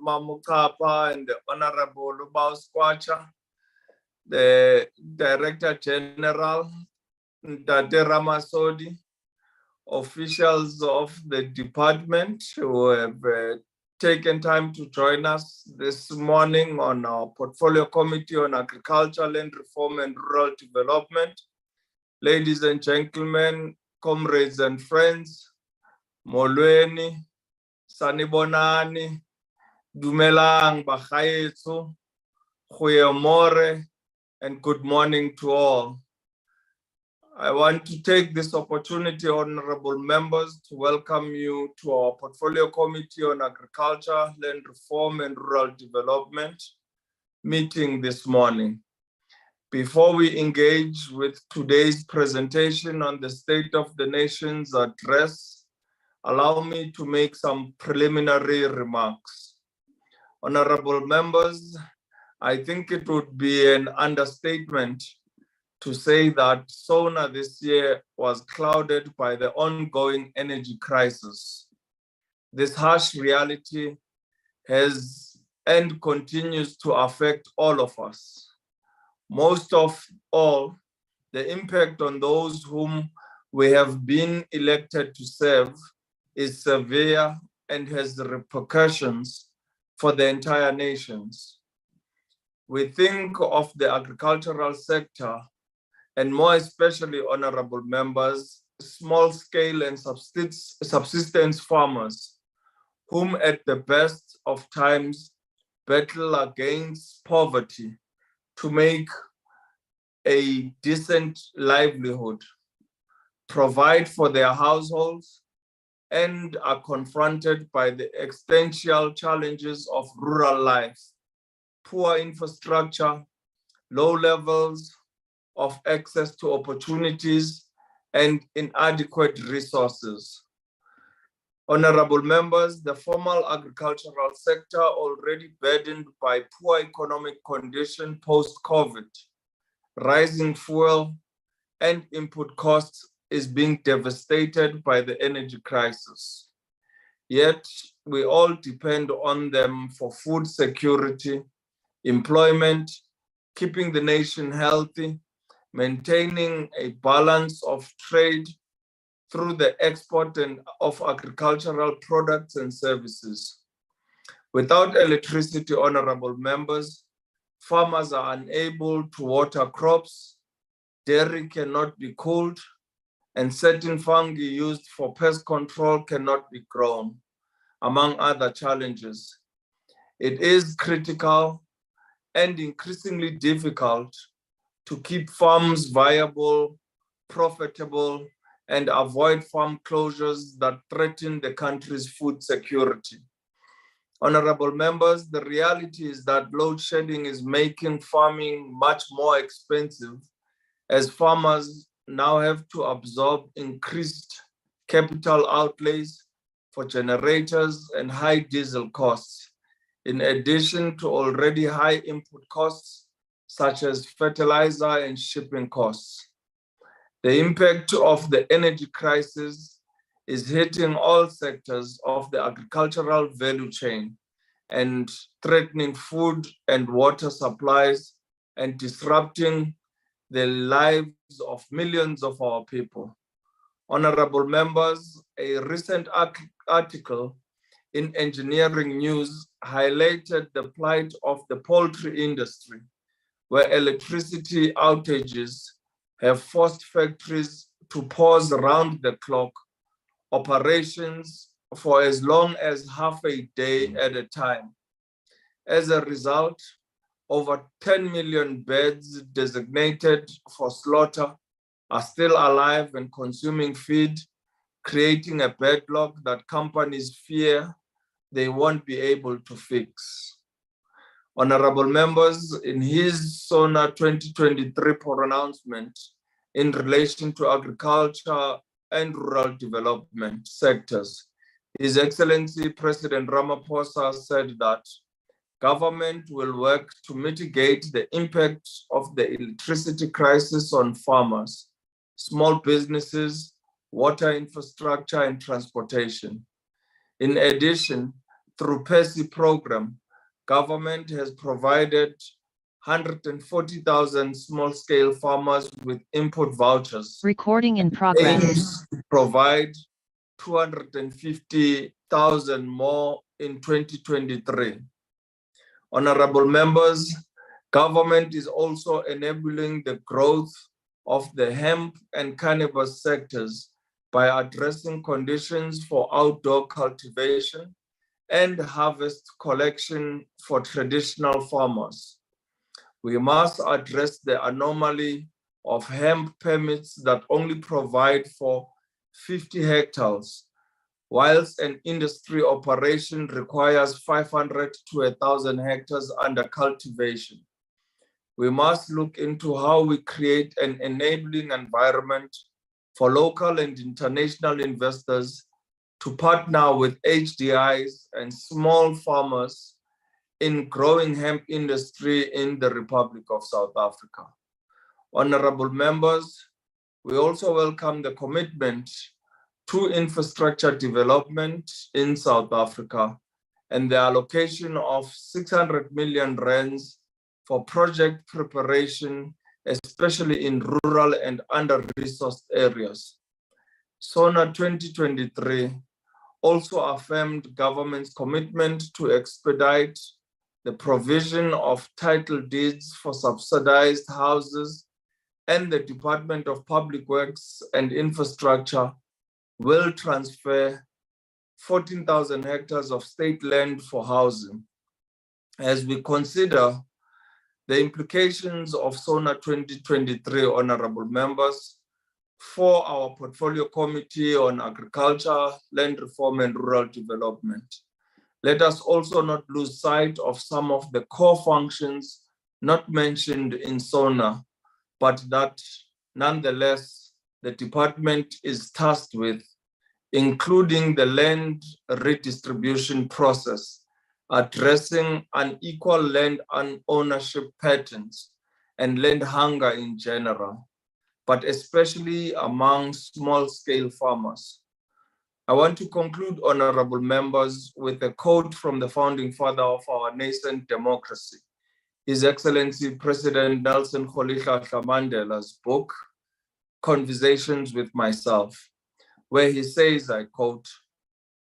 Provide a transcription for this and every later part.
Mamukapa and the Honorable Lubao Squacha, the Director General, Ndate Ramasodi, officials of the department who have taken time to join us this morning on our Portfolio Committee on Agriculture, Land Reform and Rural Development. Ladies and gentlemen, comrades and friends, Molweni, Sanibonani, Dumelang, Bagaetso, Goeiemorgen, and good morning to all. I want to take this opportunity, honorable members, to welcome you to our Portfolio Committee on Agriculture, Land Reform and Rural Development meeting this morning. Before we engage with today's presentation on the State of the Nation's address, allow me to make some preliminary remarks. Honorable members, I think it would be an understatement to say that SONA this year was clouded by the ongoing energy crisis. This harsh reality has and continues to affect all of us. Most of all, the impact on those whom we have been elected to serve is severe and has repercussions for the entire nations. We think of the agricultural sector, and more especially, honorable members, small-scale and subsistence farmers, whom at the best of times battle against poverty to make a decent livelihood, provide for their households, and are confronted by the existential challenges of rural life, poor infrastructure, low levels of access to opportunities, and inadequate resources. Honorable members, the formal agricultural sector, already burdened by poor economic condition post-COVID, rising fuel and input costs, is being devastated by the energy crisis. Yet, we all depend on them for food security, employment, keeping the nation healthy, maintaining a balance of trade through the export of agricultural products and services. Without electricity, honorable members, farmers are unable to water crops, dairy cannot be cooled, and certain fungi used for pest control cannot be grown, among other challenges. It is critical and increasingly difficult to keep farms viable, profitable, and avoid farm closures that threaten the country's food security. Honorable members, the reality is that load shedding is making farming much more expensive, as farmers now have to absorb increased capital outlays for generators and high diesel costs, in addition to already high input costs such as fertilizer and shipping costs. The impact of the energy crisis is hitting all sectors of the agricultural value chain and threatening food and water supplies and disrupting the lives of millions of our people. Honorable members, a recent article in Engineering News highlighted the plight of the poultry industry, where electricity outages have forced factories to pause round-the-clock operations for as long as half a day at a time. As a result, over 10 million birds designated for slaughter are still alive and consuming feed, creating a backlog that companies fear they won't be able to fix. Honorable members, in his SONA 2023 pronouncement in relation to agriculture and rural development sectors, His Excellency President Ramaphosa said that government will work to mitigate the impact of the electricity crisis on farmers, small businesses, water infrastructure, and transportation. In addition, Through PERSI program, government has provided 140,000 small-scale farmers with input vouchers. Recording in progress. Aims to provide 250,000 more in 2023. Honorable members, government is also enabling the growth of the hemp and cannabis sectors by addressing conditions for outdoor cultivation and harvest collection for traditional farmers. We must address the anomaly of hemp permits that only provide for 50 hectares, whilst an industry operation requires 500 to 1,000 hectares under cultivation. We must look into how we create an enabling environment for local and international investors to partner with HDIs and small farmers in growing hemp industry in the Republic of South Africa. Honorable members, we also welcome the commitment to infrastructure development in South Africa and the allocation of 600 million rands for project preparation, especially in rural and under-resourced areas. SONA 2023 also affirmed government's commitment to expedite the provision of title deeds for subsidized houses, and the Department of Public Works and Infrastructure will transfer 14,000 hectares of state land for housing. As we consider the implications of SONA 2023, honorable members, for our portfolio committee on agriculture, land reform and rural development, let us also not lose sight of some of the core functions not mentioned in SONA, but that nonetheless the department is tasked with, including the land redistribution process, addressing unequal land ownership patterns and land hunger in general, but especially among small-scale farmers. I want to conclude, honorable members, with a quote from the founding father of our nascent democracy, His Excellency President Nelson Rolihlahla Mandela's book, Conversations with Myself, where he says, I quote,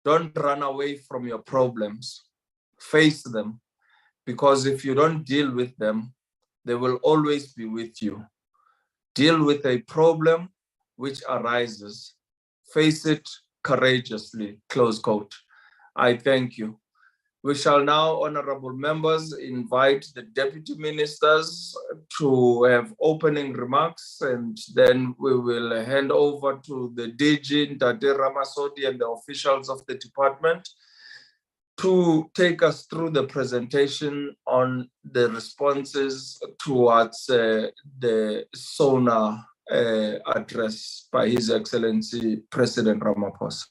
"Don't run away from your problems, face them, because if you don't deal with them, they will always be with you. Deal with a problem which arises, face it courageously," close quote. I thank you. We shall now, honorable members, invite the deputy ministers to have opening remarks, and then we will hand over to the DG, DALRRD Ramasodi, and the officials of the department to take us through the presentation on the responses towards the SONA address by His Excellency President Ramaphosa.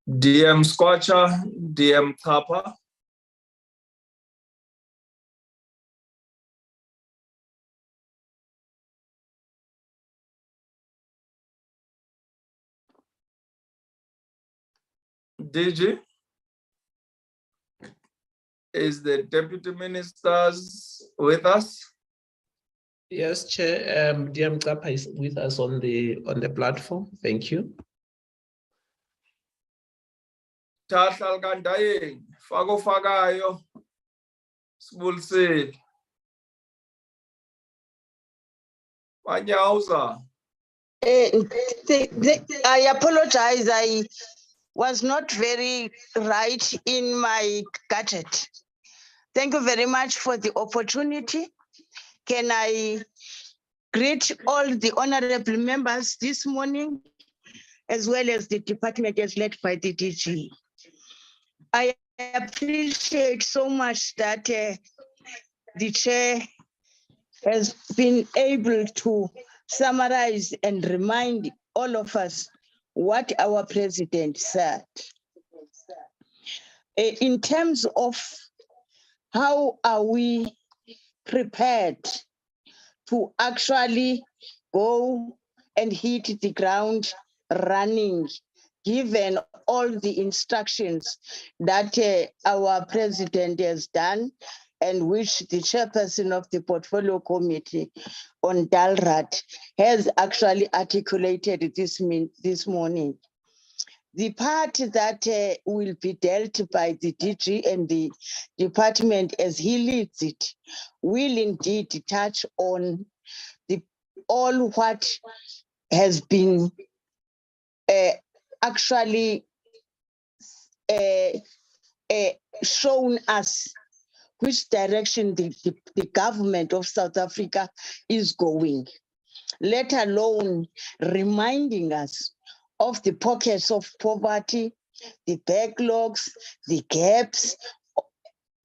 DM Squatcha, DM Tapa. DG, is the deputy ministers with us? Yes, Chair. DM Tapa is with us on the platform. Thank you. Tahlal Gandayeng, Fago Fagayo, Sibulsile. Manyauza. I apologize. I was not very right in my gadget. Thank you very much for the opportunity. Can I greet all the honorable members this morning, as well as the department as led by the DG. I appreciate so much that the chair has been able to summarize and remind all of us what our president said. In terms of how are we prepared to actually go and hit the ground running given all the instructions that our president has done, and which the chairperson of the portfolio committee on DALRRD has actually articulated this morning. The part that will be dealt by the DG and the department as he leads it will indeed touch on all what has been actually shown us which direction the government of South Africa is going, let alone reminding us of the pockets of poverty, the backlogs, the gaps,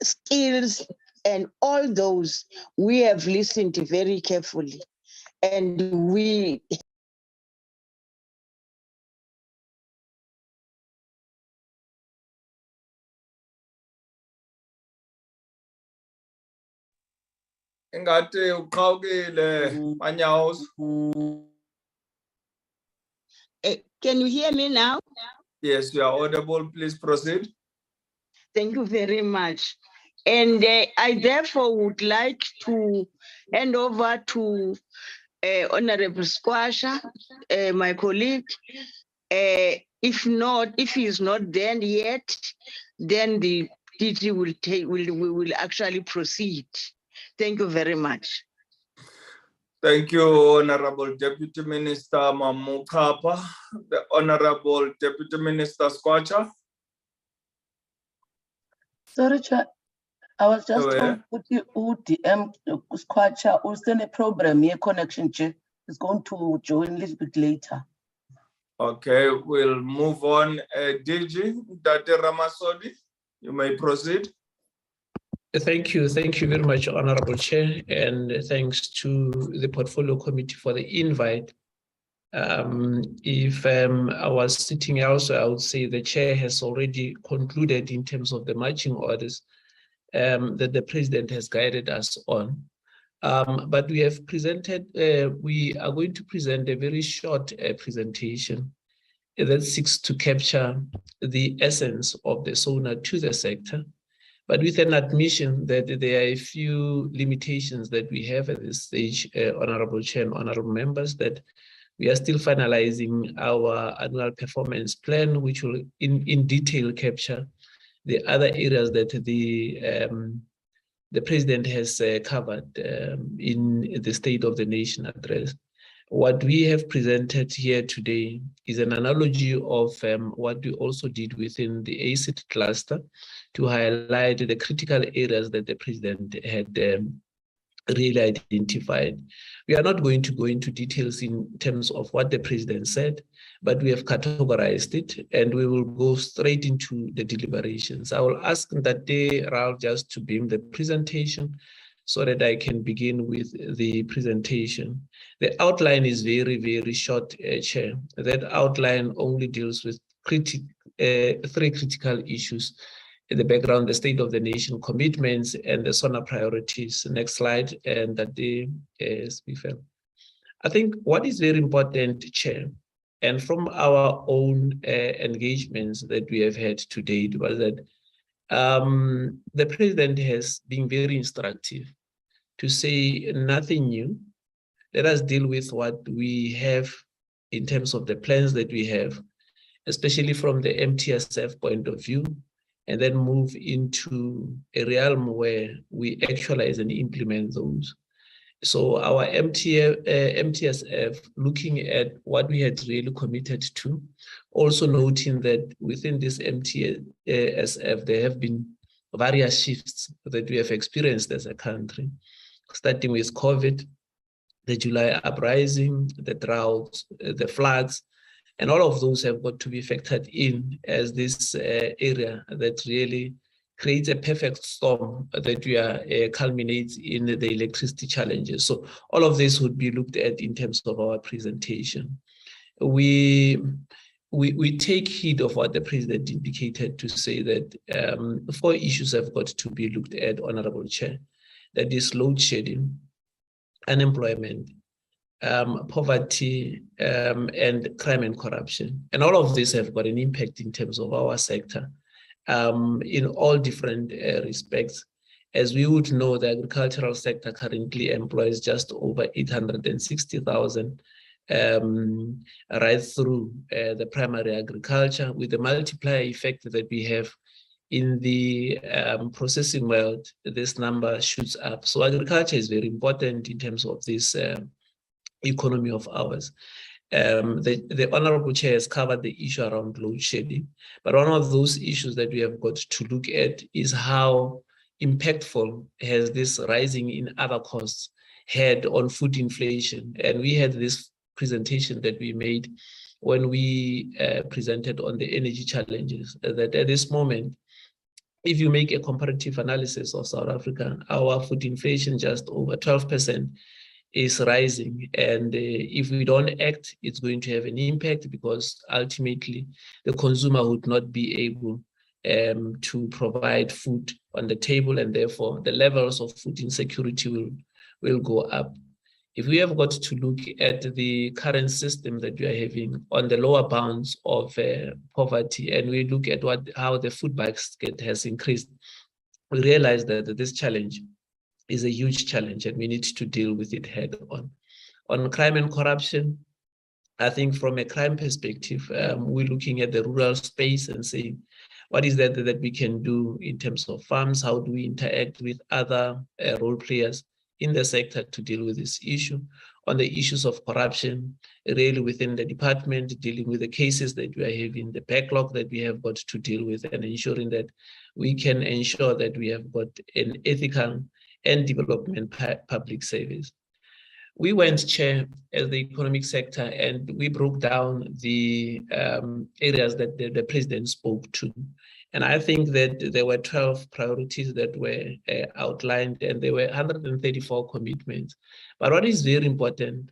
skills, and all those. We have listened very carefully, and we Ingati uqhawukile Manyaws. can you hear me now? Yes, you are audible. Please proceed. Thank you very much. And I therefore would like to hand over to Honorable Squasha, my colleague. If he is not there yet, then the DG will actually proceed. Thank you very much. Thank you, Honorable Deputy Minister Mamukapa. The Honorable Deputy Minister Squacha. Sorry, Chair. I was just told UDM Squacha was then a program here connection Chair is going to join a little bit later. Okay, we'll move on. DG Date Ramasodi, you may proceed. Thank you very much, Honorable Chair, and thanks to the Portfolio Committee for the invite. If I was sitting elsewhere, I would say the Chair has already concluded in terms of the marching orders that the President has guided us on. But we have presented, we are going to present a very short presentation that seeks to capture the essence of the SONA to the sector, but with an admission that there are a few limitations that we have at this stage, Honorable Chair and Honorable Members, that we are still finalizing our annual performance plan, which will in detail capture the other areas that the President has covered in the State of the Nation address. What we have presented here today is an analogy of what we also did within the ACID cluster to highlight the critical areas that the President had really identified. We are not going to go into details in terms of what the President said, but we have categorized it and we will go straight into the deliberations. I will ask that Raul just to beam the presentation so that I can begin with the presentation. The outline is very, very short, Chair. That outline only deals with three critical issues: in the background, the State of the Nation commitments, and the SONA priorities. Next slide, and that I think what is very important, Chair, and from our own engagements that we have had to date, was that the President has been very instructive to say nothing new. Let us deal with what we have in terms of the plans that we have, especially from the MTSF point of view, and then move into a realm where we actualize and implement those. So our MTSF, looking at what we had really committed to, also noting that within this MTSF, there have been various shifts that we have experienced as a country, starting with COVID, the July uprising, the droughts, the floods, and all of those have got to be factored in as this area that really creates a perfect storm that we are culminates in the electricity challenges. So all of this would be looked at in terms of our presentation. We take heed of what the President indicated to say that 4 issues have got to be looked at, Honorable Chair. That is load shedding, unemployment, poverty, and crime and corruption. And all of these have got an impact in terms of our sector in all different respects. As we would know, the agricultural sector currently employs just over 860,000 right through the primary agriculture, with the multiplier effect that we have in the processing world. This number shoots up. So agriculture is very important in terms of this economy of ours. The Honorable Chair has covered the issue around load shedding, but one of those issues that we have got to look at is how impactful has this rising in other costs had on food inflation. And we had this presentation that we made when we presented on the energy challenges, that at this moment, if you make a comparative analysis of South Africa, our food inflation just over 12% is rising. And if we don't act, it's going to have an impact, because ultimately the consumer would not be able to provide food on the table, and therefore the levels of food insecurity will go up. If we have got to look at the current system that we are having on the lower bounds of poverty, and we look at how the food basket has increased, we realize that this challenge is a huge challenge, and we need to deal with it head on. On crime and corruption, I think from a crime perspective, we're looking at the rural space and saying, what is that we can do in terms of farms? How do we interact with other role players in the sector to deal with this issue? On the issues of corruption, really within the department, dealing with the cases that we are having, the backlog that we have got to deal with, and ensuring that we can ensure that we have got an ethical and development public service. We went, Chair, as the economic sector, and we broke down the areas that the President spoke to. And I think that there were 12 priorities that were outlined, and there were 134 commitments. But what is very important,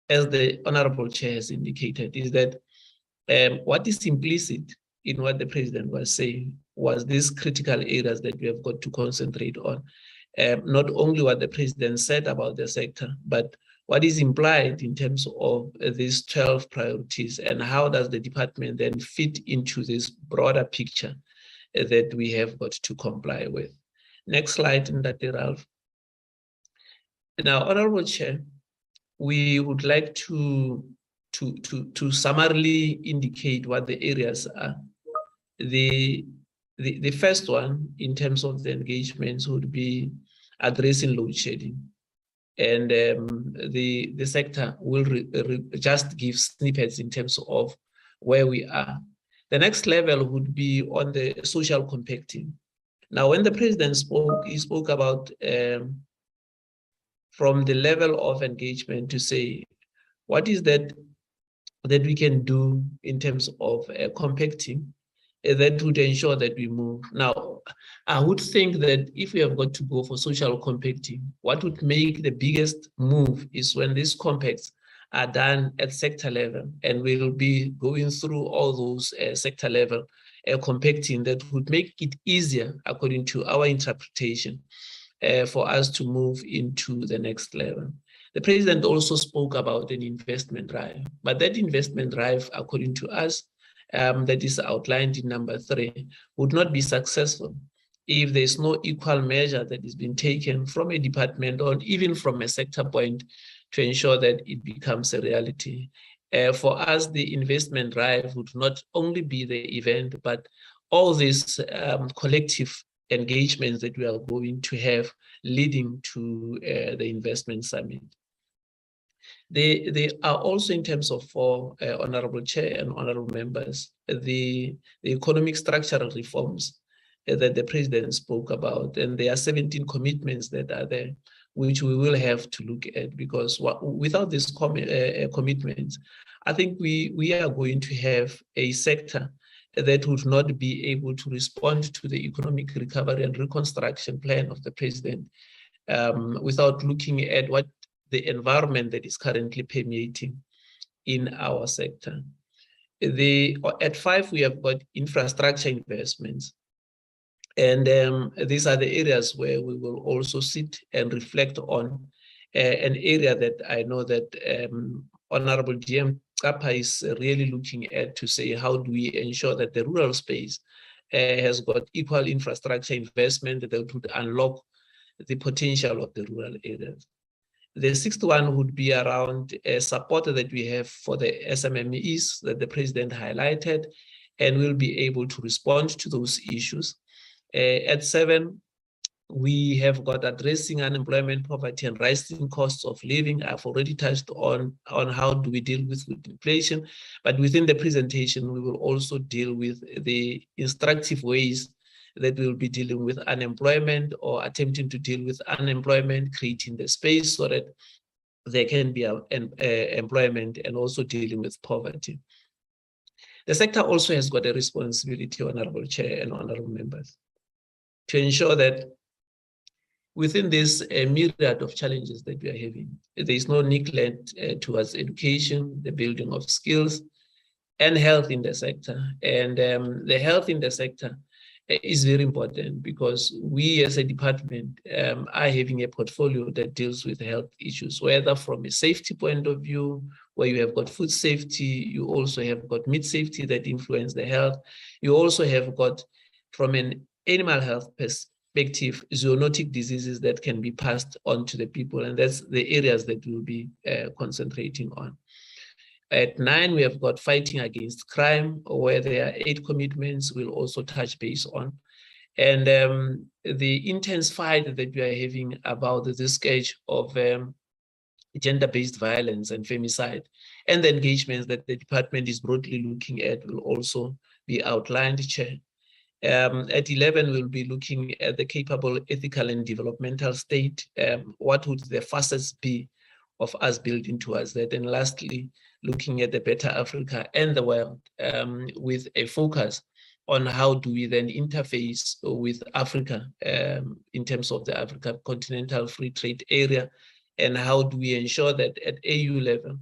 as the Honorable Chair has indicated, is that what is implicit in what the President was saying was these critical areas that we have got to concentrate on. Not only what the President said about the sector, but what is implied in terms of these 12 priorities, and how does the department then fit into this broader picture that we have got to comply with. Next slide, Ndati Ralph. Now, Honorable Chair, we would like to summarily indicate what the areas are. The first one, in terms of the engagements, would be addressing load shedding. And the sector will just give snippets in terms of where we are. The next level would be on the social compacting. Now, when the President spoke, he spoke about from the level of engagement to say, what is that we can do in terms of compacting that would ensure that we move. Now, I would think that if we have got to go for social compacting, what would make the biggest move is when these compacts are done at sector level, and we'll be going through all those sector level compacting that would make it easier, according to our interpretation, for us to move into the next level. The President also spoke about an investment drive, but that investment drive, according to us, that is outlined in number 3, would not be successful if there's no equal measure that is being taken from a department or even from a sector point to ensure that it becomes a reality. For us, the investment drive would not only be the event, but all these collective engagements that we are going to have leading to the investment summit. They are also, in terms of, for Honorable Chair and Honorable Members, the economic structural reforms that the President spoke about, and there are 17 commitments that are there, which we will have to look at, because without these commitments, I think we are going to have a sector that would not be able to respond to the economic recovery and reconstruction plan of the President without looking at what the environment that is currently permeating in our sector. At 5, we have got infrastructure investments. And these are the areas where we will also sit and reflect on an area that I know that Honorable GM Kappa is really looking at to say, how do we ensure that the rural space has got equal infrastructure investment that would unlock the potential of the rural areas. The sixth one would be around support that we have for the SMMEs that the President highlighted, and we'll be able to respond to those issues. At 7, we have got addressing unemployment, poverty, and rising costs of living. I've already touched on how do we deal with inflation, but within the presentation, we will also deal with the instructive ways that we'll be dealing with unemployment or attempting to deal with unemployment, creating the space so that there can be employment, and also dealing with poverty. The sector also has got a responsibility, Honorable Chair and Honorable Members, to ensure that within this myriad of challenges that we are having, there is no neglect towards education, the building of skills, and health in the sector. And the health in the sector is very important, because we as a department are having a portfolio that deals with health issues, whether from a safety point of view, where you have got food safety, you also have got meat safety that influence the health. You also have got, from an animal health perspective, zoonotic diseases that can be passed on to the people, and that's the areas that we'll be concentrating on. At 9, we have got fighting against crime, where there are 8 commitments we'll also touch base on. And the intense fight that we are having about the scourge of gender-based violence and femicide, and the engagements that the department is broadly looking at will also be outlined, Chair. At 11, we'll be looking at the capable, ethical, and developmental state. What would the fastest be of us building towards that? And lastly, looking at the better Africa and the world with a focus on how do we then interface with Africa in terms of the Africa Continental Free Trade Area, and how do we ensure that at AU level,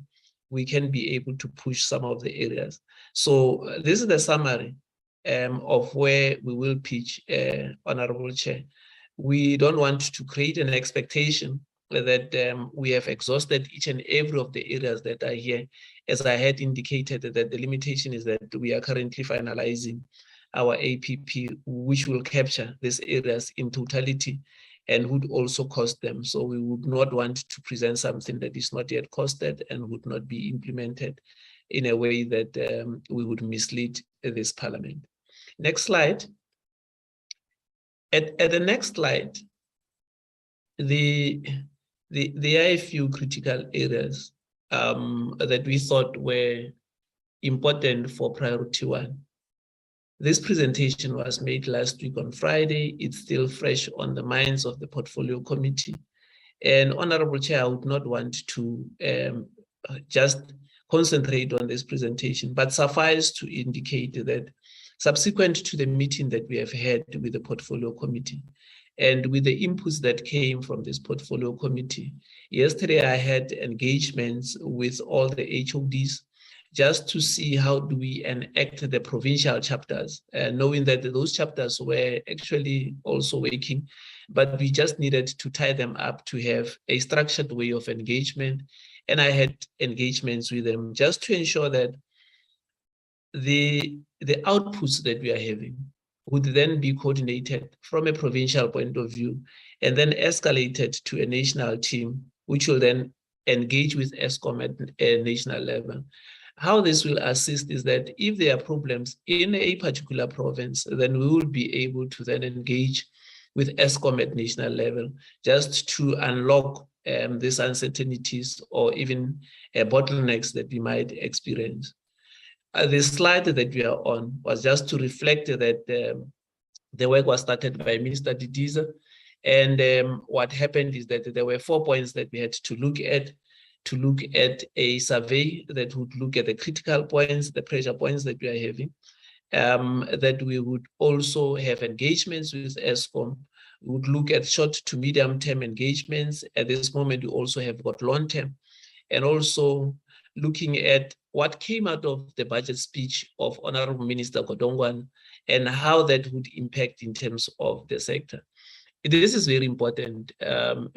we can be able to push some of the areas. So this is the summary of where we will pitch, Honorable Chair. We don't want to create an expectation that we have exhausted each and every of the areas that are here. As I had indicated, that the limitation is that we are currently finalizing our APP, which will capture these areas in totality and would also cost them. So we would not want to present something that is not yet costed and would not be implemented in a way that we would mislead this Parliament. Next slide. At the next slide, there are a few critical areas that we thought were important for priority 1. This presentation was made last week on Friday. It's still fresh on the minds of the Portfolio Committee. And Honorable Chair, I would not want to just concentrate on this presentation, but suffice to indicate that subsequent to the meeting that we have had with the Portfolio Committee, and with the inputs that came from this Portfolio Committee, yesterday I had engagements with all the HODs just to see how do we enact the provincial chapters, knowing that those chapters were actually also working, but we just needed to tie them up to have a structured way of engagement. And I had engagements with them just to ensure that the outputs that we are having would then be coordinated from a provincial point of view and then escalated to a national team, which will then engage with ESCOM at a national level. How this will assist is that if there are problems in a particular province, then we will be able to then engage with ESCOM at national level just to unlock these uncertainties or even bottlenecks that we might experience. The slide that we are on was just to reflect that the work was started by Minister Didiza, and what happened is that there were 4 points that we had to look at a survey that would look at the critical points, the pressure points that we are having, that we would also have engagements with ESCOM. We would look at short to medium term engagements. At this moment, we also have got long term, and also looking at what came out of the budget speech of Honorable Minister Godongwana and how that would impact in terms of the sector. this is very important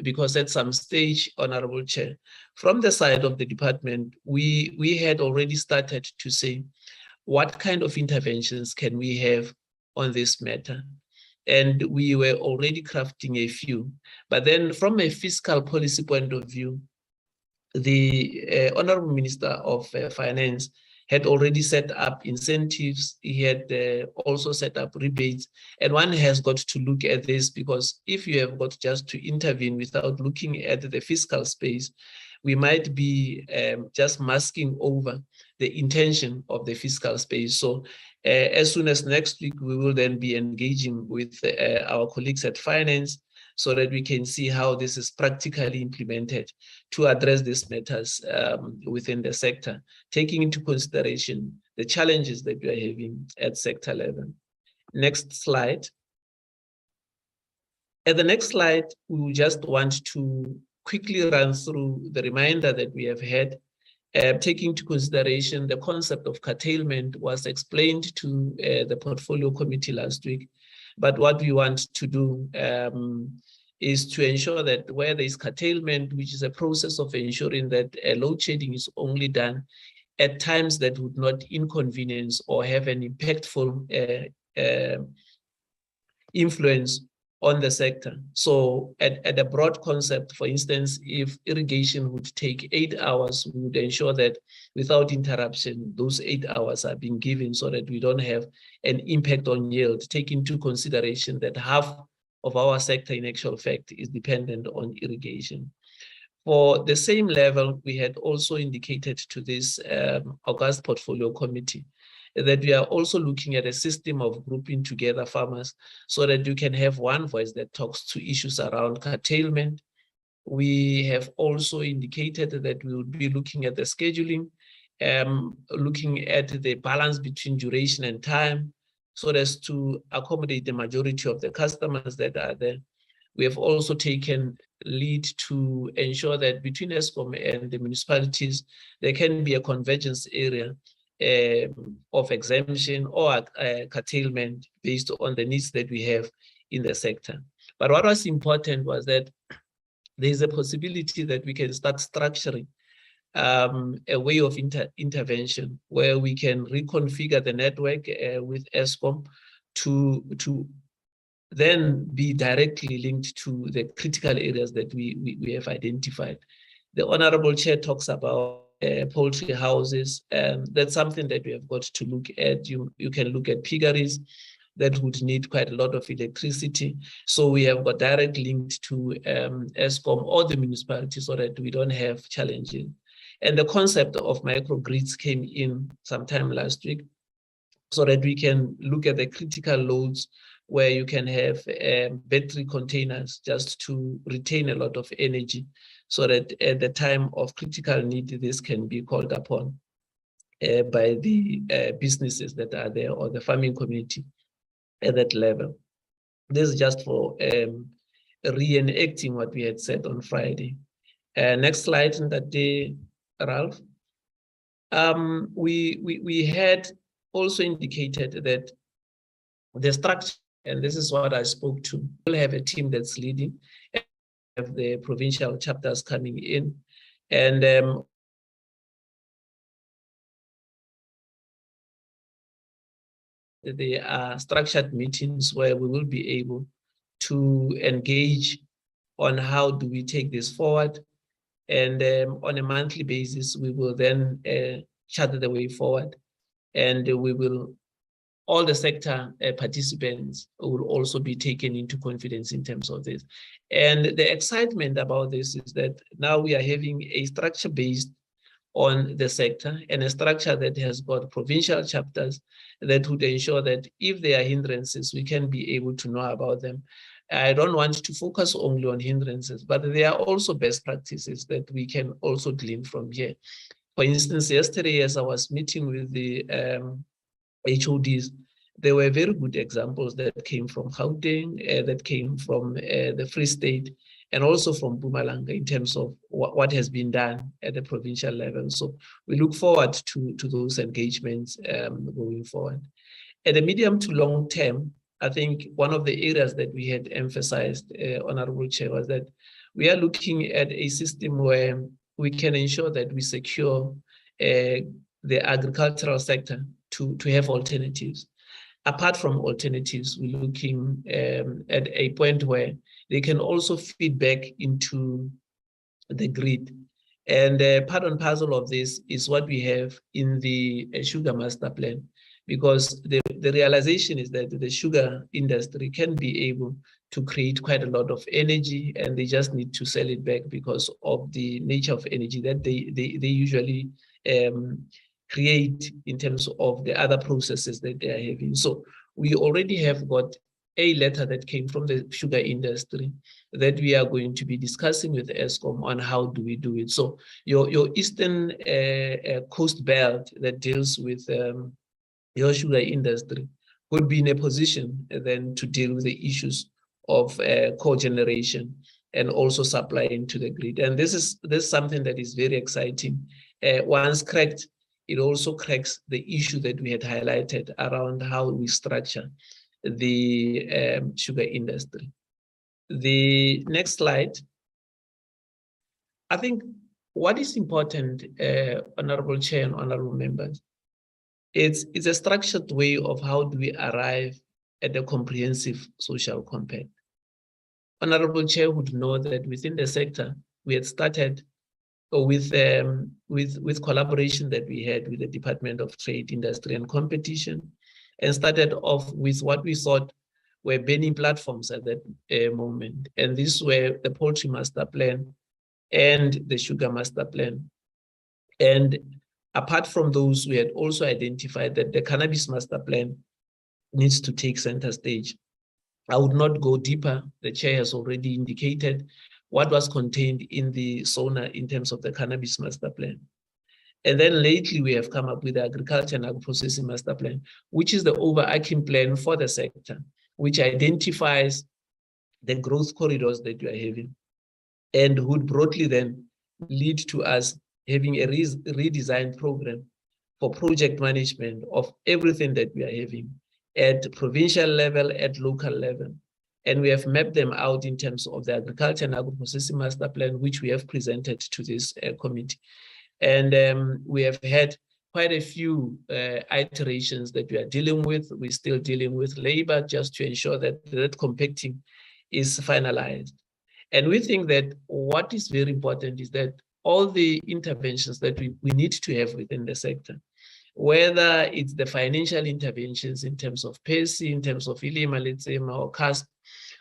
because at some stage, Honorable Chair, from the side of the department, we had already started to say, what kind of interventions can we have on this matter? And we were already crafting a few. But then from a fiscal policy point of view, the Honorable Minister of Finance had already set up incentives. He had also set up rebates. And one has got to look at this, because if you have got just to intervene without looking at the fiscal space, we might be just masking over the intention of the fiscal space. So as soon as next week, we will then be engaging with our colleagues at Finance so that we can see how this is practically implemented to address these matters within the sector, taking into consideration the challenges that we are having at sector level. Next slide. At the next slide, we just want to quickly run through the reminder that we have had. Taking into consideration the concept of curtailment was explained to the portfolio committee last week. But what we want to do is to ensure that where there is curtailment, which is a process of ensuring that load shedding is only done at times that would not inconvenience or have an impactful influence on the sector. So at a broad concept, for instance, if irrigation would take 8 hours, we would ensure that without interruption, those 8 hours are being given so that we don't have an impact on yield, take into consideration that half of our sector in actual fact is dependent on irrigation. For the same level, we had also indicated to this August Portfolio Committee that we are also looking at a system of grouping together farmers so that you can have one voice that talks to issues around curtailment. We have also indicated that we would be looking at the scheduling, looking at the balance between duration and time so as to accommodate the majority of the customers that are there. We have also taken lead to ensure that between ESCOM and the municipalities, there can be a convergence area of exemption or curtailment based on the needs that we have in the sector. But what was important was that there is a possibility that we can start structuring a way of intervention where we can reconfigure the network with ESCOM to then be directly linked to the critical areas that we have identified. The Honorable Chair talks about poultry houses, and that's something that we have got to look at. You can look at piggeries that would need quite a lot of electricity. So we have got direct linked to ESCOM or the municipality so that we don't have challenges. And the concept of microgrids came in sometime last week so that we can look at the critical loads where you can have battery containers just to retain a lot of energy so that at the time of critical need, this can be called upon by the businesses that are there or the farming community at that level. This is just for reenacting what we had said on Friday. Next slide, in that day, Ralph. We had also indicated that the structure, and this is what I spoke to, we'll have a team that's leading, have the provincial chapters coming in, and there are structured meetings where we will be able to engage on how do we take this forward, and on a monthly basis we will then chart the way forward, and we will, all the sector participants will also be taken into confidence in terms of this. And the excitement about this is that now we are having a structure based on the sector and a structure that has got provincial chapters that would ensure that if there are hindrances, we can be able to know about them. I don't want to focus only on hindrances, but there are also best practices that we can also glean from here. For instance, yesterday, as I was meeting with the HODs, there were very good examples that came from Gauteng, that came from the Free State, and also from Mpumalanga in terms of what has been done at the provincial level. So we look forward to those engagements going forward. At the medium to long term, I think one of the areas that we had emphasized, Honorable Chair, was that we are looking at a system where we can ensure that we secure the agricultural sector to have alternatives. Apart from alternatives, we're looking at a point where they can also feed back into the grid. And part and parcel of this is what we have in the Sugar Master Plan, because the realization is that the sugar industry can be able to create quite a lot of energy, and they just need to sell it back because of the nature of energy that they usually create in terms of the other processes that they are having. So we already have got a letter that came from the sugar industry that we are going to be discussing with ESCOM on how do we do it. So your eastern coast belt that deals with your sugar industry could be in a position then to deal with the issues of cogeneration and also supplying to the grid. And this is something that is very exciting. Once cracked, it also cracks the issue that we had highlighted around how we structure the sugar industry. The next slide. I think what is important, Honorable Chair and Honorable Members, it's a structured way of how do we arrive at a comprehensive social compact. Honorable Chair would know that within the sector, we had started with collaboration that we had with the Department of Trade, Industry and Competition, and started off with what we thought were burning platforms at that moment. And these were the Poultry Master Plan and the Sugar Master Plan. And apart from those, we had also identified that the Cannabis Master Plan needs to take center stage. I would not go deeper. The Chair has already indicated what was contained in the SONA in terms of the Cannabis Master Plan. And then lately, we have come up with the Agriculture and Agro-Processing Master Plan, which is the overarching plan for the sector, which identifies the growth corridors that you are having and would broadly then lead to us having a redesigned program for project management of everything that we are having at provincial level, at local level. And we have mapped them out in terms of the Agriculture and Agro-Processing Master Plan, which we have presented to this committee. And we have had quite a few iterations that we are dealing with. We're still dealing with labor just to ensure that that compacting is finalized. And we think that what is very important is that all the interventions that we need to have within the sector, whether it's the financial interventions in terms of PESI, in terms of ILIMA, let's say, or CASP,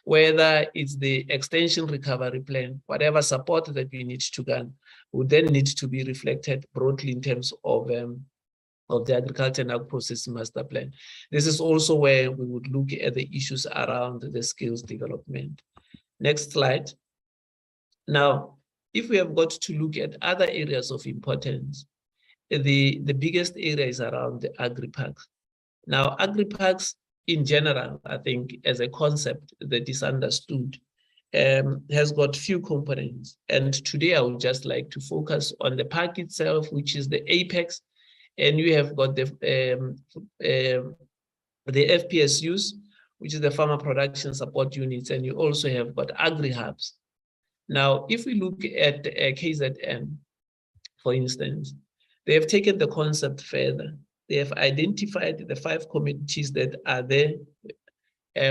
whether it's the extension recovery plan, whatever support that we need to gain would then need to be reflected broadly in terms of the Agriculture and Agro-Processing Master Plan. This is also where we would look at the issues around the skills development. Next slide. Now, if we have got to look at other areas of importance, the biggest area is around the agri-parks. Now, agri-parks in general, I think as a concept that is understood, has got few components. And today I would just like to focus on the park itself, which is the apex. And you have got the FPSUs, which is the Farmer Production Support Units, and you also have got agri-hubs. Now, if we look at KZN, for instance, they have taken the concept further. They have identified the 5 communities that are there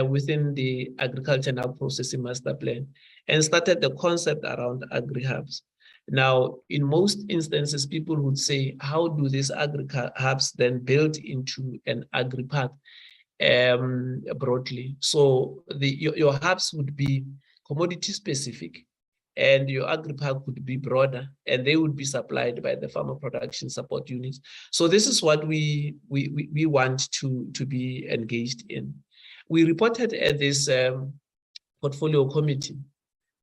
within the Agriculture and Agro-Processing Master Plan and started the concept around agri-hubs. Now, in most instances, people would say, how do these agri-hubs then build into an agri-park broadly? So your hubs would be commodity specific, and your agri-park would be broader, and they would be supplied by the Farmer Production Support Units. So this is what we want to be engaged in. We reported at this portfolio committee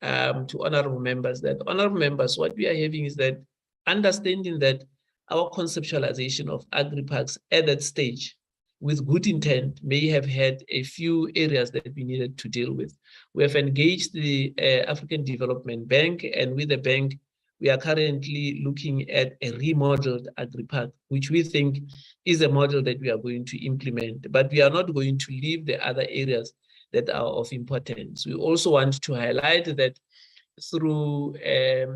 to honorable members that, honorable members, what we are having is that understanding that our conceptualization of agri-parks at that stage with good intent may have had a few areas that we needed to deal with. We have engaged the African Development Bank, and with the bank, we are currently looking at a remodeled agri-park, which we think is a model that we are going to implement, but we are not going to leave the other areas that are of importance. We also want to highlight that through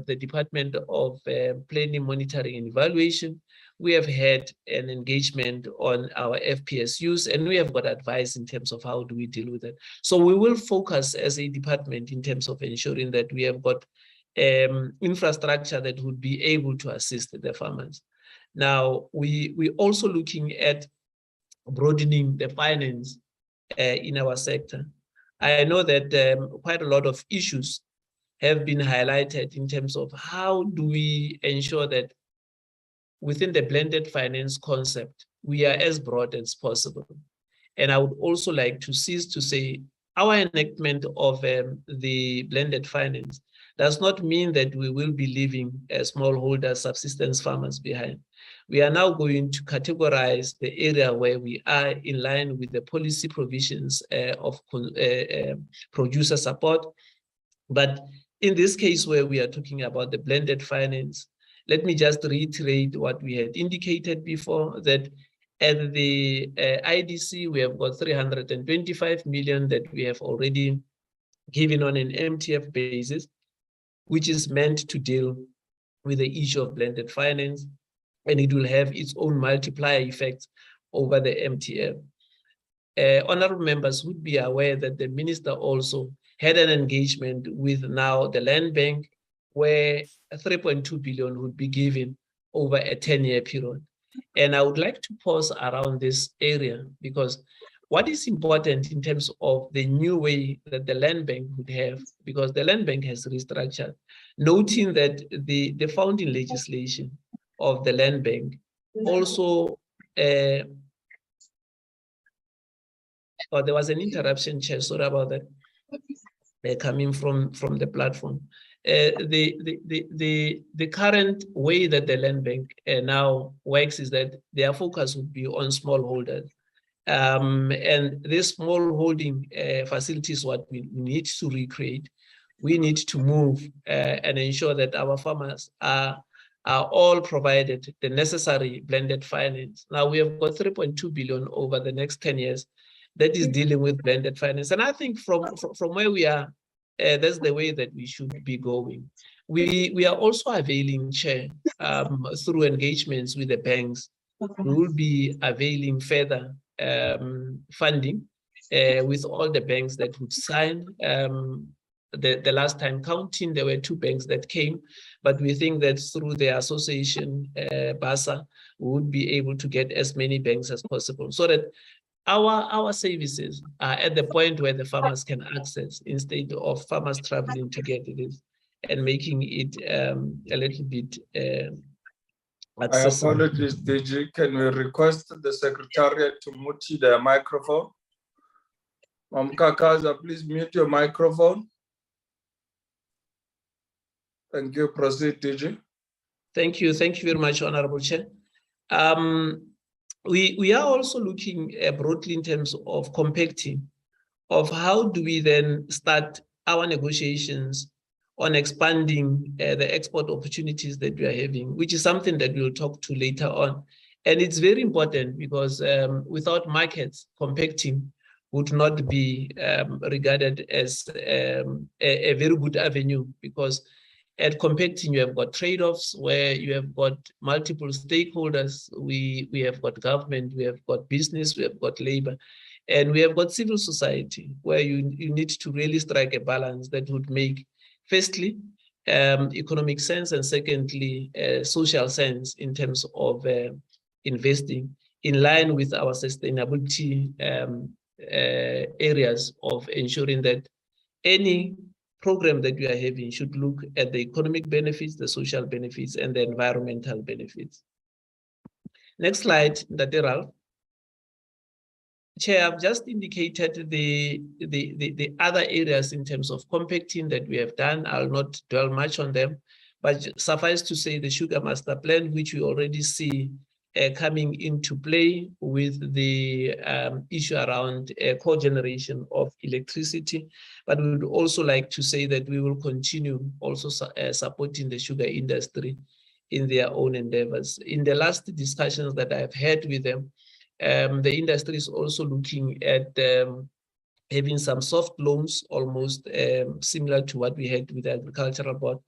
the Department of Planning, Monitoring and Evaluation, we have had an engagement on our FPSUs, and we have got advice in terms of how do we deal with it. So we will focus as a department in terms of ensuring that we have got infrastructure that would be able to assist the farmers. Now, we're also looking at broadening the finance in our sector. I know that quite a lot of issues have been highlighted in terms of how do we ensure that within the blended finance concept, we are as broad as possible. And I would also like to cease to say our enactment of the blended finance does not mean that we will be leaving smallholder subsistence farmers behind. We are now going to categorize the area where we are in line with the policy provisions of producer support. But in this case where we are talking about the blended finance, let me just reiterate what we had indicated before, that at the IDC, we have got 325 million that we have already given on an MTF basis, which is meant to deal with the issue of blended finance, and it will have its own multiplier effects over the MTF. Honorable members would be aware that the minister also had an engagement with now the Land Bank, where 3.2 billion would be given over a 10-year period. And I would like to pause around this area, because what is important in terms of the new way that the Land Bank would have, because the Land Bank has restructured, noting that the founding legislation of the Land Bank also, there was an interruption, Chair, sorry about that, coming from the platform. The current way that the Land Bank now works is that their focus would be on smallholders. And this small holding facilities, what we need to recreate, we need to move and ensure that our farmers are all provided the necessary blended finance. Now we have got 3.2 billion over the next 10 years that is dealing with blended finance. And I think from where we are, that's the way that we should be going. We are also availing, Chair, through engagements with the banks. We will be availing further funding with all the banks that would sign. The last time counting, there were 2 banks that came, but we think that through the association, BASA, we would be able to get as many banks as possible, so that our services are at the point where the farmers can access, instead of farmers traveling to get it and making it a little bit accessible. I apologize, DG. Can we request the Secretariat to mute their microphone? Kakaza, please mute your microphone. Thank you. Proceed, DG. Thank you. Thank you very much, Honorable Chair. We are also looking broadly in terms of compacting, of how do we then start our negotiations on expanding the export opportunities that we are having, which is something that we'll talk to later on. And it's very important because without markets, compacting would not be regarded as a very good avenue, because at compacting, you have got trade-offs where you have got multiple stakeholders. We have got government, we have got business, we have got labor, and we have got civil society, where you need to really strike a balance that would make, firstly, economic sense, and secondly, social sense in terms of investing in line with our sustainability areas of ensuring that any program that we are having should look at the economic benefits, the social benefits, and the environmental benefits. Next slide, DALRRD. Chair, I've just indicated the other areas in terms of compacting that we have done. I'll not dwell much on them, but suffice to say the Sugar Master Plan, which we already see coming into play with the issue around cogeneration of electricity. But we would also like to say that we will continue also supporting the sugar industry in their own endeavors. In the last discussions that I've had with them, the industry is also looking at having some soft loans, almost similar to what we had with the agricultural board,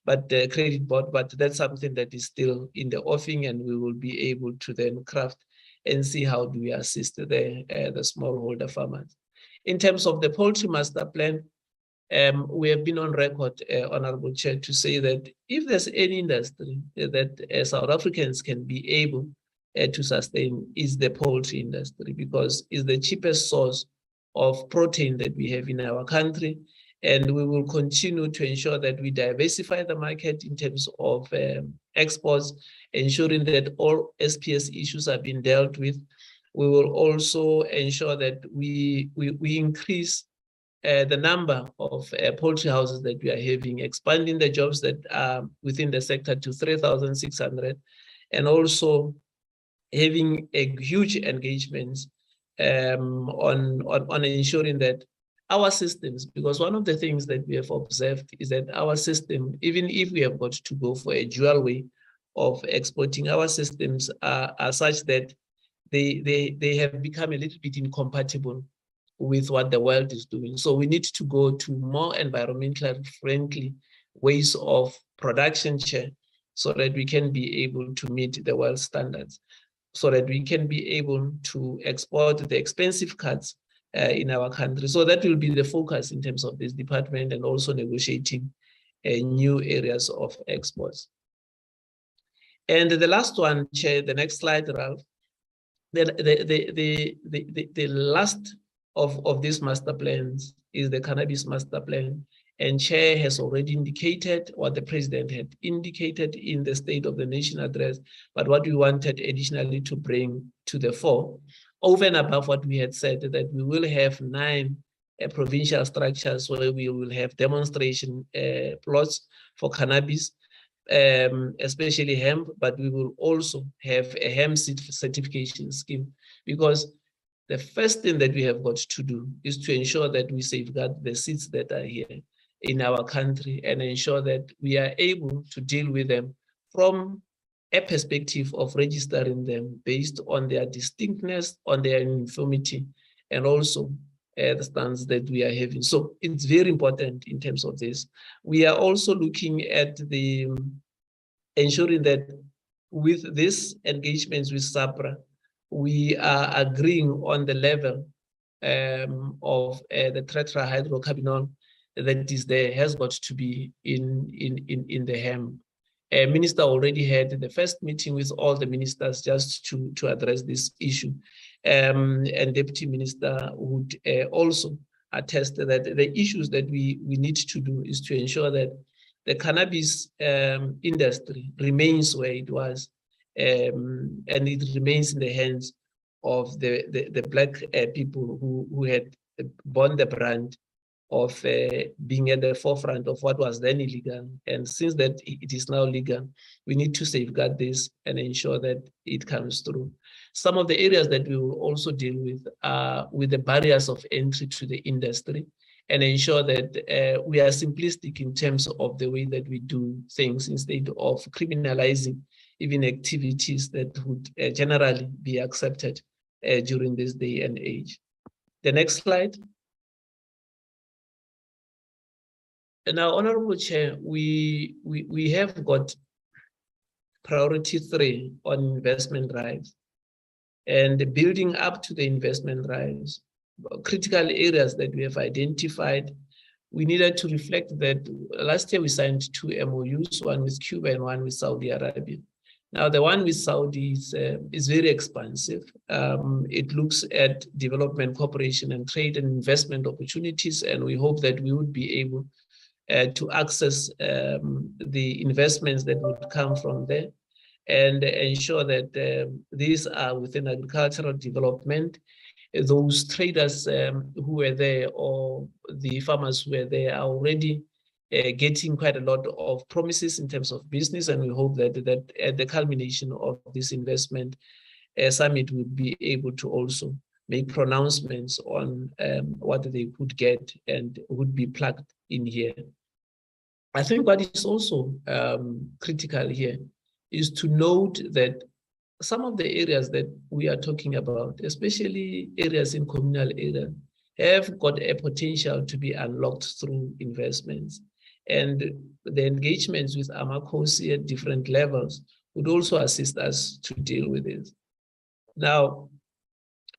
but the credit board, but that's something that is still in the offing, and we will be able to then craft and see how do we assist the smallholder farmers. In terms of the poultry master plan, we have been on record, Honorable Chair, to say that if there's any industry that South Africans can be able to sustain, is the poultry industry, because it's the cheapest source of protein that we have in our country. And we will continue to ensure that we diversify the market in terms of exports, ensuring that all SPS issues are being dealt with. We will also ensure that we increase the number of poultry houses that we are having, expanding the jobs that are within the sector to 3,600, and also having a huge engagement on ensuring that our systems, because one of the things that we have observed is that our system, even if we have got to go for a dual way of exporting, our systems are such that they have become a little bit incompatible with what the world is doing. So we need to go to more environmentally friendly ways of production chair, so that we can be able to meet the world standards, so that we can be able to export the expensive cuts in our country. So that will be the focus in terms of this department, and also negotiating new areas of exports. And the last one, Chair, the next slide, Ralph. The last of these master plans is the cannabis master plan. And Chair has already indicated what the President had indicated in the State of the Nation address, but what we wanted additionally to bring to the fore, over and above what we had said, that we will have 9 provincial structures where we will have demonstration plots for cannabis, especially hemp, but we will also have a hemp seed certification scheme, because the first thing that we have got to do is to ensure that we safeguard the seeds that are here in our country, and ensure that we are able to deal with them from a perspective of registering them based on their distinctness, on their uniformity, and also the stands that we are having. So it's very important in terms of this. We are also looking at the ensuring that with these engagements with SAPRA, we are agreeing on the level of the tetrahydrocannabinol that is there, has got to be in the hemp. Minister already had the first meeting with all the ministers just to address this issue. And Deputy Minister would also attest that the issues that we need to do is to ensure that the cannabis industry remains where it was, and it remains in the hands of the Black people who had borne the brand of being at the forefront of what was then illegal. And since that it is now legal, we need to safeguard this and ensure that it comes through. Some of the areas that we will also deal with are with the barriers of entry to the industry, and ensure that we are simplistic in terms of the way that we do things, instead of criminalizing even activities that would generally be accepted during this day and age. The next slide. Now, Honorable Chair, we have got priority 3 on investment drives, and building up to the investment drives, critical areas that we have identified. We needed to reflect that last year we signed 2 MOUs, one with Cuba and one with Saudi Arabia. Now, the one with Saudi is very expansive. It looks at development, cooperation, and trade and investment opportunities, and we hope that we would be able to access the investments that would come from there, and ensure that these are within agricultural development. Those traders who were there, or the farmers who were there, are already getting quite a lot of promises in terms of business, and we hope that at the culmination of this investment summit would be able to also make pronouncements on what they could get and would be plugged in here. I think what is also critical here is to note that some of the areas that we are talking about, especially areas in communal areas, have got a potential to be unlocked through investments. And the engagements with Amakosi at different levels would also assist us to deal with this. Now,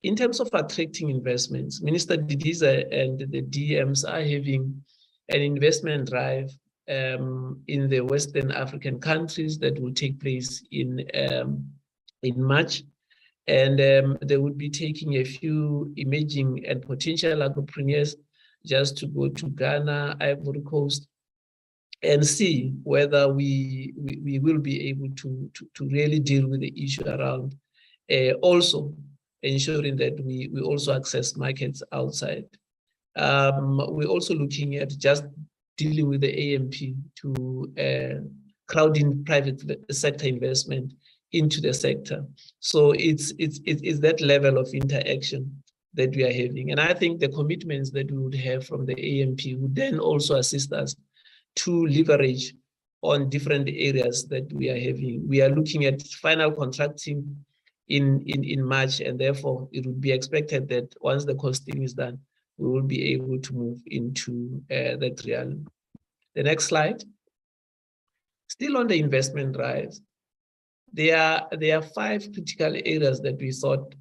in terms of attracting investments, Minister Didiza and the DMs are having an investment drive in the Western African countries that will take place in March. And they would be taking a few emerging and potential agripreneurs just to go to Ghana, Ivory Coast, and see whether we will be able to really deal with the issue around also ensuring that we also access markets outside. We're also looking at just dealing with the AMP to crowd in private sector investment into the sector. So it's that level of interaction that we are having. And I think the commitments that we would have from the AMP would then also assist us to leverage on different areas that we are having. We are looking at final contracting in March, and therefore it would be expected that once the costing is done, we will be able to move into that realm. The next slide. Still on the investment drives, there are 5 critical areas that we thought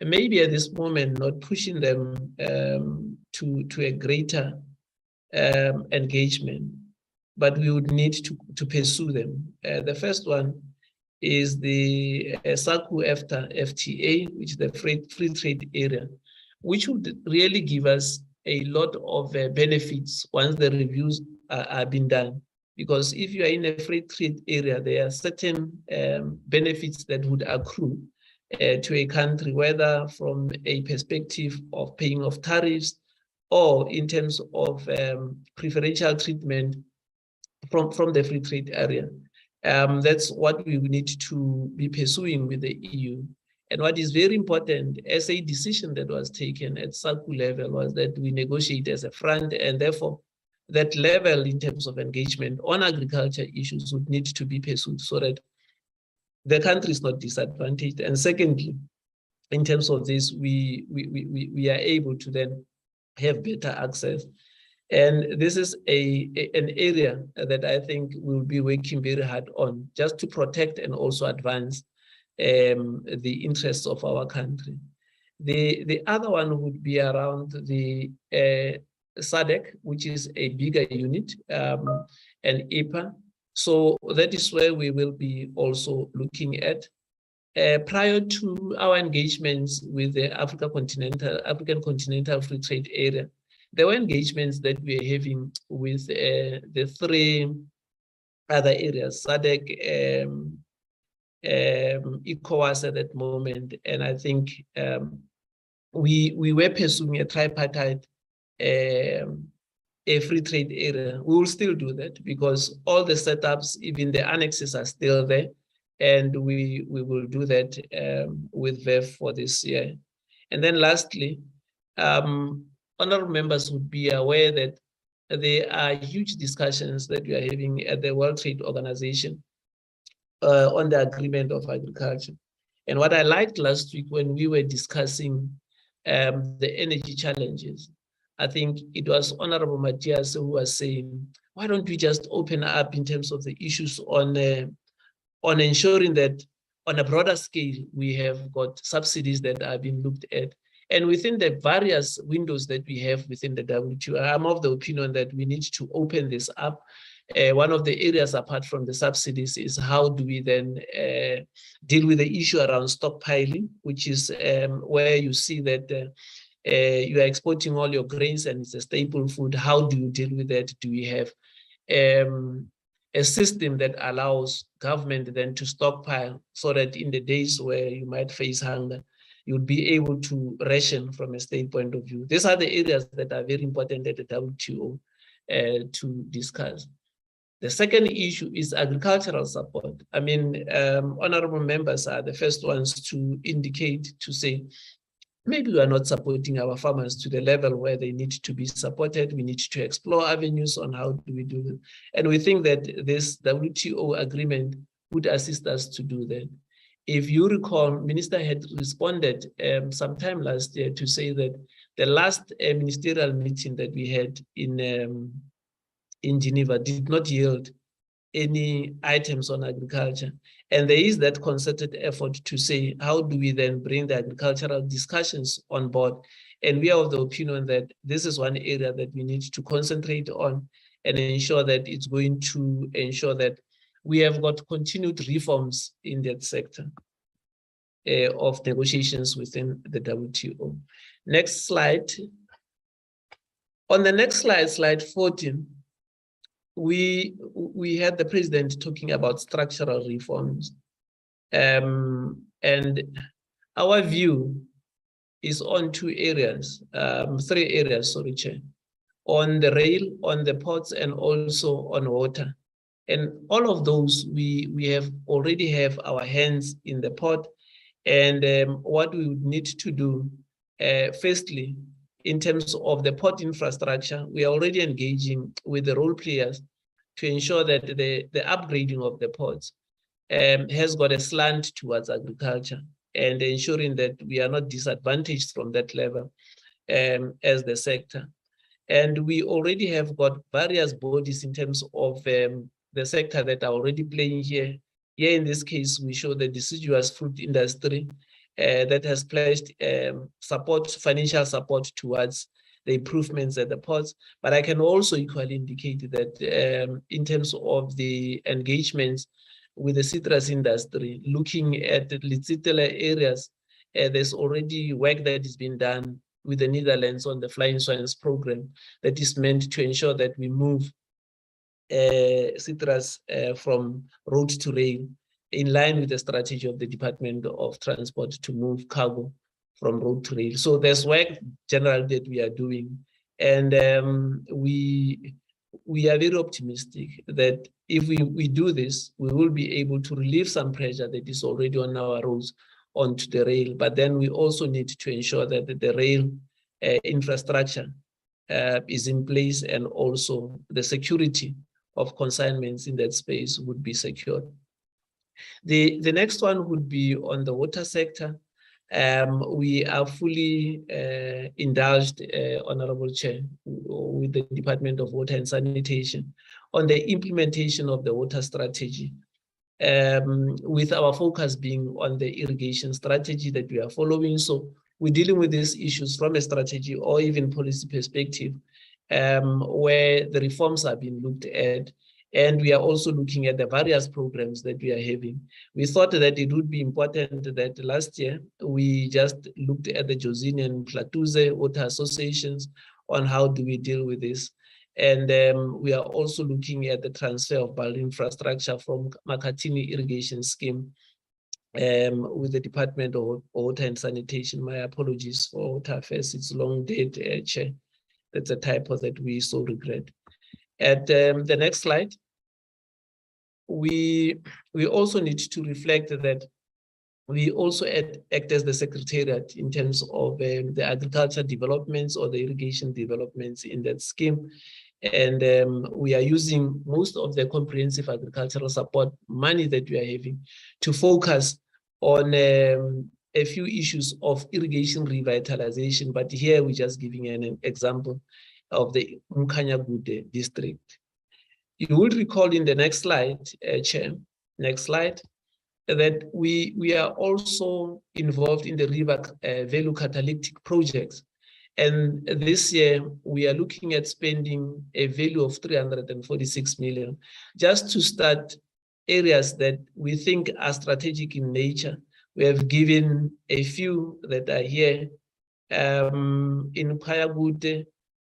maybe at this moment not pushing them to a greater engagement, but we would need to pursue them. The first one is the SACU-EFTA FTA, which is the free trade area, which would really give us a lot of benefits once the reviews are being done. Because if you are in a free trade area, there are certain benefits that would accrue to a country, whether from a perspective of paying off tariffs or in terms of preferential treatment from the free trade area. That's what we need to be pursuing with the EU. And what is very important, as a decision that was taken at SACU level, was that we negotiate as a front, and therefore that level in terms of engagement on agriculture issues would need to be pursued so that the country is not disadvantaged. And secondly, in terms of this, we are able to then have better access. And this is an area that I think we'll be working very hard on, just to protect and also advance the interests of our country. The other one would be around the SADC, which is a bigger unit, and EPA. So that is where we will be also looking at. Prior to our engagements with the African Continental Free Trade Area, there were engagements that we are having with the 3 other areas, SADC, ECOWAS at that moment, and I think we were pursuing a tripartite a free trade area. We will still do that because all the setups, even the annexes, are still there, and we will do that with VEF for this year. And then lastly, honorable members would be aware that there are huge discussions that we are having at the World Trade Organization on the agreement of agriculture. And what I liked last week when we were discussing the energy challenges, I think it was Honorable Matthias who was saying, why don't we just open up in terms of the issues on ensuring that on a broader scale, we have got subsidies that are being looked at. And within the various windows that we have within the WTO, I'm of the opinion that we need to open this up. One of the areas apart from the subsidies is how do we then deal with the issue around stockpiling, which is where you see that you are exporting all your grains and it's a staple food. How do you deal with that? Do we have a system that allows government then to stockpile so that in the days where you might face hunger, you'll be able to ration from a state point of view? These are the areas that are very important at the WTO. to discuss. The second issue is agricultural support. I mean, honorable members are the first ones to indicate, to say, maybe we are not supporting our farmers to the level where they need to be supported. We need to explore avenues on how do we do that. And we think that this WTO agreement would assist us to do that. If you recall, Minister had responded sometime last year to say that the last ministerial meeting that we had in Geneva did not yield any items on agriculture. And there is that concerted effort to say, how do we then bring the agricultural discussions on board? And we are of the opinion that this is one area that we need to concentrate on and ensure that it's going to ensure that we have got continued reforms in that sector of negotiations within the WTO. Next slide. On the next slide, slide 14, we had the president talking about structural reforms. And our view is on three areas, sorry, Chair. On the rail, on the ports, and also on water. And all of those, we have already have our hands in the pot. And what we would need to do, firstly, in terms of the port infrastructure, we are already engaging with the role players to ensure that the upgrading of the ports has got a slant towards agriculture and ensuring that we are not disadvantaged from that level as the sector. And we already have got various bodies in terms of the sector that are already playing here. Here in this case, we show the deciduous fruit industry that has pledged support, financial support towards the improvements at the ports. But I can also equally indicate that in terms of the engagements with the citrus industry, looking at the Litsitela areas, there's already work that is being done with the Netherlands on the flying swines program that is meant to ensure that we move citrus from road to rail in line with the strategy of the Department of Transport to move cargo from road to rail. So there's work generally that we are doing. And we are very optimistic that if we do this, we will be able to relieve some pressure that is already on our roads onto the rail. But then we also need to ensure that the rail infrastructure is in place, and also the security of consignments in that space would be secured. The next one would be on the water sector. We are fully indulged, Honorable Chair, with the Department of Water and Sanitation on the implementation of the water strategy, with our focus being on the irrigation strategy that we are following. So we're dealing with these issues from a strategy or even policy perspective, where the reforms are being looked at. And we are also looking at the various programs that we are having. We thought that it would be important that last year we just looked at the Jozini and Platuze water associations on how do we deal with this. And we are also looking at the transfer of bulk infrastructure from Makatini irrigation scheme with the Department of Water and Sanitation. My apologies for water affairs, it's long date, Chair. That's a typo that we so regret. At the next slide, we also need to reflect that we also act as the secretariat in terms of the agriculture developments or the irrigation developments in that scheme. And we are using most of the comprehensive agricultural support money that we are having to focus on a few issues of irrigation revitalization. But here we're just giving an example of the Mukhanyagude district. You would recall in the next slide, Chair, next slide, that we are also involved in the river value catalytic projects. And this year, we are looking at spending a value of 346 million just to start areas that we think are strategic in nature. We have given a few that are here. In Mukhanyagude,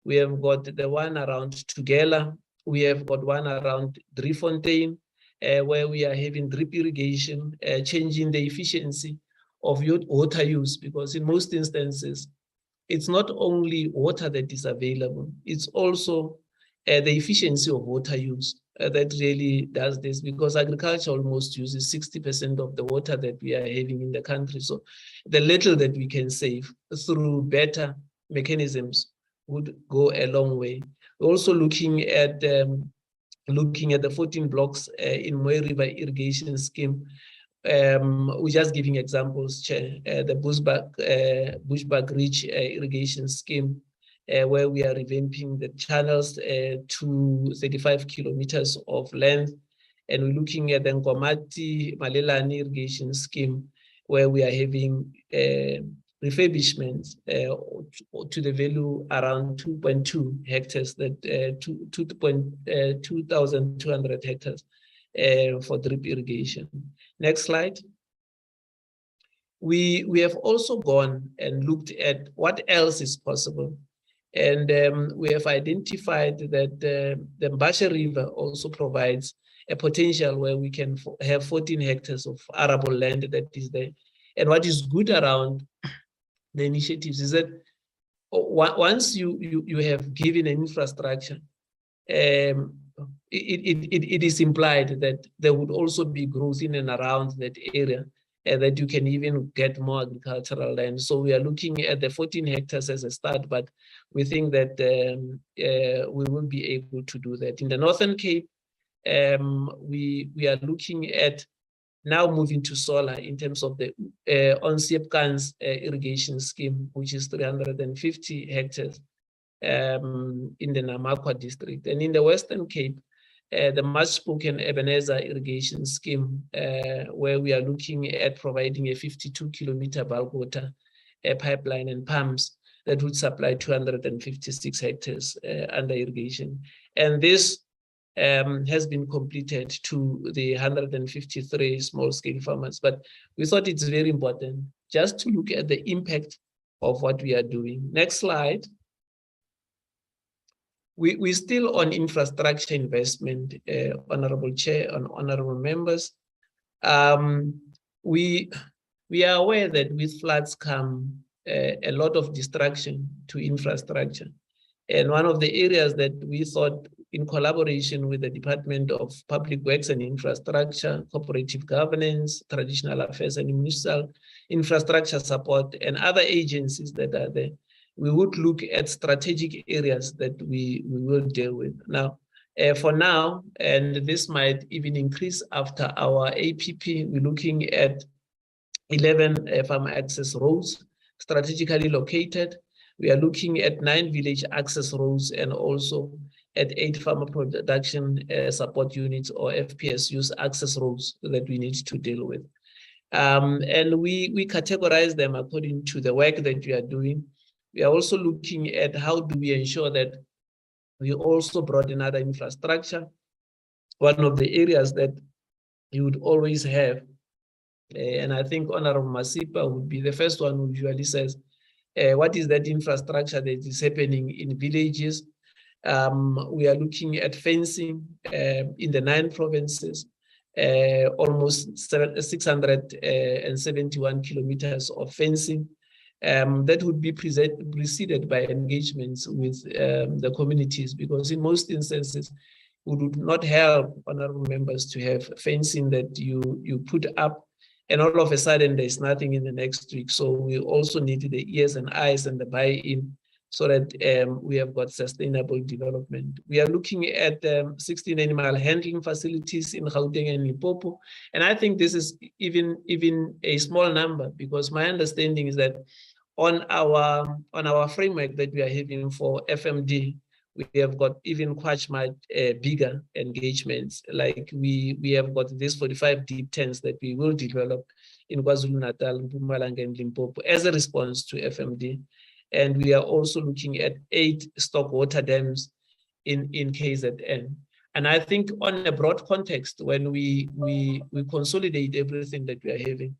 we have got the one around Tugela. We have got one around Driefontein, where we are having drip irrigation, changing the efficiency of your water use, because in most instances, it's not only water that is available, it's also the efficiency of water use. That really does this, because agriculture almost uses 60% of the water that we are having in the country. So the little that we can save through better mechanisms would go a long way. We're also looking at the 14 blocks in Moy River irrigation scheme. We're just giving examples, Chair. The Bushbuck Ridge irrigation scheme, where we are revamping the channels to 35 kilometers of length. And we're looking at the Nkomati Malelane irrigation scheme, where we are having refurbishments to the value around 2.2 hectares, that 2,200 hectares for drip irrigation. Next slide. We have also gone and looked at what else is possible. And we have identified that the Mbashe River also provides a potential where we can have 14 hectares of arable land that is there. And what is good around the initiatives is that once you have given an infrastructure, it is implied that there would also be growth in and around that area, and that you can even get more agricultural land. So we are looking at the 14 hectares as a start, but we think that we will be able to do that. In the Northern Cape, we are looking at now moving to solar in terms of the Onsiepkans irrigation scheme, which is 350 hectares in the Namakwa district. And in the Western Cape, the much-spoken Ebenezer irrigation scheme, where we are looking at providing a 52-kilometer bulk water pipeline and pumps that would supply 256 hectares under irrigation. And this has been completed to the 153 small-scale farmers. But we thought it's very important just to look at the impact of what we are doing. Next slide. We're still on infrastructure investment, Honorable Chair and Honorable Members. We are aware that with floods come a lot of destruction to infrastructure. And one of the areas that we thought, in collaboration with the Department of Public Works and Infrastructure, Cooperative Governance, Traditional Affairs and Municipal Infrastructure Support, and other agencies that are there, we would look at strategic areas that we will deal with. Now, for now, and this might even increase after our APP, we're looking at 11 farm access roads strategically located. We are looking at 9 village access roads and also at 8 farmer production support units or FPSUs access roads that we need to deal with. And we categorize them according to the work that we are doing. We are also looking at how do we ensure that we also broaden other infrastructure. One of the areas that you would always have, and I think Honorable Masipa would be the first one who usually says, what is that infrastructure that is happening in villages? We are looking at fencing in the 9 provinces, almost 671 kilometers of fencing. That would be preceded by engagements with the communities, because in most instances, we would not help honorable members to have fencing that you put up and all of a sudden there's nothing in the next week. So we also need the ears and eyes and the buy-in so that we have got sustainable development. We are looking at 16 animal handling facilities in Gauteng and Limpopo. And I think this is even a small number, because my understanding is that on our framework that we are having for FMD, we have got even quite much bigger engagements. Like we have got these 45 deep tents that we will develop in KwaZulu-Natal, Mpumalanga, and Limpopo as a response to FMD. And we are also looking at 8 stock water dams in KZN. And I think on a broad context, when we consolidate everything that we are having,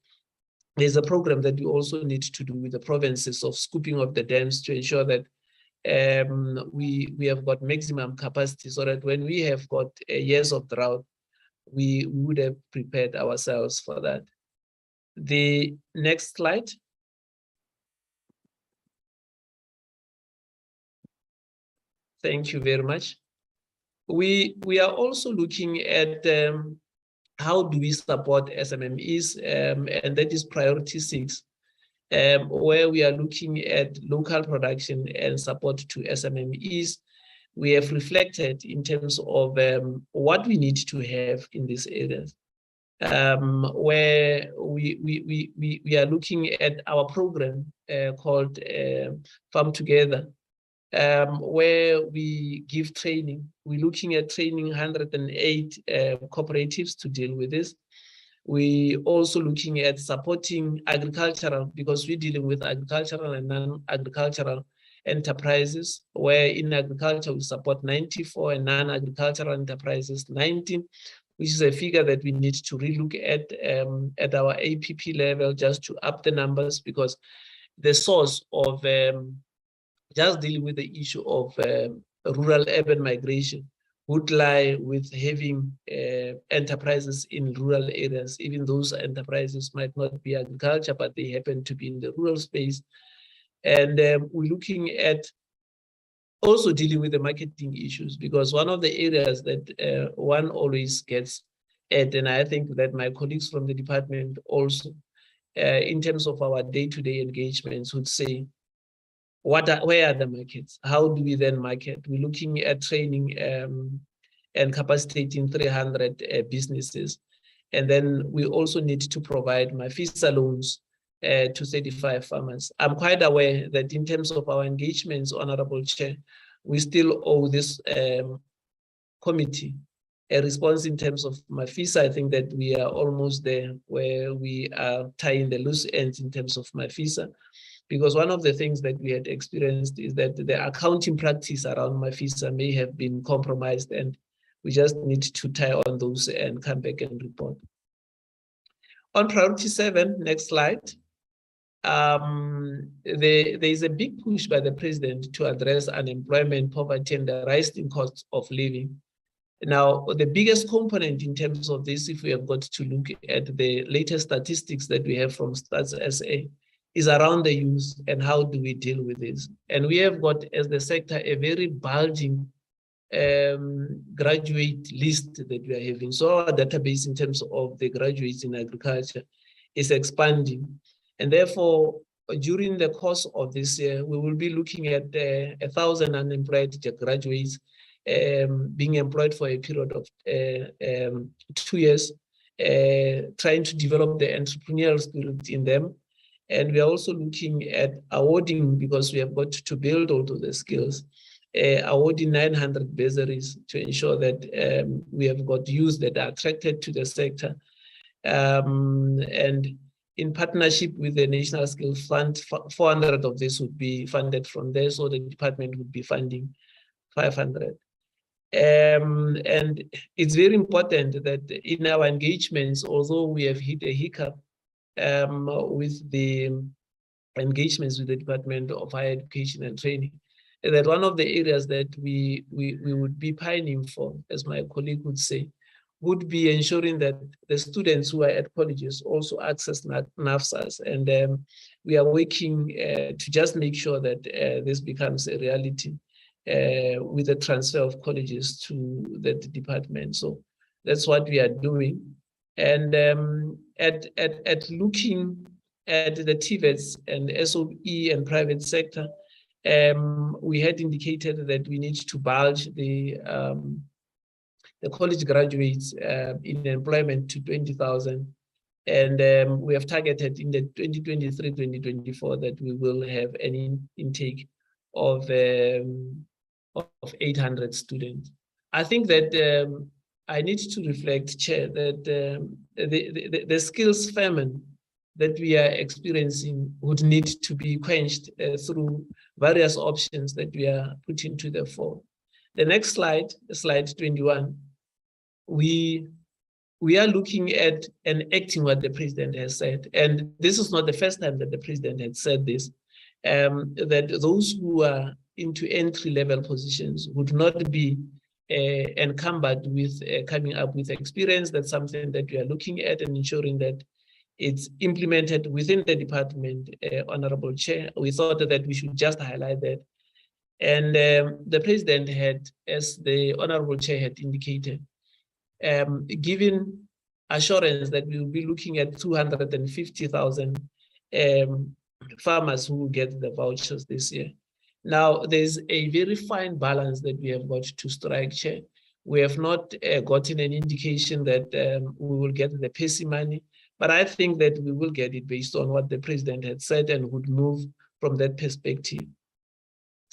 there's a program that we also need to do with the provinces of scooping of the dams to ensure that we have got maximum capacity, so that when we have got years of drought, we would have prepared ourselves for that. The next slide. Thank you very much. We are also looking at how do we support SMMEs, and that is priority 6, where we are looking at local production and support to SMMEs. We have reflected in terms of what we need to have in these areas, where we are looking at our program called Farm Together, where we give training. We're looking at training 108 cooperatives to deal with this. We also looking at supporting agricultural, because we're dealing with agricultural and non-agricultural enterprises, where in agriculture we support 94 and non-agricultural enterprises 19, which is a figure that we need to relook at our APP level just to up the numbers, because the source of just dealing with the issue of rural-urban migration would lie with having enterprises in rural areas. Even those enterprises might not be agriculture, but they happen to be in the rural space. And we're looking at also dealing with the marketing issues, because one of the areas that one always gets at, and I think that my colleagues from the department also, in terms of our day-to-day engagements, would say, where are the markets? How do we then market? We're looking at training and capacitating 300 businesses. And then we also need to provide MAFISA loans to 35 farmers. I'm quite aware that in terms of our engagements, Honorable Chair, we still owe this committee a response in terms of MAFISA. I think that we are almost there, where we are tying the loose ends in terms of MAFISA. Because one of the things that we had experienced is that the accounting practice around MAFISA may have been compromised, and we just need to tie on those and come back and report. On priority 7, next slide. There is a big push by the president to address unemployment, poverty, and the rising costs of living. Now, the biggest component in terms of this, if we have got to look at the latest statistics that we have from Stats SA, is around the youth and how do we deal with this. And we have got, as the sector, a very bulging graduate list that we are having. So our database in terms of the graduates in agriculture is expanding. And therefore, during the course of this year, we will be looking at 1,000 unemployed graduates being employed for a period of 2 years, trying to develop the entrepreneurial spirit in them. And we are also looking at awarding, because we have got to build all of the skills, awarding 900 bursaries to ensure that we have got youth that are attracted to the sector. And in partnership with the National Skills Fund, 400 of this would be funded from there, so the department would be funding 500. And it's very important that in our engagements, although we have hit a hiccup with the engagements with the Department of Higher Education and Training, that one of the areas that we would be pining for, as my colleague would say, would be ensuring that the students who are at colleges also access NAFSAs. And we are working to just make sure that this becomes a reality with the transfer of colleges to the department. So that's what we are doing. And at looking at the TVETs and SOE and private sector, we had indicated that we need to bulge the college graduates in employment to 20,000. And we have targeted in the 2023-2024 that we will have an intake of 800 students. I think that I need to reflect, Chair, that the skills famine that we are experiencing would need to be quenched through various options that we are putting to the fore. The next slide, slide 21, we are looking at enacting what the president has said. And this is not the first time that the president had said this, that those who are into entry-level positions would not be encumbered with coming up with experience. That's something that we are looking at and ensuring that it's implemented within the department, Honorable Chair. We thought that we should just highlight that. And the president had, as the Honorable Chair had indicated, given assurance that we will be looking at 250,000 farmers who will get the vouchers this year. Now, there's a very fine balance that we have got to strike, Chair. We have not gotten an indication that we will get the PESI money, but I think that we will get it based on what the president had said and would move from that perspective.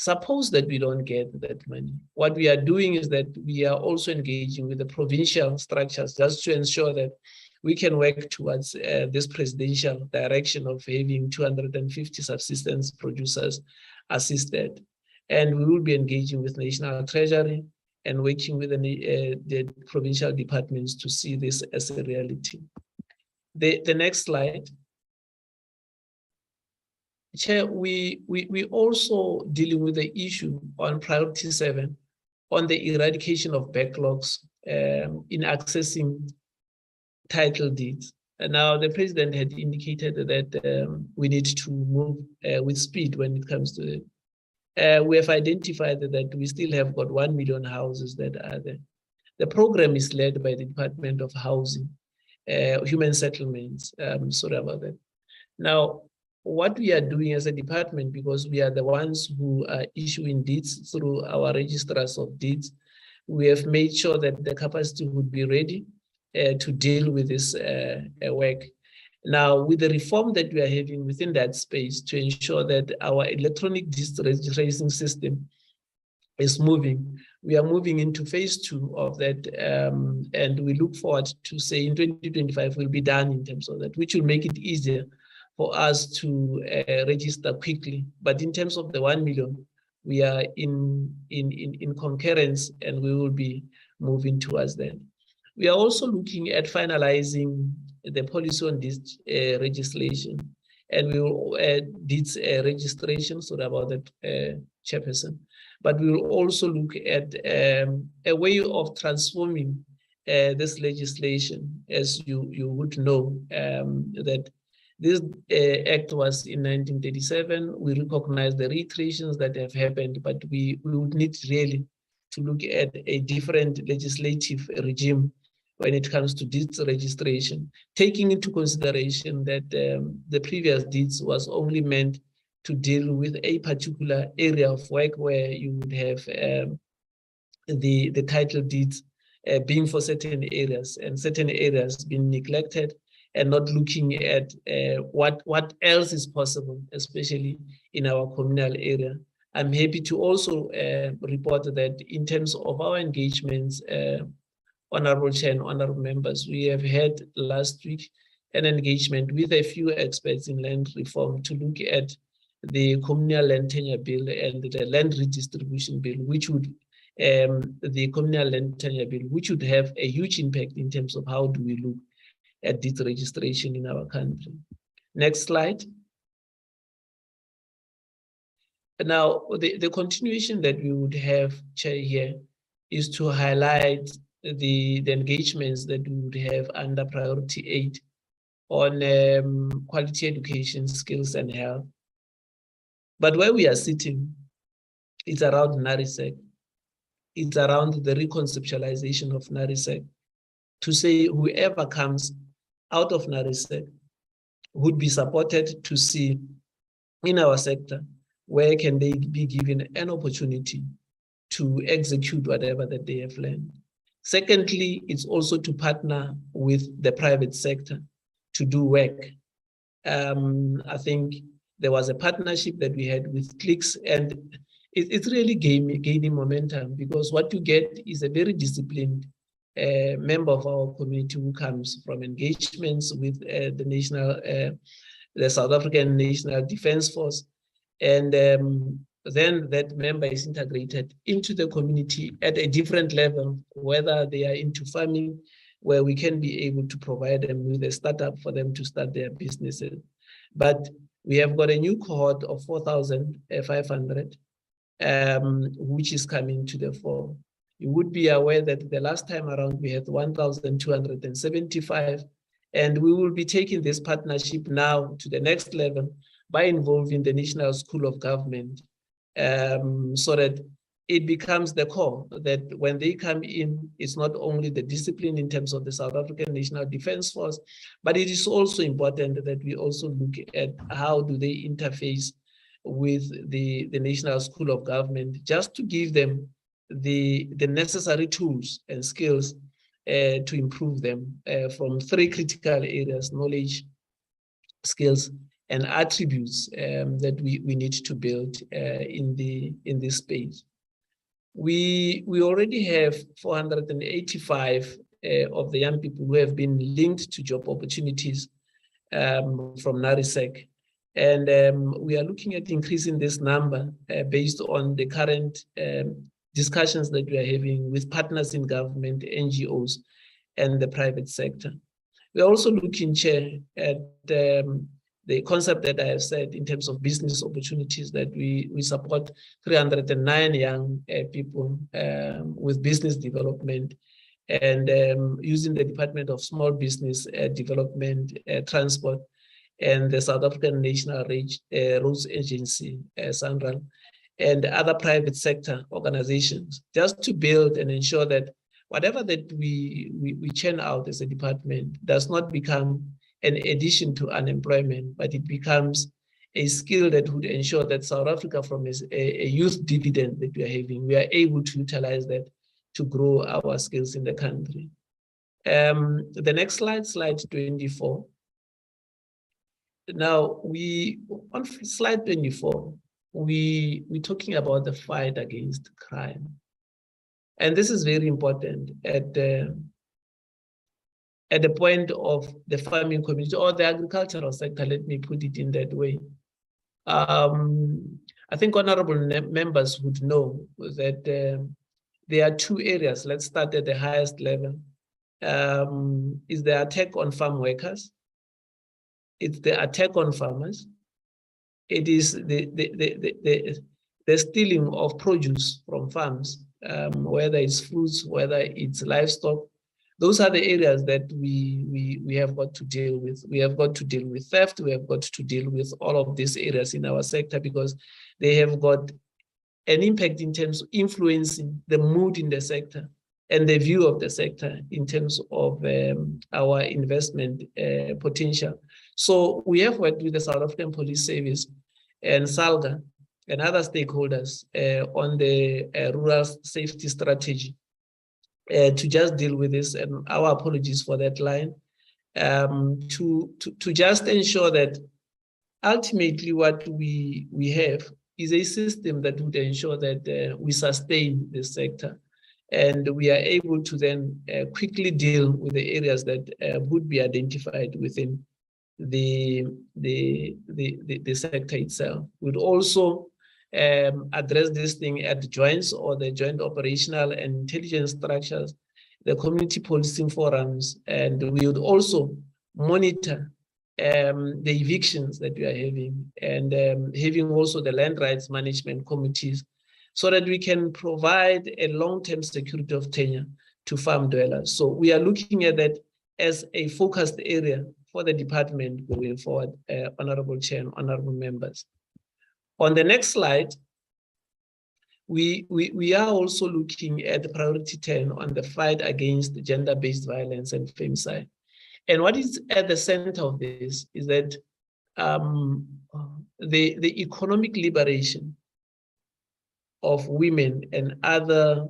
Suppose that we don't get that money. What we are doing is that we are also engaging with the provincial structures just to ensure that we can work towards this presidential direction of having 250 subsistence producers assisted. And we will be engaging with National Treasury and working with the provincial departments to see this as a reality. The next slide. Chair, we also dealing with the issue on priority 7 on the eradication of backlogs in accessing title deeds. And now the president had indicated that we need to move with speed when it comes to it. We have identified that we still have got 1 million houses that are there. The program is led by the Department of Housing, Human Settlements, sorry about that. Now, what we are doing as a department, because we are the ones who are issuing deeds through our registrars of deeds, we have made sure that the capacity would be ready to deal with this work. Now, with the reform that we are having within that space to ensure that our electronic deeds registration system is moving, we are moving into phase 2 of that, and we look forward to say in 2025 we'll be done in terms of that, which will make it easier for us to register quickly. But in terms of the 1 million, we are in concurrence and we will be moving towards that. We are also looking at finalizing the policy on this legislation, and we will deeds registration, sorry about that, Chairperson. But we will also look at a way of transforming this legislation, as you would know, that this act was in 1937. We recognize the reiterations that have happened, but we would need really to look at a different legislative regime when it comes to deeds registration, taking into consideration that the previous deeds was only meant to deal with a particular area of work where you would have the title deeds being for certain areas and certain areas being neglected, and not looking at what else is possible, especially in our communal area. I'm happy to also report that in terms of our engagements, Honorable Chair and Honorable Members, we have had last week an engagement with a few experts in land reform to look at the communal land tenure bill and the land redistribution bill, which would the communal land tenure bill, which would have a huge impact in terms of how do we look at deed registration in our country. Next slide. Now, the continuation that we would have, Chair, here is to highlight the engagements that we would have under priority 8 on quality education, skills and health. But where we are sitting, it's around NARISEC. It's around the reconceptualization of NARISEC, to say whoever comes out of NARISEC would be supported to see in our sector where can they be given an opportunity to execute whatever that they have learned. Secondly, it's also to partner with the private sector to do work. I think there was a partnership that we had with Clicks, and it's really gaining momentum, because what you get is a very disciplined member of our community who comes from engagements with the South African National Defence Force, and then that member is integrated into the community at a different level, whether they are into farming, where we can be able to provide them with a startup for them to start their businesses. But we have got a new cohort of 4,500, which is coming to the fore. You would be aware that the last time around we had 1,275, and we will be taking this partnership now to the next level by involving the National School of Government so that it becomes the core, that when they come in, it's not only the discipline in terms of the South African National Defence Force, but it is also important that we also look at how do they interface with the National School of Government, just to give them the necessary tools and skills to improve them from 3 critical areas: knowledge, skills, and attributes that we need to build in this space. We already have 485 of the young people who have been linked to job opportunities from NARISEC. And we are looking at increasing this number based on the current discussions that we are having with partners in government, NGOs, and the private sector. We are also looking, Chair, at the concept that I have said in terms of business opportunities, that we support 309 young people with business development, and using the Department of Small Business Development, Transport, and the South African National Roads Agency, SANRAL, and other private sector organizations, just to build and ensure that whatever that we churn out as a department does not become an addition to unemployment, but it becomes a skill that would ensure that South Africa, from a youth dividend that we are having, we are able to utilize that to grow our skills in the country. The next slide, slide 24. Now, on slide 24, we're talking about the fight against crime. And this is very important at the point of the farming community or the agricultural sector, let me put it in that way. I think honorable members would know that there are 2 areas. Let's start at the highest level. Is the attack on farm workers. It's the attack on farmers. It is the stealing of produce from farms, whether it's fruits, whether it's livestock. Those are the areas that we have got to deal with. We have got to deal with theft. We have got to deal with all of these areas in our sector, because they have got an impact in terms of influencing the mood in the sector and the view of the sector in terms of our investment potential. So we have worked with the South African Police Service and SALGA and other stakeholders on the rural safety strategy to just deal with this, and our apologies for that line, to just ensure that ultimately what we have is a system that would ensure that we sustain this sector, and we are able to then quickly deal with the areas that would be identified within the sector itself. We'd also address this thing at the joints or the joint operational and intelligence structures, the community policing forums, and we would also monitor the evictions that we are having, and having also the land rights management committees, so that we can provide a long-term security of tenure to farm dwellers. So we are looking at that as a focused area for the department going forward, Honorable Chair and honorable members. On the next slide, we are also looking at priority 10 on the fight against gender-based violence and femicide. And what is at the center of this is that the economic liberation of women and other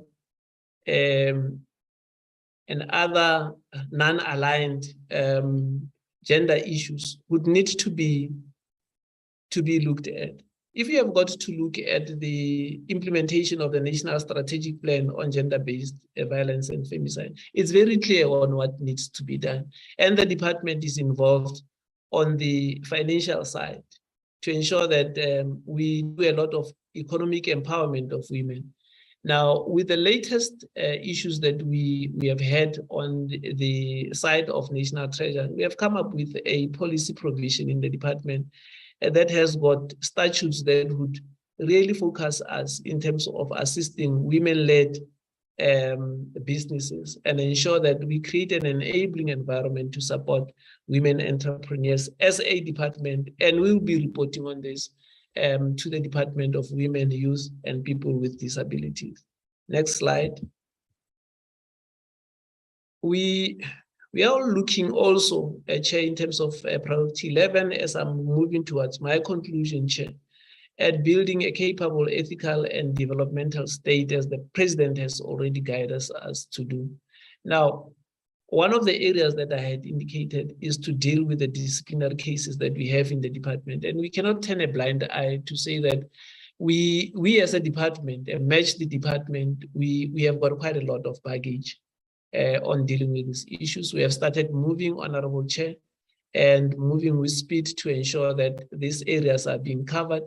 non-aligned gender issues would need to be looked at. If you have got to look at the implementation of the National Strategic Plan on Gender-Based Violence and Femicide, it's very clear on what needs to be done. And the department is involved on the financial side to ensure that we do a lot of economic empowerment of women. Now, with the latest issues that we have had on the side of National Treasury, we have come up with a policy provision in the department that has got statutes that would really focus us in terms of assisting women-led businesses and ensure that we create an enabling environment to support women entrepreneurs as a department. And we'll be reporting on this to the Department of Women, Youth, and People with Disabilities. Next slide. We are looking also, Chair, in terms of priority 11, as I'm moving towards my conclusion, Chair, at building a capable, ethical, and developmental state, as the President has already guided us to do. Now, one of the areas that I had indicated is to deal with the disciplinary cases that we have in the department. And we cannot turn a blind eye to say that we as a department, match the department, we have got quite a lot of baggage on dealing with these issues. We have started moving, Honorable Chair, and moving with speed to ensure that these areas are being covered.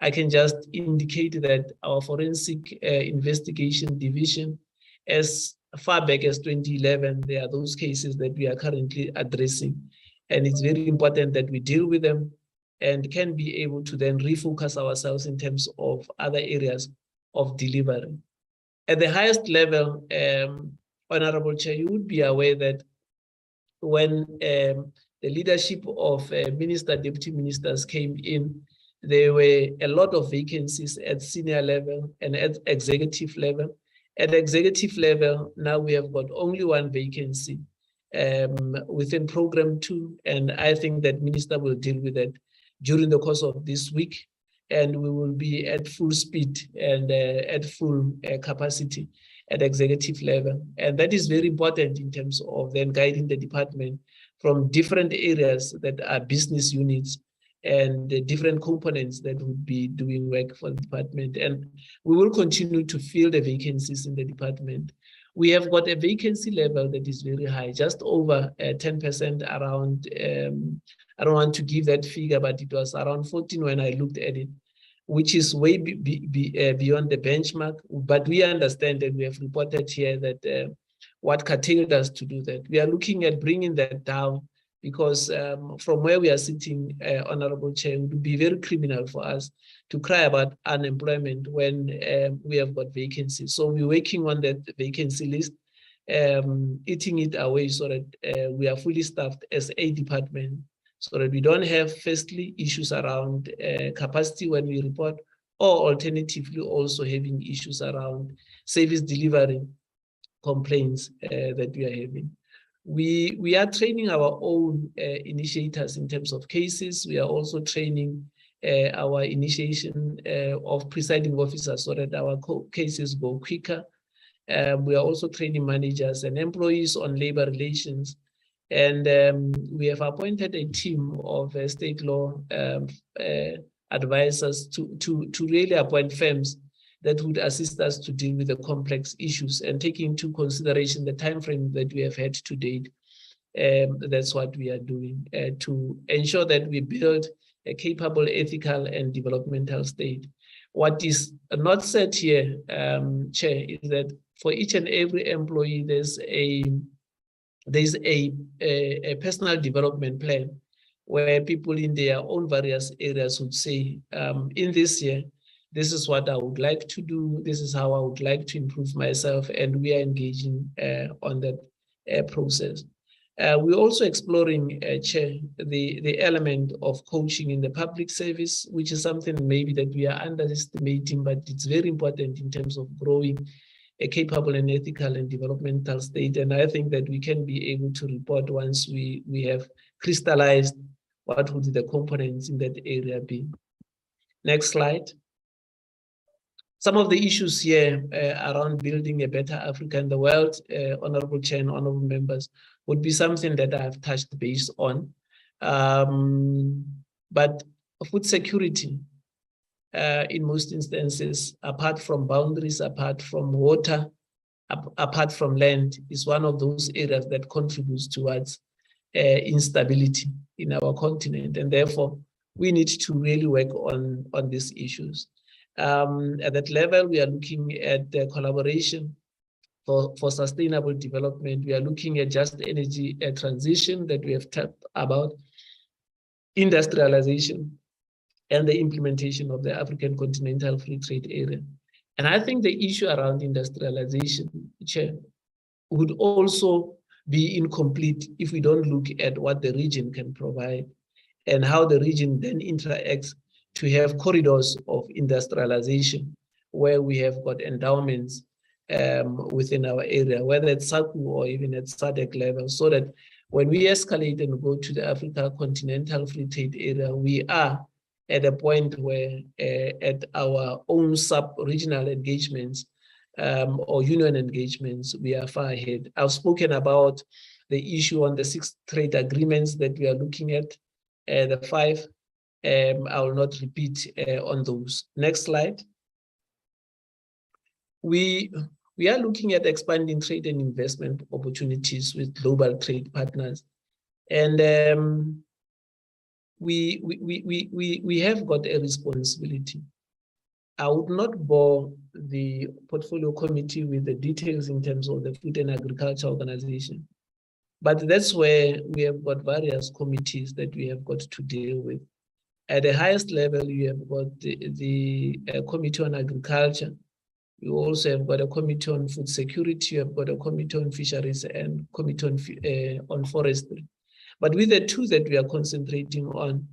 I can just indicate that our Forensic Investigation Division, as far back as 2011, there are those cases that we are currently addressing. And it's very important that we deal with them and can be able to then refocus ourselves in terms of other areas of delivery. At the highest level, Honorable Chair, you would be aware that when the leadership of minister, deputy ministers came in, there were a lot of vacancies at senior level and at executive level. At executive level, now we have got only one vacancy within program 2, and I think that minister will deal with it during the course of this week, and we will be at full speed and at full capacity at executive level. And that is very important in terms of then guiding the department from different areas that are business units and the different components that would be doing work for the department. And we will continue to fill the vacancies in the department. We have got a vacancy level that is very high, just over 10% around, I don't want to give that figure, but it was around 14 when I looked at it, which is way beyond the benchmark. But we understand, and we have reported here that what curtailed us to do that. We are looking at bringing that down, because from where we are sitting, Honorable Chair, it would be very criminal for us to cry about unemployment when we have got vacancies. So we're working on that vacancy list, eating it away so that we are fully staffed as a department, so that we don't have, firstly, issues around capacity when we report, or alternatively also having issues around service delivery complaints that we are having. We are training our own initiators in terms of cases. We are also training our initiation of presiding officers so that our cases go quicker. We are also training managers and employees on labor relations. And we have appointed a team of state law advisors to really appoint firms that would assist us to deal with the complex issues, and taking into consideration the time frame that we have had to date. That's what we are doing to ensure that we build a capable, ethical, and developmental state. What is not said here, Chair, is that for each and every employee, there's a personal development plan where people in their own various areas would say, in this year, this is what I would like to do, this is how I would like to improve myself, and we are engaging on that process. We're also exploring, Chair, the element of coaching in the public service, which is something maybe that we are underestimating, but it's very important in terms of growing a capable and ethical and developmental state. And I think that we can be able to report once we have crystallized what would the components in that area be. Next slide. Some of the issues here around building a better Africa in the world, Honorable Chair and honorable members, would be something that I have touched base on. But food security, in most instances, apart from boundaries, apart from water, apart from land, is one of those areas that contributes towards instability in our continent. And therefore, we need to really work on these issues. At that level, we are looking at the collaboration for sustainable development. We are looking at just energy transition that we have talked about, industrialization, and the implementation of the African Continental Free Trade Area. And I think the issue around industrialization, Chair, would also be incomplete if we don't look at what the region can provide and how the region then interacts to have corridors of industrialization where we have got endowments within our area, whether it's SACU or even at SADC level, so that when we escalate and go to the Africa Continental Free Trade Area, we are at a point where at our own sub-regional engagements or union engagements, we are far ahead. I've spoken about the issue on the 6 trade agreements that we are looking at, the 5. I will not repeat on those. Next slide. We are looking at expanding trade and investment opportunities with global trade partners. And we have got a responsibility. I would not bore the portfolio committee with the details in terms of the Food and Agriculture Organization, but that's where we have got various committees that we have got to deal with. At the highest level, you have got the Committee on Agriculture. You also have got a Committee on Food Security. You have got a Committee on Fisheries and Committee on Forestry. But with the 2 that we are concentrating on,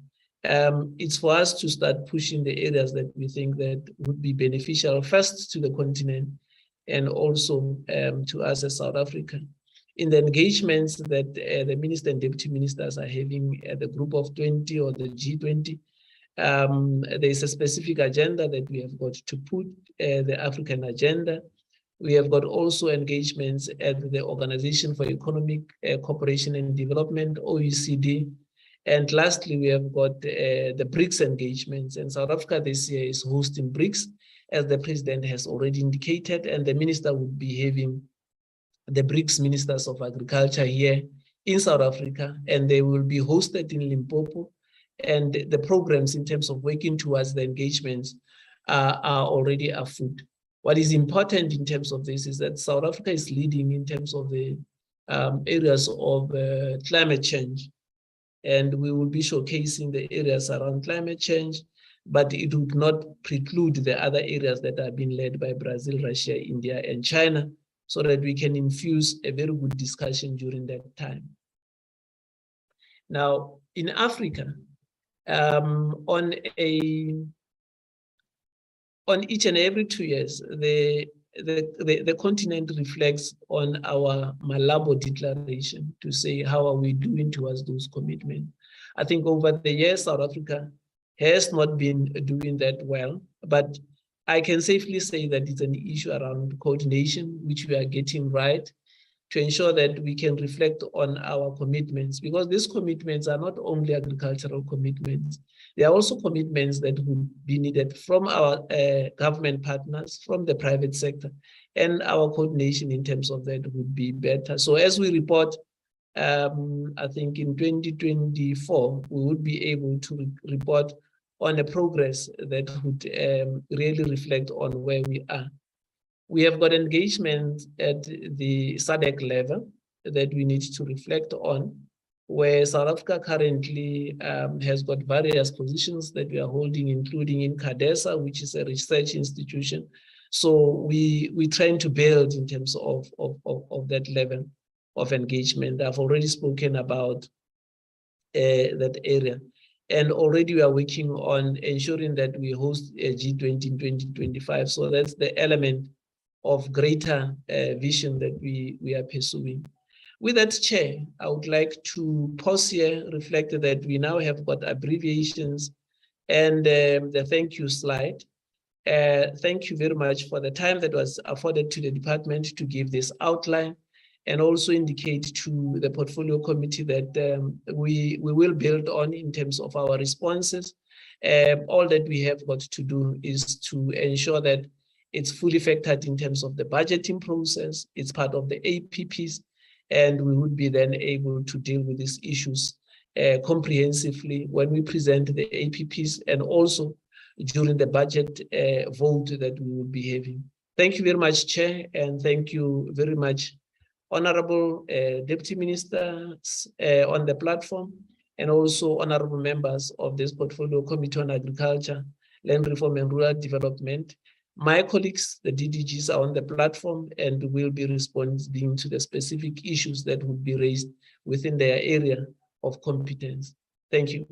it's for us to start pushing the areas that we think that would be beneficial first to the continent and also to us as South Africa. In the engagements that the minister and deputy ministers are having at the Group of 20 or the G20, there's a specific agenda that we have got to put, the African agenda. We have got also engagements at the Organization for Economic Cooperation and Development, OECD. And lastly, we have got the BRICS engagements. And South Africa this year is hosting BRICS, as the president has already indicated, and the minister will be having the BRICS Ministers of Agriculture here in South Africa, and they will be hosted in Limpopo. And the programs in terms of working towards the engagements are already afoot. What is important in terms of this is that South Africa is leading in terms of the areas of climate change. And we will be showcasing the areas around climate change, but it would not preclude the other areas that are being led by Brazil, Russia, India, and China, so that we can infuse a very good discussion during that time. Now, in Africa, on each and every 2 years, the continent reflects on our Malabo Declaration to say how are we doing towards those commitments. I think over the years, South Africa has not been doing that well, but I can safely say that it's an issue around coordination, which we are getting right, to ensure that we can reflect on our commitments, because these commitments are not only agricultural commitments, they are also commitments that would be needed from our government partners, from the private sector, and our coordination in terms of that would be better. So as we report, I think in 2024, we would be able to report on a progress that would really reflect on where we are. We have got engagement at the SADC level that we need to reflect on, where South Africa currently has got various positions that we are holding, including in CADESA, which is a research institution. So we're trying to build in terms of that level of engagement. I've already spoken about that area. And already we are working on ensuring that we host a G20 in 2025. So that's the element of greater vision that we are pursuing. With that, Chair, I would like to pause here, reflect that we now have got abbreviations and the thank you slide. Thank you very much for the time that was afforded to the department to give this outline, and also indicate to the portfolio committee that we will build on in terms of our responses. All that we have got to do is to ensure that it's fully factored in terms of the budgeting process, it's part of the APPs, and we would be then able to deal with these issues comprehensively when we present the APPs and also during the budget vote that we will be having. Thank you very much, Chair, and thank you very much, Honorable Deputy Ministers on the platform, and also honorable members of this Portfolio Committee on Agriculture, Land Reform and Rural Development. My colleagues, the DDGs, are on the platform and will be responding to the specific issues that would be raised within their area of competence. Thank you.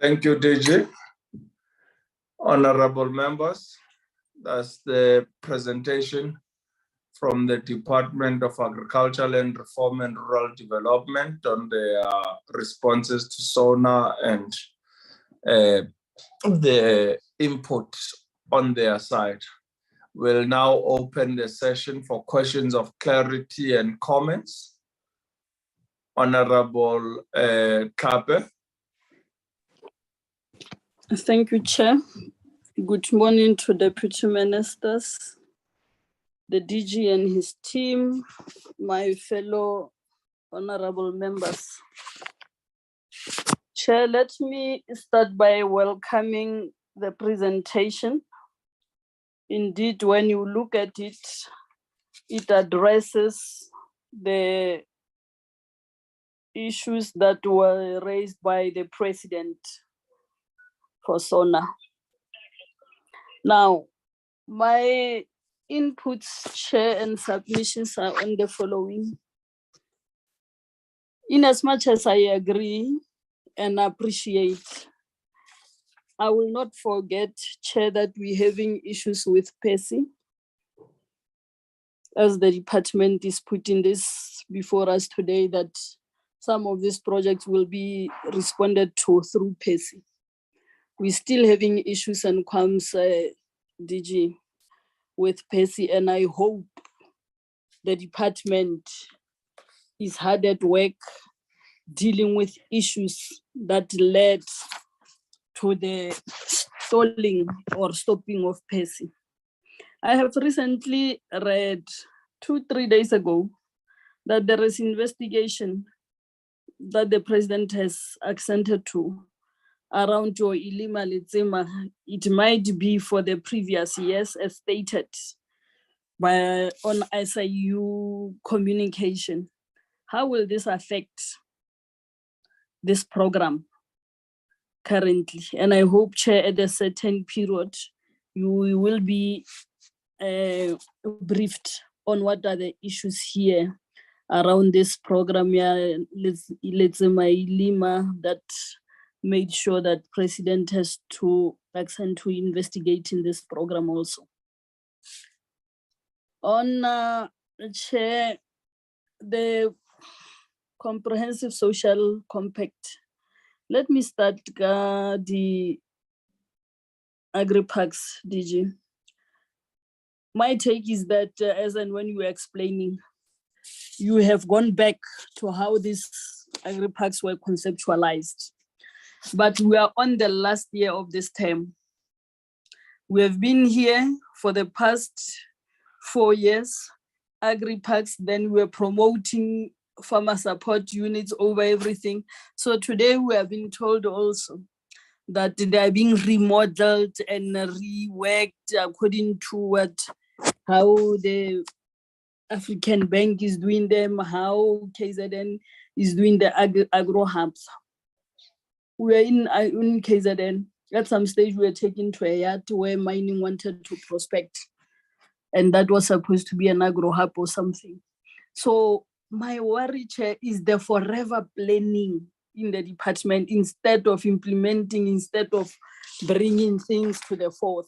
Thank you, DG. Honorable members, that's the presentation from the Department of Agriculture, Land Reform and Rural Development on their responses to SONA and the input on their side. We'll now open the session for questions of clarity and comments. Honorable Kabe. Thank you, Chair. Good morning to Deputy Ministers, the DG and his team, my fellow honorable members. Chair, let me start by welcoming the presentation. Indeed, when you look at it, it addresses the issues that were raised by the President for SONA. Now, my inputs, Chair, and submissions are on the following. In as much as I agree and appreciate, I will not forget, Chair, that we're having issues with PESI, as the department is putting this before us today, that some of these projects will be responded to through PESI. We're still having issues and qualms, DG, with PESI, and I hope the department is hard at work dealing with issues that led to the stalling or stopping of PESI. I have recently read 2-3 days ago that there is investigation that the President has accented to around your Ilima Letsema. It might be for the previous years as stated by on SIU communication. How will this affect this program currently? And I hope, Chair, at a certain period, you will be briefed on what are the issues here around this program, Letsema Ilima, that made sure that President has to accent to investigate in this program also. On Chair, the Comprehensive Social Compact. Let me start the Agri-Parks, DG. My take is that as and when you were explaining, you have gone back to how these Agri-Parks were conceptualized. But we are on the last year of this term. We have been here for the past 4 years, Agri-Parks, then we're promoting farmer support units over everything. So today we have been told also that they are being remodeled and reworked according to how the African Bank is doing them, how KZN is doing the agro hubs. We are in KZN. At some stage, we were taken to a yard where mining wanted to prospect. And that was supposed to be an agro hub or something. So my worry, Chair, is the forever planning in the department instead of implementing, instead of bringing things to the forth.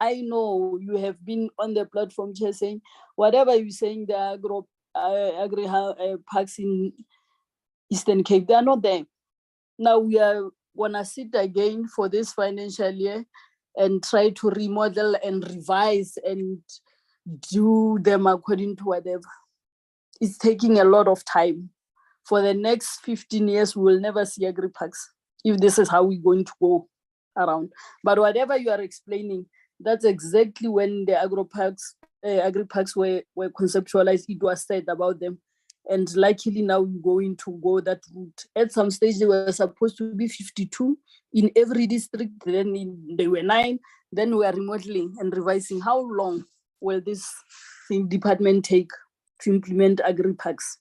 I know you have been on the platform, Chair, saying whatever you're saying, the agri parks in Eastern Cape, they are not there. Now we are gonna sit again for this financial year and try to remodel and revise and do them according to whatever. It's taking a lot of time. For the next 15 years, we will never see agri-parks if this is how we're going to go around. But whatever you are explaining, that's exactly when the agri-parks were conceptualized. It was said about them. And luckily now we're going to go that route. At some stage, they were supposed to be 52 in every district. Then they were 9. Then we are remodeling and revising. How long will this department take to implement agri-parks?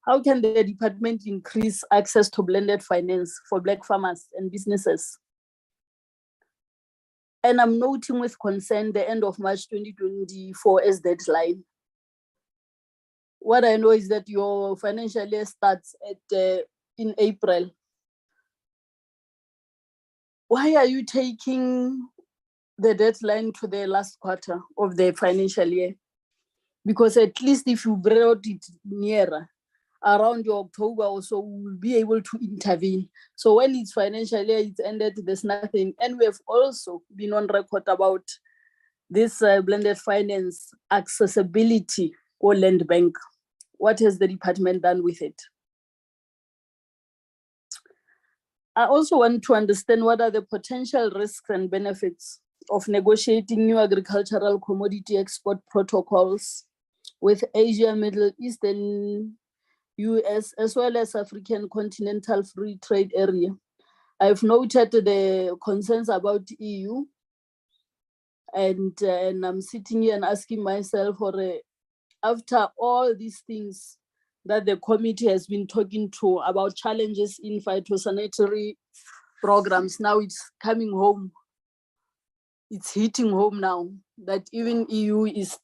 How can the department increase access to blended finance for Black farmers and businesses? And I'm noting with concern the end of March 2024 as deadline. What I know is that your financial year starts in April. why are you taking the deadline to the last quarter of the financial year? Because at least if you brought it nearer, around your October also, we'll be able to intervene. So when it's financial year, it's ended, there's nothing. And we have also been on record about this blended finance accessibility or land bank. What has the department done with it? I also want to understand what are the potential risks and benefits of negotiating new agricultural commodity export protocols with Asia, Middle East, and US, as well as African Continental Free Trade Area. I've noted the concerns about EU, and I'm sitting here and asking myself, after all these things that the committee has been talking to about challenges in phytosanitary programs, now it's coming home. It's hitting home now that even EU is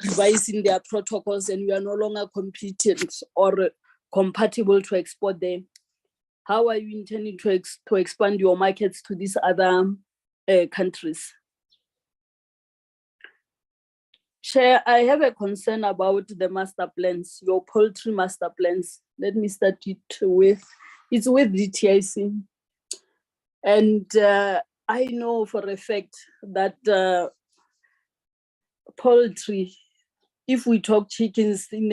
revising their protocols and we are no longer competent or compatible to export there. How are you intending to expand your markets to these other countries? Chair, I have a concern about the master plans, your poultry master plans. Let me start it with, it's with DTIC. And I know for a fact that poultry, if we talk chickens in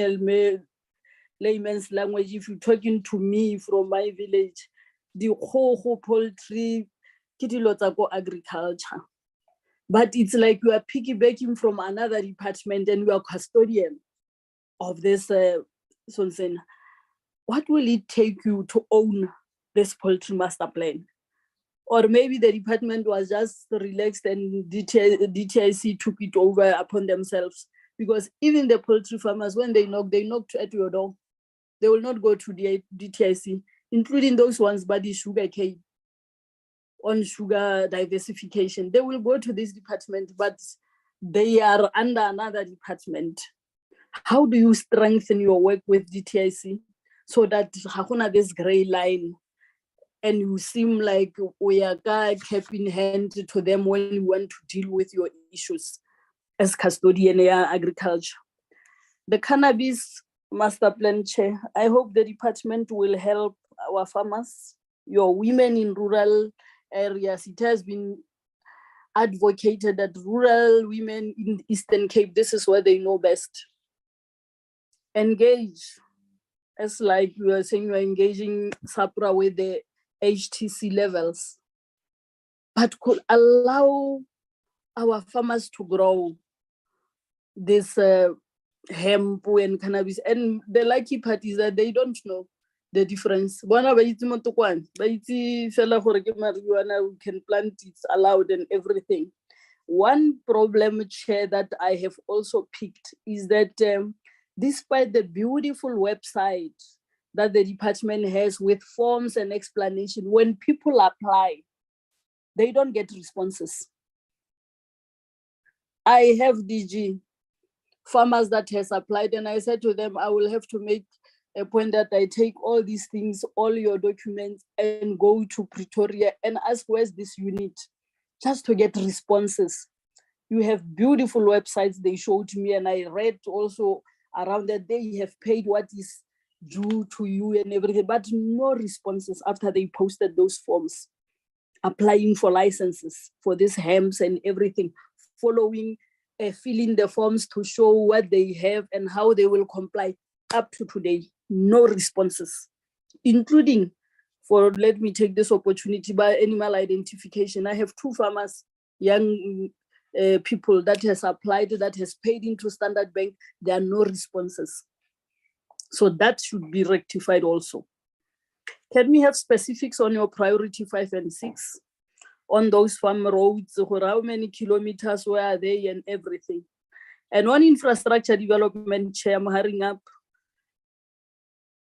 layman's language, if you're talking to me from my village, the whole poultry, agriculture. But it's like you are piggybacking from another department and you are custodian of this. What will it take you to own this poultry master plan? Or maybe the department was just relaxed and DTIC took it over upon themselves. Because even the poultry farmers, when they knock at your door. They will not go to the DTIC, including those ones by the sugar cane on sugar diversification. They will go to this department, but they are under another department. How do you strengthen your work with DTIC so that hakuna this gray line and you seem like we are cap in hand to them when you want to deal with your issues as custodian agriculture? The cannabis master plan, Chair, I hope the department will help our farmers, your women in rural areas. It has been advocated that rural women in Eastern Cape, this is where they know best. Engage, as like you were saying, you're engaging SAPRA with the HTC levels, but could allow our farmers to grow this hemp and cannabis. And the lucky part is that they don't know the difference. We can plant, it's allowed and everything. One problem, Chair, that I have also picked is that despite the beautiful website that the department has with forms and explanation, when people apply, they don't get responses. I have DG farmers that has applied, and I said to them, I will have to make a point that I take all these things, all your documents, and go to Pretoria and ask where's this unit, just to get responses. You have beautiful websites they showed me, and I read also around that they have paid what is due to you and everything, but no responses after they posted those forms, applying for licenses for these hemps and everything, following, filling the forms to show what they have and how they will comply. Up to today, no responses, including for, let me take this opportunity, by animal identification. I have 2 farmers, young people that has applied, that has paid into Standard Bank. There are no responses. So that should be rectified also. Can we have specifics on your priority 5 and 6? On those farm roads, how many kilometers, where are they, and everything. And on infrastructure development, Chair, I'm hurrying up.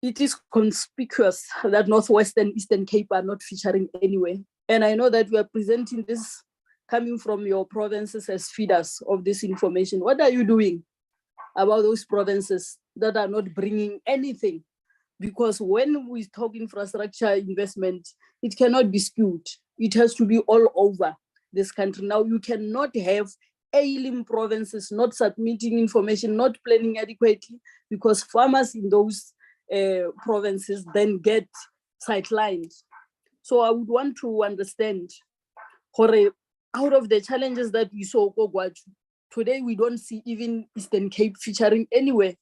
It is conspicuous that Northwest and Eastern Cape are not featuring anywhere. And I know that we are presenting this coming from your provinces as feeders of this information. What are you doing about those provinces that are not bringing anything Because when we talk infrastructure investment, it cannot be skewed. It has to be all over this country. Now, you cannot have ailing provinces not submitting information, not planning adequately, because farmers in those provinces then get sidelined. So I would want to understand, out of the challenges that we saw, today we don't see even Eastern Cape featuring anywhere.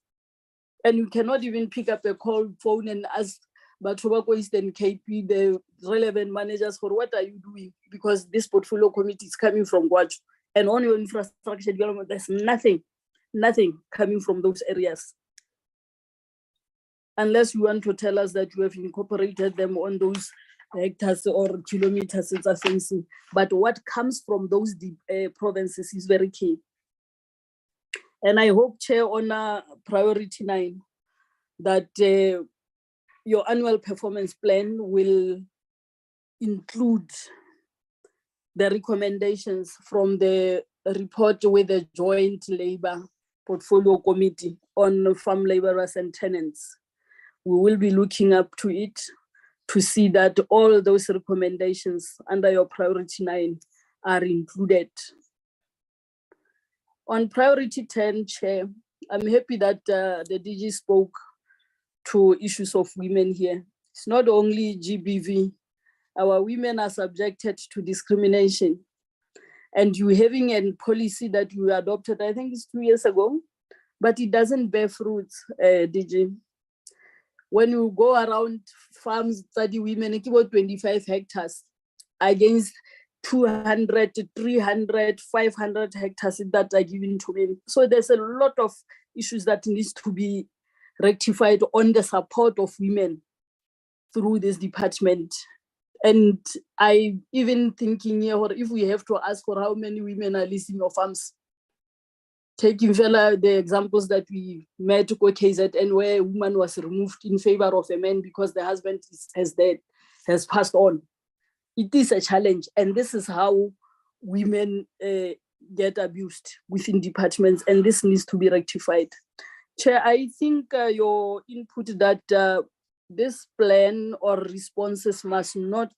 And you cannot even pick up a phone and ask Batobako Eastern Cape, the relevant managers, for what are you doing? Because this portfolio committee is coming from Gwacho. And on your infrastructure development, there's nothing coming from those areas. Unless you want to tell us that you have incorporated them on those hectares or kilometers, it's a fencing. But what comes from those provinces is very key. And I hope, Chair, on priority 9, that your annual performance plan will include the recommendations from the report with the Joint Labour Portfolio Committee on farm laborers and tenants. We will be looking up to it to see that all those recommendations under your priority 9 are included. On priority 10, Chair, I'm happy that the DG spoke to issues of women here. It's not only GBV. Our women are subjected to discrimination. And you having a policy that you adopted, I think it's 2 years ago, but it doesn't bear fruits, DG. When you go around farms, study women, it's about 25 hectares against 200, 300, 500 hectares that are given to men. So there's a lot of issues that needs to be rectified on the support of women through this department. And I even thinking here, or if we have to ask for how many women are leasing your farms, taking the examples that we met to KZN, where a woman was removed in favor of a man because the husband has passed on. It is a challenge, and this is how women get abused within departments, and this needs to be rectified. Chair, I think your input that this plan or responses must not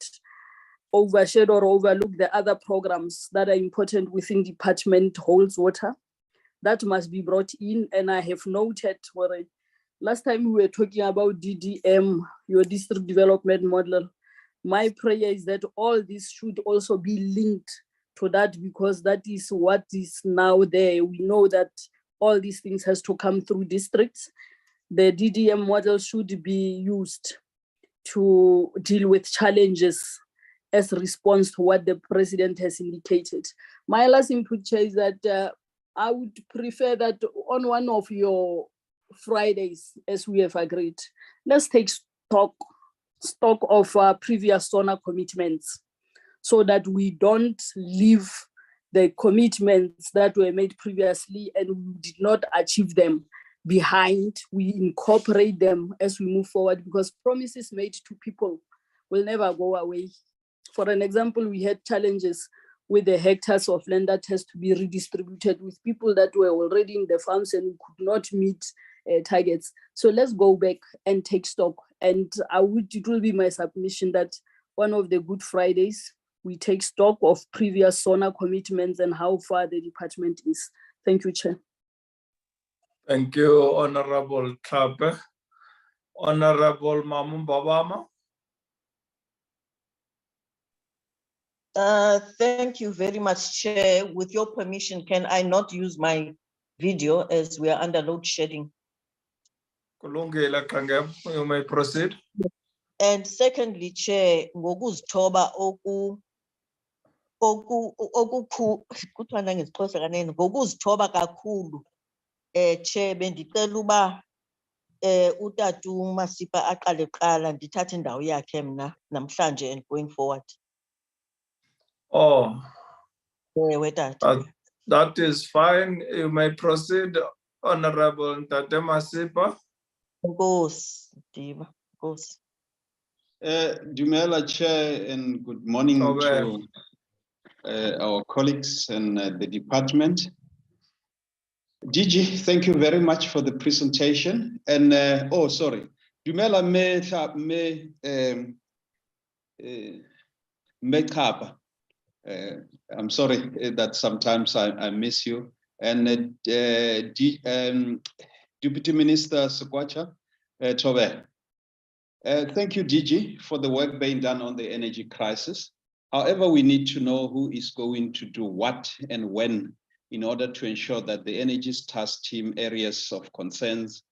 overshadow or overlook the other programs that are important within department holds water. That must be brought in, and I have noted last time we were talking about DDM, your district development model. My prayer is that all this should also be linked to that, because that is what is now there. We know that all these things has to come through districts. The DDM model should be used to deal with challenges as a response to what the president has indicated. My last input, Chair, is that I would prefer that on one of your Fridays, as we have agreed, let's take stock of previous SONA commitments, so that we don't leave the commitments that were made previously and we did not achieve them behind. We incorporate them as we move forward, because promises made to people will never go away. For an example, we had challenges with the hectares of land that has to be redistributed with people that were already in the farms and could not meet targets. So let's go back and take stock. And it will be my submission that one of the Good Fridays, we take stock of previous SONA commitments and how far the department is. Thank you, Chair. Thank you, Honorable Klape. Honorable Mamu Babama. Thank you very much, Chair. With your permission, can I not use my video as we are under load shedding? Kulungile Kangeb, you may proceed. And secondly, Chair, ngokuzithoba ngokuzithoba kakhulu, Chair, bendicela uba uTatu Masipa aqale kuqala ndithathe indawo yakhe mna namhlanje and going forward. Oh, That that is fine. You may proceed, Honorable Tate Masipa. Dumela Chair, and good morning to our colleagues and the department. DG, thank you very much for the presentation. And Dumela me Kapa. I'm sorry that sometimes I miss you. And Deputy Minister Sokwacha Tobe. Thank you, DG, for the work being done on the energy crisis. However, we need to know who is going to do what and when in order to ensure that the energy task team areas of concerns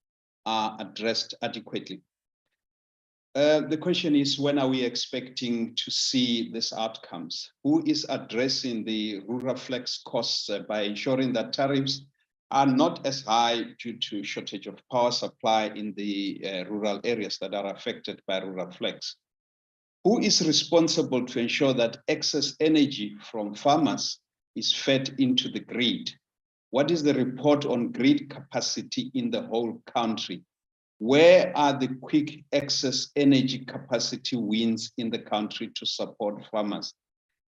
are addressed adequately. The question is, when are we expecting to see these outcomes? Who is addressing the rural flex costs by ensuring that tariffs are not as high due to shortage of power supply in the rural areas that are affected by rural flex? Who is responsible to ensure that excess energy from farmers is fed into the grid? What is the report on grid capacity in the whole country? Where are the quick access energy capacity wins in the country to support farmers?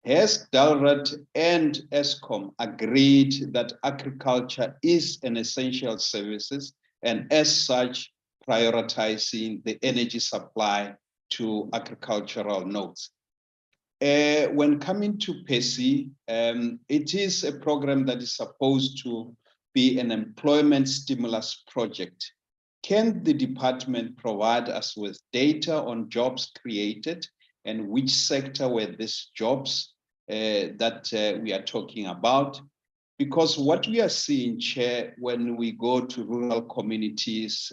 Has DALRRD and ESCOM agreed that agriculture is an essential services and as such prioritizing the energy supply to agricultural nodes? When coming to PESI, it is a program that is supposed to be an employment stimulus project. Can the department provide us with data on jobs created and which sector were these jobs that we are talking about? Because what we are seeing, Chair, when we go to rural communities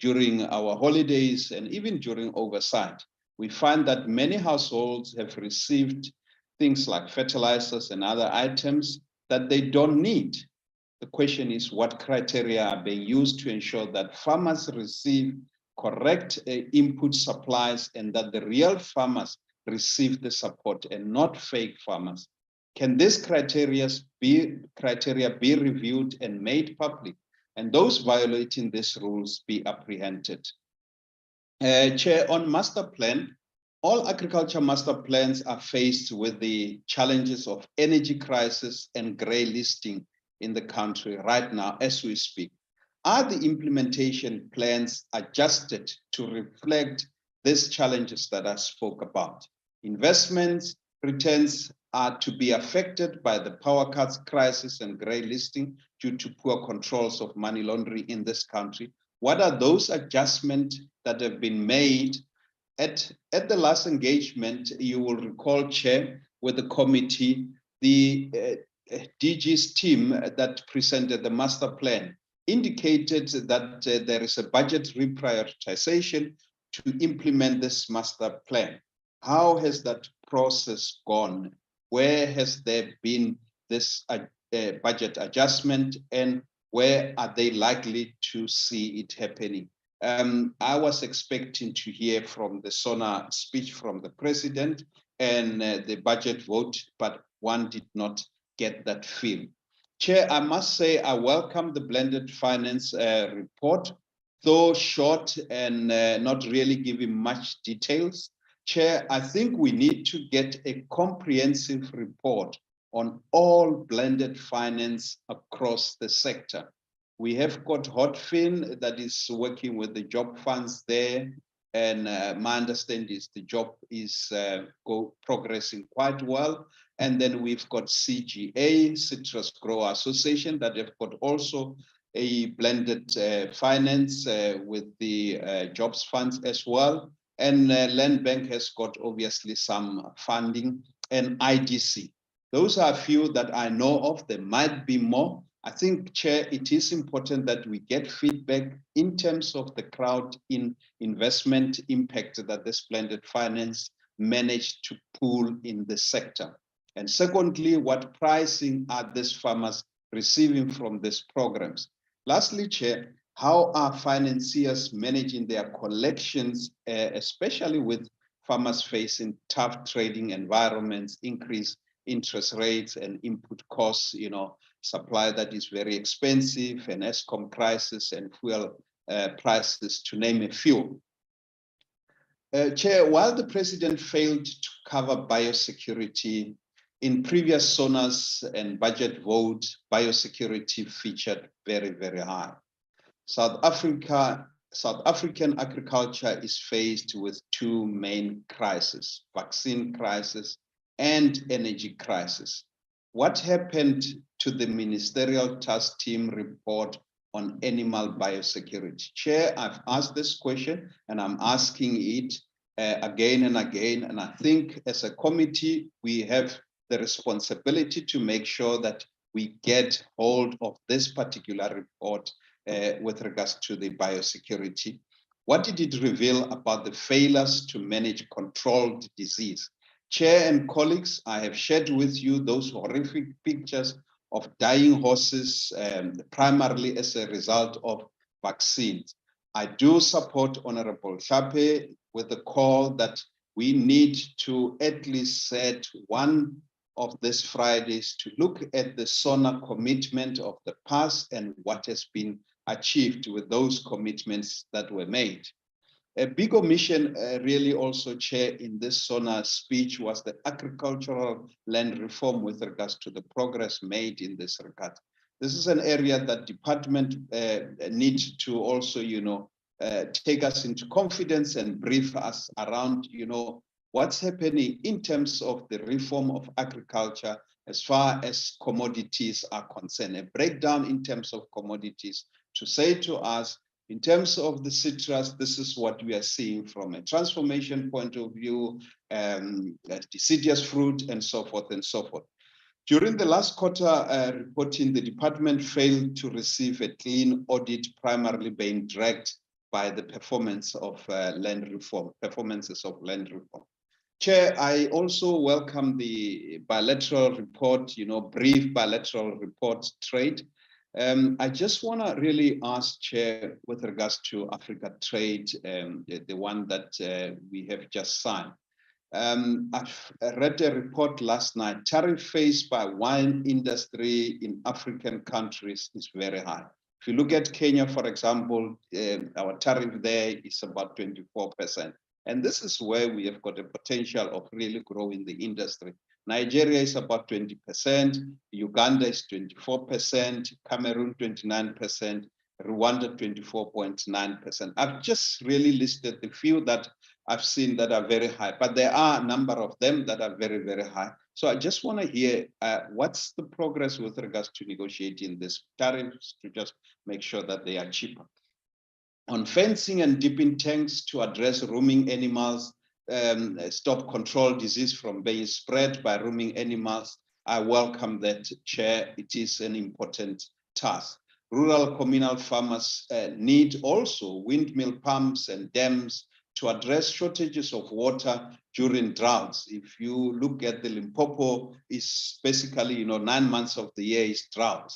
during our holidays and even during oversight, we find that many households have received things like fertilizers and other items that they don't need. The question is, what criteria are being used to ensure that farmers receive correct input supplies and that the real farmers receive the support and not fake farmers? Can these criteria be reviewed and made public, and those violating these rules be apprehended? Chair, on master plan, all agriculture master plans are faced with the challenges of energy crisis and grey listing in the country right now as we speak. Are the implementation plans adjusted to reflect these challenges that I spoke about? Investments returns are to be affected by the power cuts crisis and grey listing due to poor controls of money laundering in this country. What are those adjustments that have been made? At the last engagement, you will recall, Chair, with the committee, the DG's team that presented the master plan indicated that there is a budget reprioritization to implement this master plan. How has that process gone? Where has there been this budget adjustment, and where are they likely to see it happening? I was expecting to hear from the SONA speech from the president and the budget vote, but one did not get that feel. Chair, I must say I welcome the blended finance report, though short and not really giving much details. Chair, I think we need to get a comprehensive report on all blended finance across the sector. We have got HOTFIN that is working with the job funds there, and my understanding is the job is progressing quite well. And then we've got CGA, Citrus Grower Association, that have got also a blended finance with the jobs funds as well. And Land Bank has got obviously some funding, and IDC. Those are a few that I know of. There might be more. I think, Chair, it is important that we get feedback in terms of the crowd in investment impact that this blended finance managed to pull in the sector. And secondly, what pricing are these farmers receiving from these programs? Lastly, Chair, how are financiers managing their collections, especially with farmers facing tough trading environments, increased interest rates and input costs, supply that is very expensive, and ESCOM crisis and fuel prices, to name a few. Chair, while the president failed to cover biosecurity, in previous SONAs and budget vote, biosecurity featured very, very high. South Africa South African agriculture is faced with two main crises: vaccine crisis and energy crisis. What happened to the ministerial task team report on animal biosecurity? Chair, I've asked this question and I'm asking it again and again. And I think as a committee, we have the responsibility to make sure that we get hold of this particular report with regards to the biosecurity. What did it reveal about the failures to manage controlled disease? Chair and colleagues, I have shared with you those horrific pictures of dying horses, primarily as a result of vaccines. I do support Honorable Hlape with the call that we need to at least set one of these Fridays to look at the SONA commitment of the past and what has been achieved with those commitments that were made. A big omission really also, Chair, in this SONA speech was the agricultural land reform with regards to the progress made in this regard. This is an area that department needs to also, take us into confidence and brief us around, what's happening in terms of the reform of agriculture as far as commodities are concerned. A breakdown in terms of commodities to say to us, in terms of the citrus, this is what we are seeing from a transformation point of view, deciduous fruit, and so forth and so forth. During the last quarter reporting, the department failed to receive a clean audit, primarily being dragged by the performances of land reform. Chair, I also welcome the bilateral report, brief bilateral report trade. I just want to really ask, Chair, with regards to Africa trade, the one that we have just signed. I've read a report last night. Tariff faced by wine industry in African countries is very high. If you look at Kenya, for example, our tariff there is about 24%. And this is where we have got a potential of really growing the industry. Nigeria is about 20%, Uganda is 24%, Cameroon 29%, Rwanda 24.9%. I've just really listed the few that I've seen that are very high, but there are a number of them that are very, very high. So I just want to hear what's the progress with regards to negotiating these tariffs to just make sure that they are cheaper. On fencing and dipping tanks to address roaming animals, stop control disease from being spread by roaming animals. I welcome that, Chair. It is an important task. Rural communal farmers need also windmill pumps and dams to address shortages of water during droughts. If you look at the Limpopo, it's basically, 9 months of the year is drought.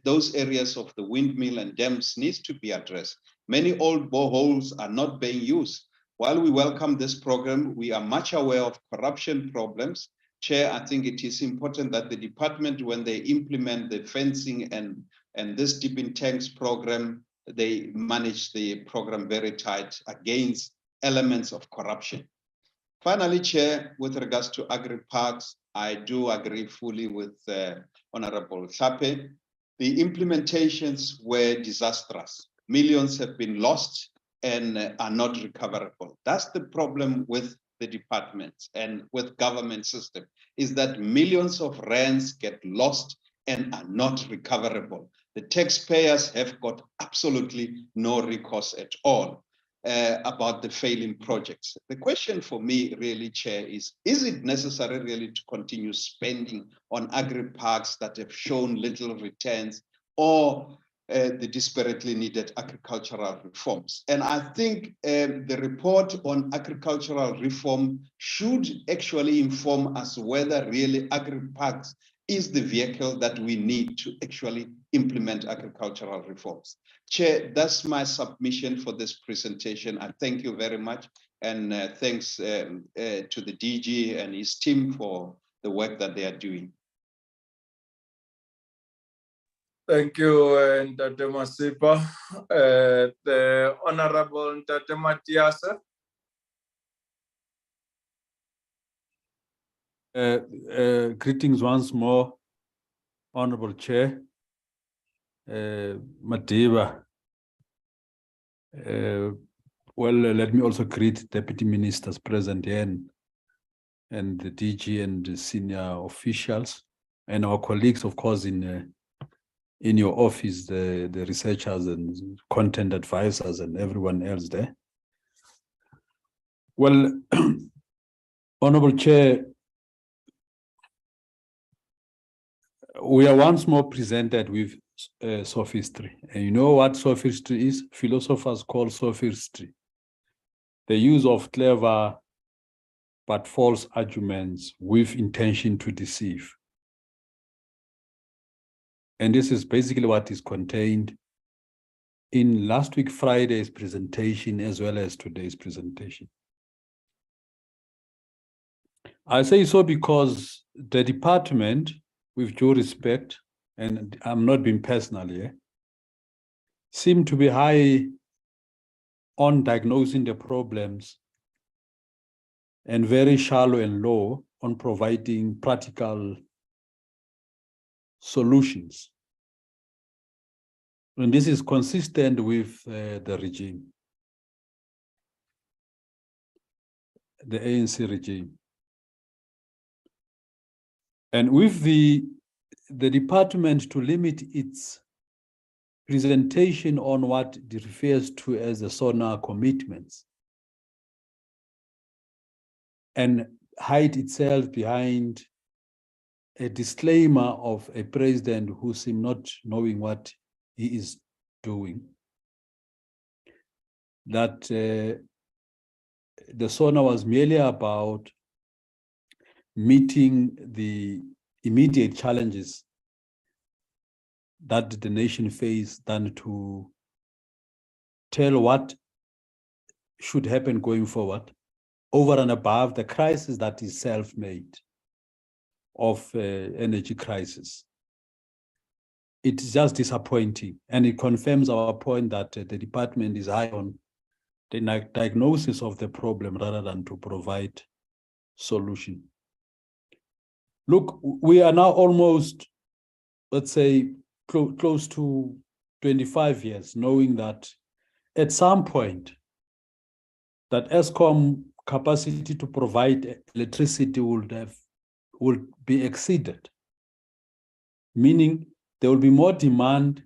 Those areas of the windmill and dams needs to be addressed. Many old boreholes are not being used. While we welcome this program, we are much aware of corruption problems. Chair, I think it is important that the department, when they implement the fencing and this dipping tanks program, they manage the program very tight against elements of corruption. Finally, Chair, with regards to agri-parks, I do agree fully with Honorable Hlape. The implementations were disastrous. Millions have been lost and are not recoverable. That's the problem with the departments and with government system, is that millions of rands get lost and are not recoverable. The taxpayers have got absolutely no recourse at all about the failing projects. The question for me really, Chair, is it necessary really to continue spending on agri-parks that have shown little returns, or the desperately needed agricultural reforms? And I think the report on agricultural reform should actually inform us whether really agri-parks is the vehicle that we need to actually implement agricultural reforms. Chair, that's my submission for this presentation. I thank you very much, and thanks to the DG and his team for the work that they are doing. Thank you, Ntate Masipa. The Honorable Ntate Matiasa. Greetings once more, Honorable Chair, Madiba, Well, let me also greet Deputy Ministers present here and the DG and the senior officials and our colleagues, of course, in your office, the researchers and content advisors and everyone else there. Well, Honorable Chair, we are once more presented with sophistry. And you know what sophistry is? Philosophers call sophistry the use of clever but false arguments with intention to deceive. And this is basically what is contained in last week Friday's presentation as well as today's presentation. I say so because the department, with due respect, and I'm not being personal here, seem to be high on diagnosing the problems and very shallow and low on providing practical solutions. And this is consistent with the regime, the ANC regime. And with the department to limit its presentation on what it refers to as the SONA commitments and hide itself behind a disclaimer of a president who seems not knowing what he is doing, that the SONA was merely about meeting the immediate challenges that the nation faced than to tell what should happen going forward over and above the crisis that is self-made of energy crisis. It's just disappointing, and it confirms our point that the department is high on the diagnosis of the problem rather than to provide solution. Look, we are now almost, let's say, close to 25 years, knowing that at some point that ESCOM capacity to provide electricity will be exceeded, meaning there will be more demand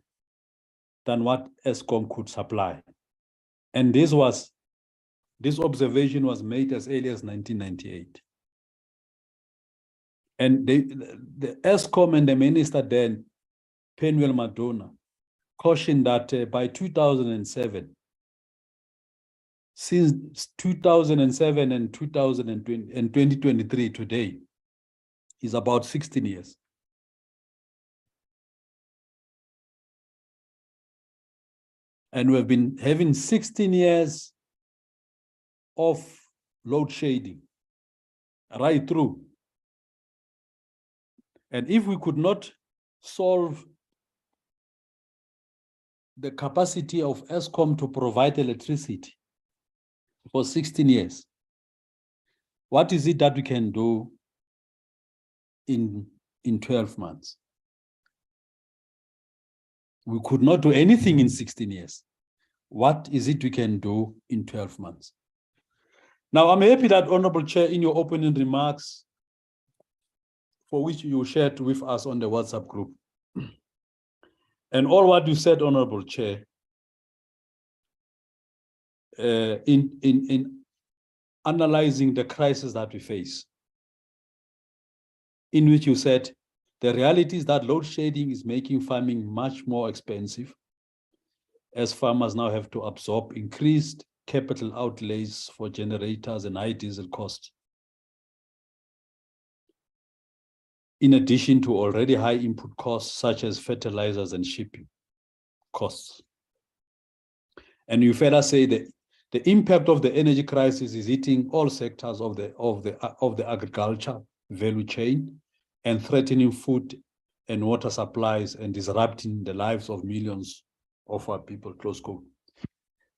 than what ESCOM could supply. And this observation was made as early as 1998. And the ESCOM and the minister then, Penuel Madonna, cautioned that by 2007, since 2007 and 2020 and 2023 today is about 16 years. And we've been having 16 years of load shedding right through. And if we could not solve the capacity of ESCOM to provide electricity for 16 years, what is it that we can do in 12 months? We could not do anything in 16 years. What is it we can do in 12 months? Now, I'm happy that, Honorable Chair, in your opening remarks, for which you shared with us on the WhatsApp group, and all what you said, Honorable Chair, in analyzing the crisis that we face, in which you said the reality is that load shedding is making farming much more expensive, as farmers now have to absorb increased capital outlays for generators and high diesel costs, in addition to already high input costs such as fertilizers and shipping costs. And you further say that the impact of the energy crisis is hitting all sectors of the agriculture value chain and threatening food and water supplies and disrupting the lives of millions of our people, close quote.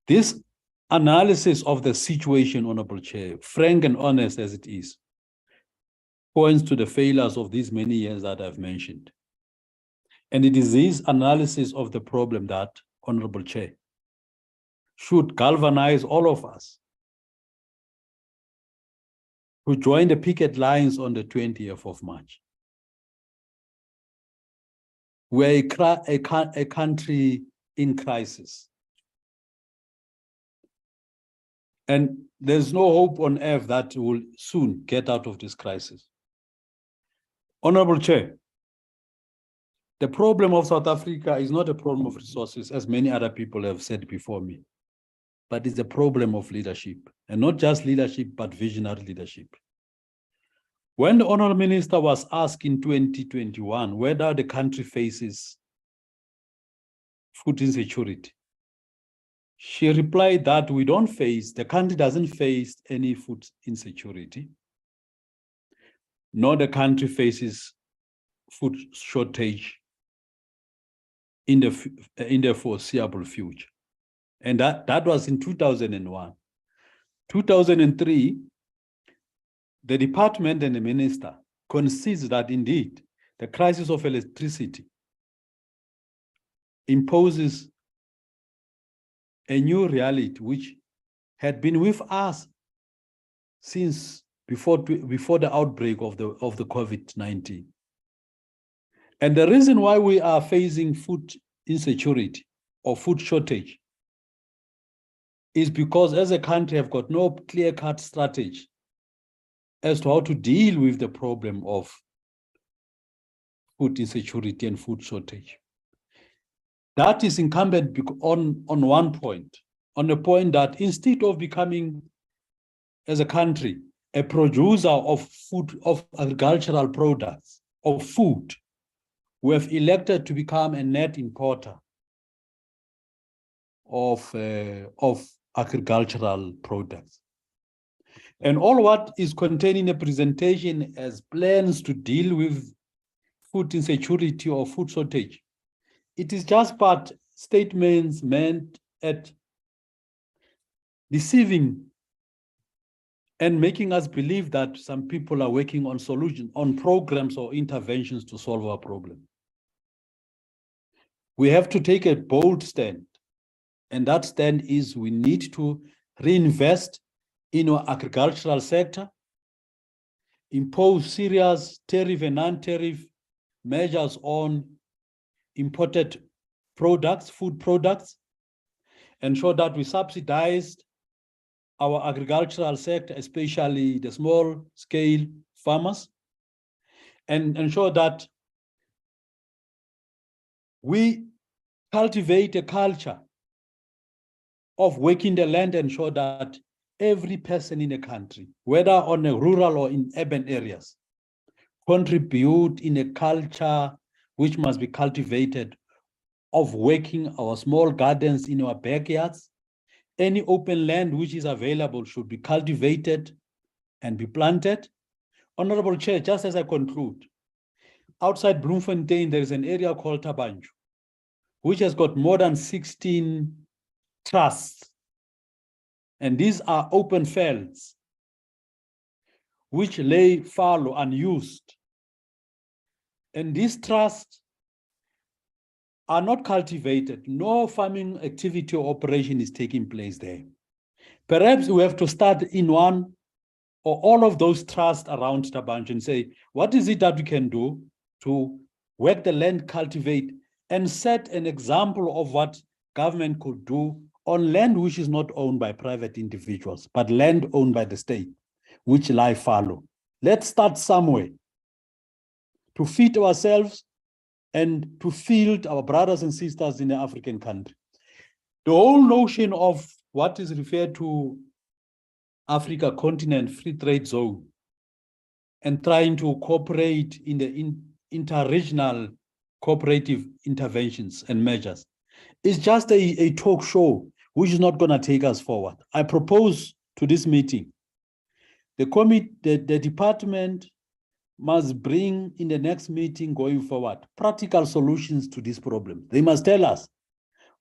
This analysis of the situation, Honorable Chair, frank and honest as it is, points to the failures of these many years that I've mentioned. And it is this analysis of the problem that, Honorable Chair, should galvanize all of us to join the picket lines on the 20th of March. We're a country in crisis. And there's no hope on earth that will soon get out of this crisis. Honorable Chair, the problem of South Africa is not a problem of resources, as many other people have said before me, but it's a problem of leadership, and not just leadership, but visionary leadership. When the Honorable Minister was asked in 2021 whether the country faces food insecurity, she replied that the country doesn't face any food insecurity, nor the country faces food shortage in the foreseeable future. And that was in 2001. 2003, the department and the minister concedes that indeed the crisis of electricity imposes a new reality which had been with us since before the outbreak of the COVID-19. And the reason why we are facing food insecurity or food shortage is because as a country have got no clear-cut strategy as to how to deal with the problem of food insecurity and food shortage. That is incumbent on one point, on the point that instead of becoming, as a country, a producer of food, of agricultural products, of food, we have elected to become a net importer of agricultural products. And all what is contained in the presentation as plans to deal with food insecurity or food shortage, it is just but statements meant at deceiving and making us believe that some people are working on solutions, on programs or interventions to solve our problem. We have to take a bold stand, and that stand is we need to reinvest in our agricultural sector, impose serious tariff and non-tariff measures on imported products, food products, ensure that we subsidize our agricultural sector, especially the small-scale farmers, and ensure that we cultivate a culture of working the land, ensure that every person in the country, whether on the rural or in urban areas, contribute in a culture which must be cultivated of working our small gardens in our backyards. Any open land which is available should be cultivated and be planted. Honorable Chair, just as I conclude, outside Bloemfontein, there is an area called Tabanju, which has got more than 16 trusts. And these are open fields which lay fallow unused. And these trusts are not cultivated. No farming activity or operation is taking place there. Perhaps we have to start in one or all of those trusts around Tabanju and say, what is it that we can do to work the land, cultivate, and set an example of what government could do on land which is not owned by private individuals, but land owned by the state, which lie fallow. Let's start somewhere to feed ourselves and to feed our brothers and sisters in the African country. The whole notion of what is referred to Africa continent free trade zone and trying to cooperate in the inter-regional cooperative interventions and measures is just a talk show which is not going to take us forward. I propose to this meeting, the department must bring in the next meeting going forward practical solutions to this problem. They must tell us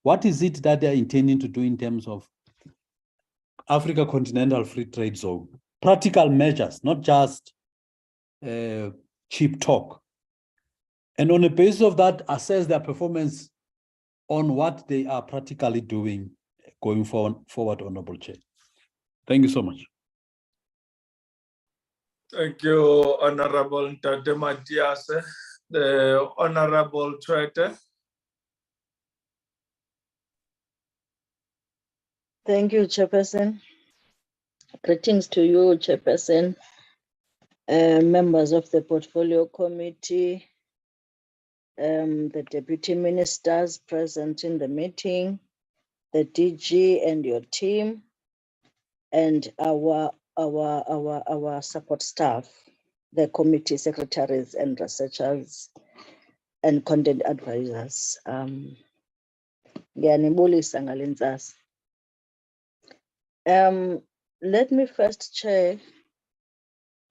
what is it that they're intending to do in terms of Africa Continental Free Trade Zone. Practical measures, not just cheap talk. And on the basis of that, assess their performance on what they are practically doing going forward, Honorable Chair. Thank you so much. Thank you, Honorable Tate Matias. The Honorable Treasurer. Thank you, Chairperson. Greetings to you, Chairperson, members of the Portfolio Committee, the Deputy Ministers present in the meeting, the DG and your team, and our support staff, the committee secretaries and researchers and content advisors. Ngiyanibulisa ngale ntsasa. Let me first, Chair,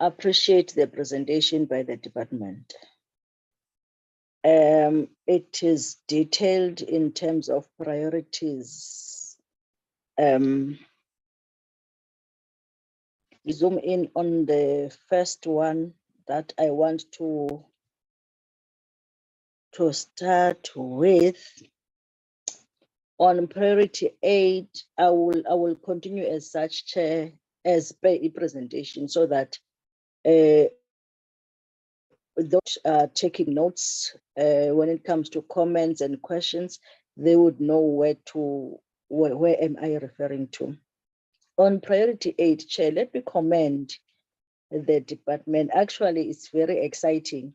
appreciate the presentation by the department. It is detailed in terms of priorities. Zoom in on the first one that I want to start with. On priority 8, I will continue as such, Chair, as per a presentation, so that those taking notes when it comes to comments and questions, they would know where am I referring to. On priority 8, Chair, let me commend the department. Actually, it's very exciting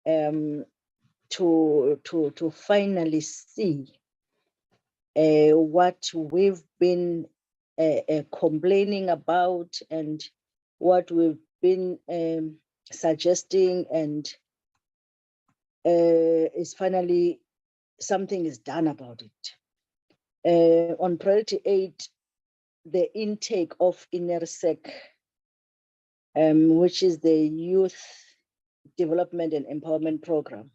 to finally see what we've been complaining about and what we've been suggesting, and is finally something is done about it. On priority 8, the intake of INERSEC, which is the Youth Development and Empowerment Program.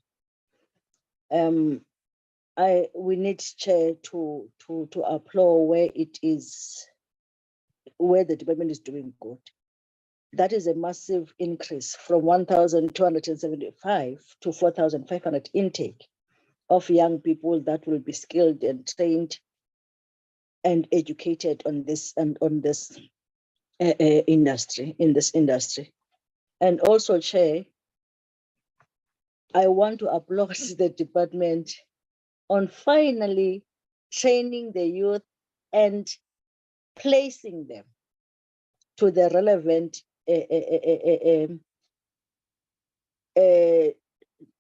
We need, Chair, to applaud where it is, where the department is doing good. That is a massive increase from 1,275 to 4,500 intake of young people that will be skilled and trained and educated on this industry. And also, Chair, I want to applaud the department on finally training the youth and placing them to the relevant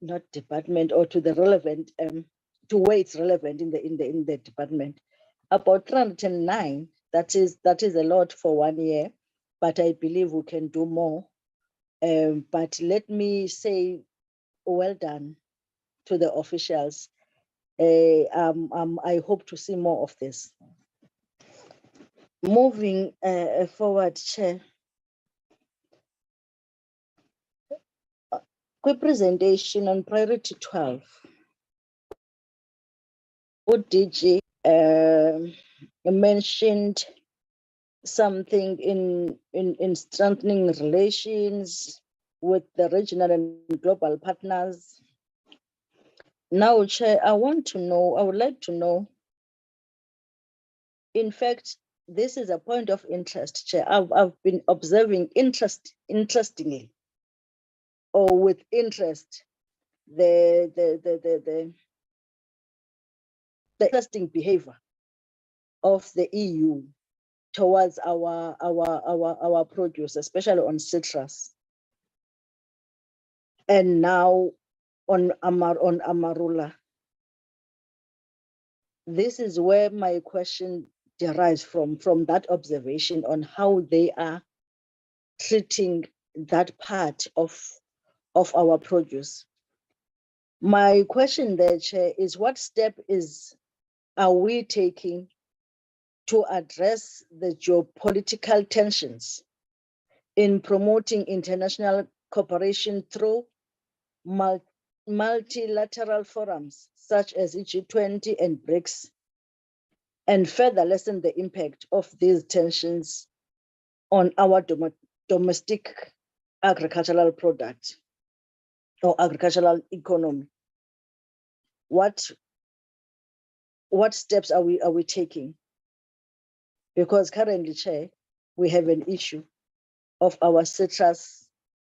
not department, or to the relevant to where it's relevant in the department. About 309, that is a lot for 1 year, but I believe we can do more. But let me say well done to the officials. I hope to see more of this. Moving forward, Chair. Quick presentation on priority 12. DG mentioned something in strengthening relations with the regional and global partners. Now, Chair, I would like to know, in fact, this is a point of interest, Chair. I've been observing interestingly, or with interest, the interesting behavior of the EU towards our produce, especially on citrus, and now on Amarula. This is where my question derives from that observation on how they are treating that part of our produce. My question there, Chair, is what step are we taking to address the geopolitical tensions in promoting international cooperation through multilateral forums such as G20 and BRICS, and further lessen the impact of these tensions on our domestic agricultural product or agricultural economy? What steps are we taking Because currently, Chair, we have an issue of our citrus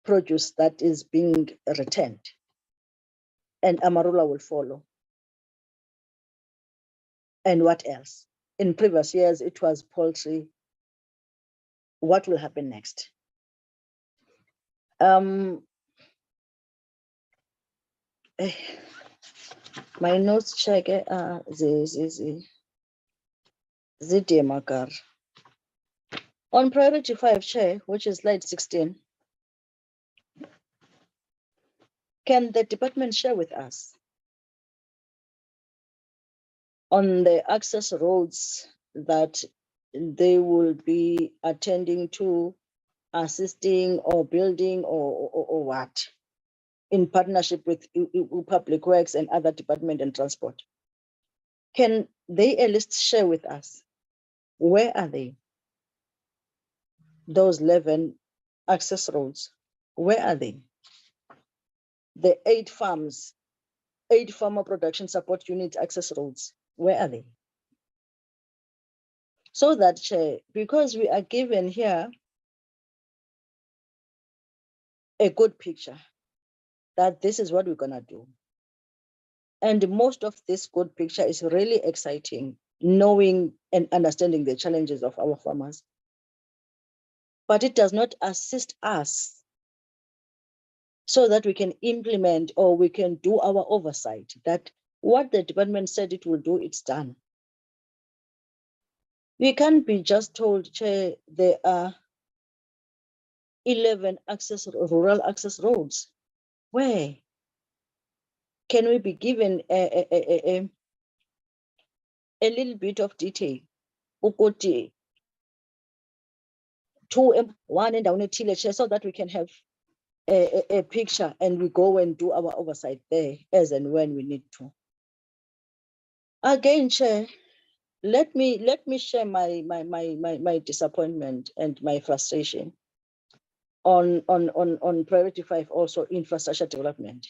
produce that is being returned, and Amarula will follow. And what else? In previous years, it was poultry. What will happen next? My notes check Makar. On priority 5, Chair, which is slide 16, can the department share with us on the access roads that they will be attending to, assisting or building or what, in partnership with Public Works and other department and transport? Can they at least share with us, where are they? Those 11 access roads, where are they? The 8 farms, 8 farmer production support unit access roads, where are they? So that, Chair, because we are given here a good picture that this is what we're gonna do. And most of this good picture is really exciting, knowing and understanding the challenges of our farmers. But it does not assist us so that we can implement or we can do our oversight, that what the department said it will do, it's done. We can't be just told, Chair, there are 11 rural access roads. Where? Can we be given a little bit of detail? Ukoti 2M1 and down a Chair, so that we can have a picture and we go and do our oversight there as and when we need to. Again, Chair, let me share my disappointment and my frustration on priority 5, also infrastructure development.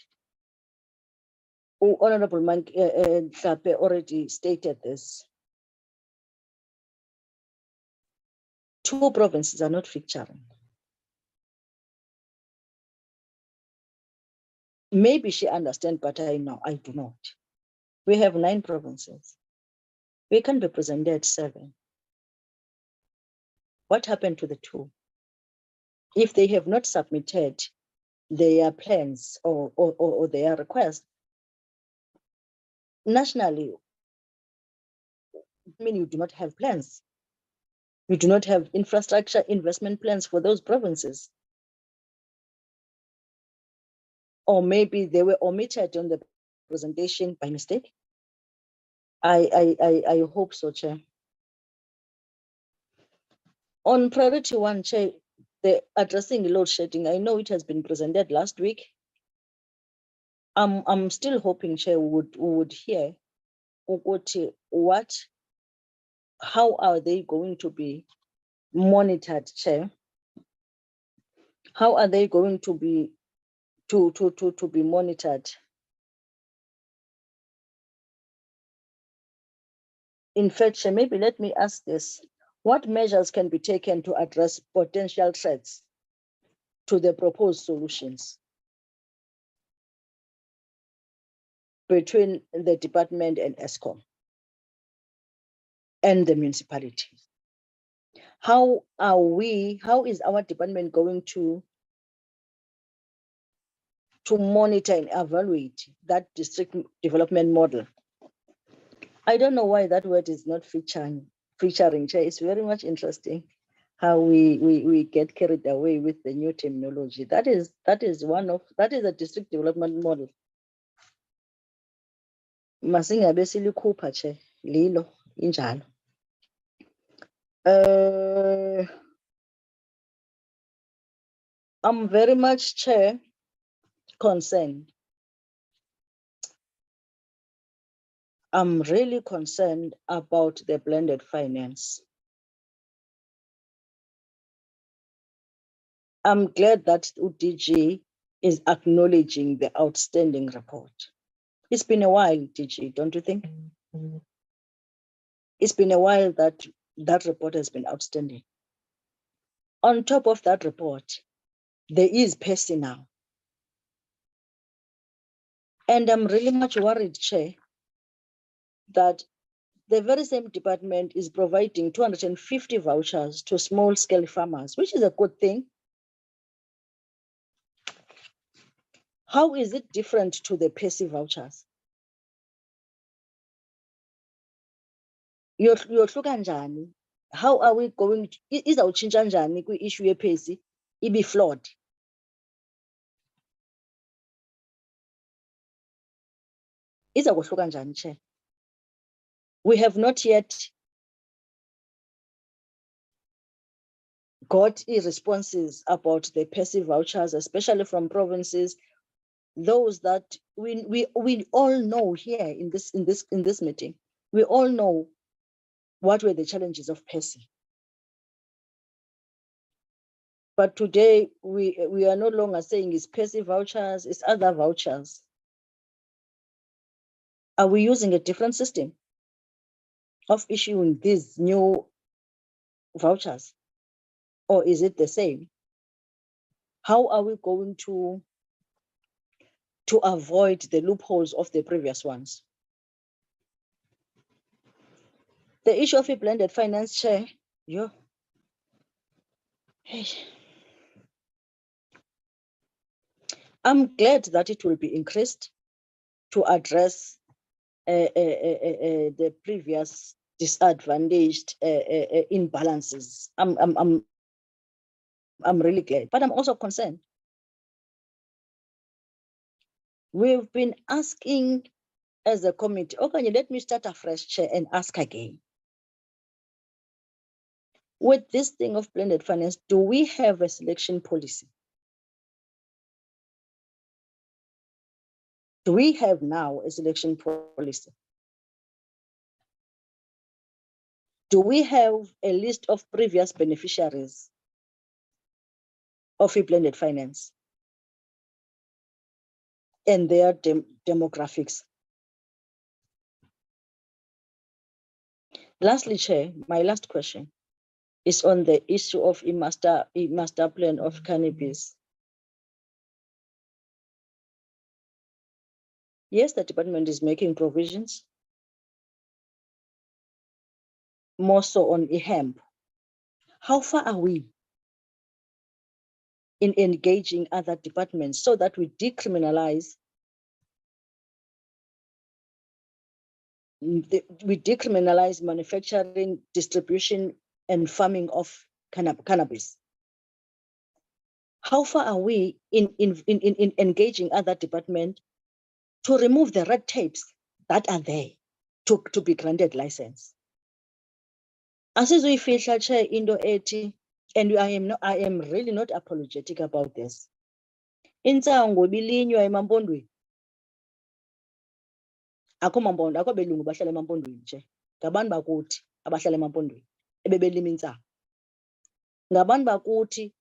Honorable Tlape already stated this. 2 provinces are not featuring. Maybe she understands, but I do not. We have 9 provinces. We can be presented 7. What happened to the 2? If they have not submitted their plans or their requests, nationally, I mean, you do not have plans. You do not have infrastructure investment plans for those provinces. Or maybe they were omitted on the presentation by mistake. I hope so, Chair. On priority 1, Chair, the addressing load shedding, I know it has been presented last week. I'm still hoping, Chair, we would hear how are they going to be monitored, Chair? How are they going to be be monitored? In fact, Chair, maybe let me ask this. What measures can be taken to address potential threats to the proposed solutions between the department and ESCOM and the municipality? How is our department going to monitor and evaluate that district development model? I don't know why that word is not featuring, Chair. It's very much interesting how we get carried away with the new terminology. That is a district development model. Masingabe silikhupha, Chair, lilo injalo. I'm very much, Chair, concerned. I'm really concerned about the blended finance. I'm glad that UDG is acknowledging the outstanding report. It's been a while, DG, don't you think? It's been a while that that report has been outstanding. On top of that report, there is PESI now. And I'm really much worried, Chair, that the very same department is providing 250 vouchers to small-scale farmers, which is a good thing. How is it different to the PESI vouchers? Yohluka njani? How are we going to, izawutshintsha njani kwi-issue ye-PESI ibe flawed? Izakuhluka njani, Chair? We have not yet got responses about the PESI vouchers, especially from provinces, those that we all know here in this meeting. We all know what were the challenges of PESI. But today we are no longer saying it's PESI vouchers, it's other vouchers. Are we using a different system of issuing these new vouchers? Or is it the same? How are we going to avoid the loopholes of the previous ones? The issue of a blended finance, Chair, I'm glad that it will be increased to address the previous disadvantaged imbalances. I'm really glad, but I'm also concerned. We've been asking as a committee, okay, let me start afresh, Chair, and ask again. With this thing of blended finance, do we have a selection policy? Do we have now a selection policy? Do we have a list of previous beneficiaries of a blended finance and their demographics? Lastly, Chair, my last question is on the issue of a master plan of cannabis. Yes, the department is making provisions, more so on hemp. How far are we in engaging other departments so that we decriminalize manufacturing, distribution, and farming of cannabis? How far are we in engaging other departments to remove the red tapes that are there to be granted license? Asizuyifihla, Chair, into 80, and I am really not apologetic about this. Intsangu bilinywa emampondweni. Akho belungu bahlala emampondweni nje. Ngabantu bakuthi abahlala emampondweni ebebelima intsangu. Ngabantu bakuthi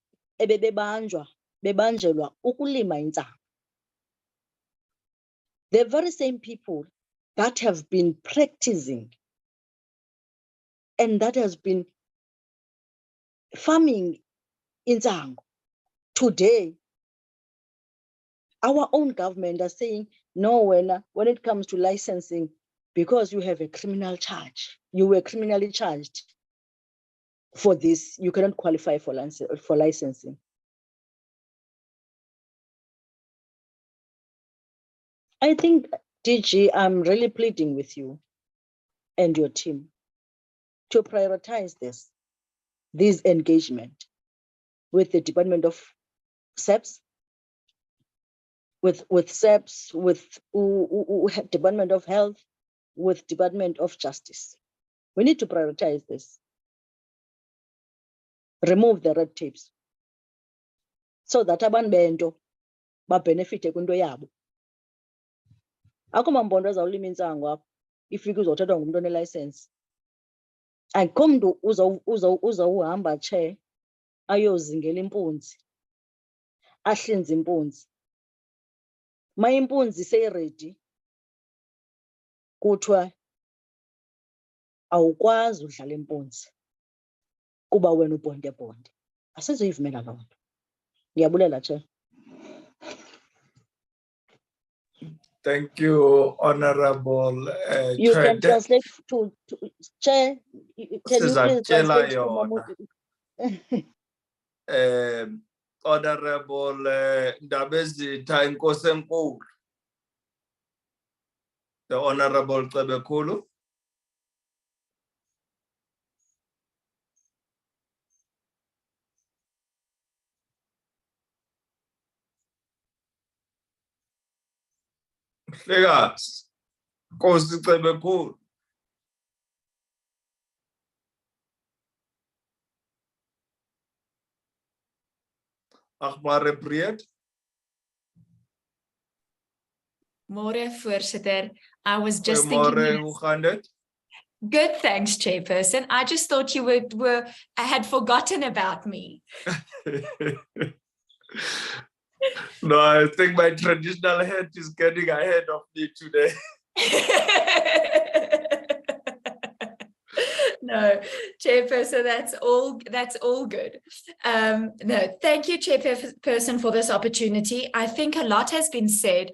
bebanjelwa ukulima intsangu. The very same people that have been practicing and that has been farming intsangu. Today, our own government are saying, no, when it comes to licensing, because you have a criminal charge, you were criminally charged for this, you cannot qualify for licensing. I think, DG, I'm really pleading with you and your team to prioritize this engagement with the Department of SEPS, with SEPS, with Department of Health, with Department of Justice. We need to prioritize this. Remove the red tapes so that abantu bento ba benefit kwinto yabo. Akho mambondo azawulima intsangu apho ifike uzothathwa ngumuntu one-license. Akho mntu uzawuhamba, Chair, ayozingela impunzi, ahlinze impunzi. Ma impunzi seyiredi kuthiwa awukwazi udlala impunzi. kuba wena ubhonde. Asizoyivumela loo nto. Ngiyabulela, Chair. Thank you, Honorable You can Chwede. translate to Chair. Can you please translate to Yona. Honorable Ndabezitha Inkosi Enkulu. The Honorable Cebekulu. Hlekazi, Nkosi Cebekulu. Agbare Priet. Môre, voorsitter. I was just thinking. Hoe gaan dit? Good, thanks, Chairperson. I just thought you I had forgotten about me. No, I think my traditional head is getting ahead of me today. No, Chairperson, that's all good. No, thank you, Chairperson, for this opportunity. I think a lot has been said.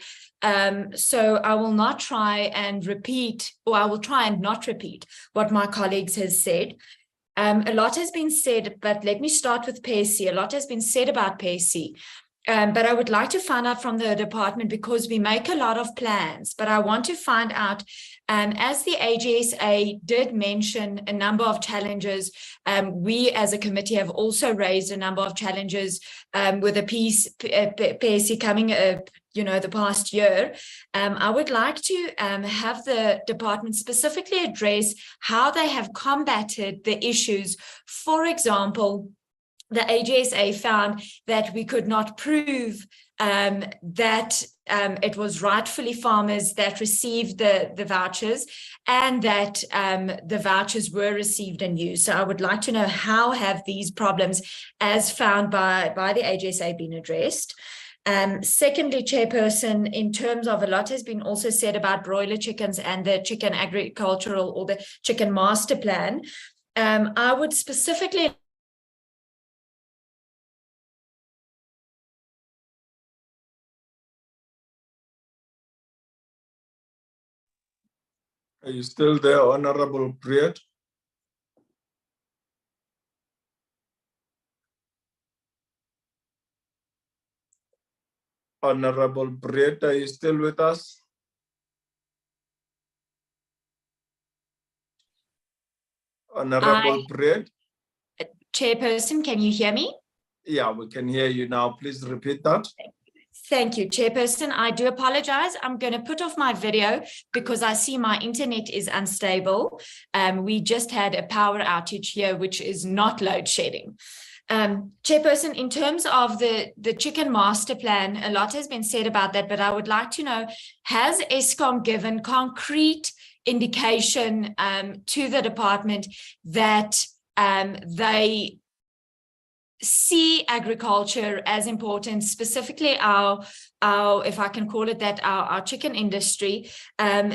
So I will not try and repeat, or I will try and not repeat what my colleagues has said. A lot has been said, but let me start with PAYC. A lot has been said about PAYC. But I would like to find out from the department, because we make a lot of plans, but I want to find out, as the AGSA did mention a number of challenges, we as a committee have also raised a number of challenges with the PAYC coming the past year. I would like to have the department specifically address how they have combated the issues. For example, the AGSA found that we could not prove that it was rightfully farmers that received the vouchers, and that the vouchers were received and used. So I would like to know, how have these problems, as found by the AGSA, been addressed? Secondly, Chairperson, in terms of, a lot has been also said about broiler chickens and the chicken agricultural, or the chicken master plan. I would specifically Are you still there, Honorable Priet? Honorable Priet, are you still with us? Honorable Priet? Chairperson, can you hear me? Yeah, we can hear you now. Please repeat that. Thank you, Chairperson. I do apologize. I'm going to put off my video because I see my internet is unstable. We just had a power outage here, which is not load shedding. Chairperson, in terms of the chicken master plan, a lot has been said about that, but I would like to know, has Eskom given concrete indication to the department that they see agriculture as important, specifically our, if I can call it that, our chicken industry,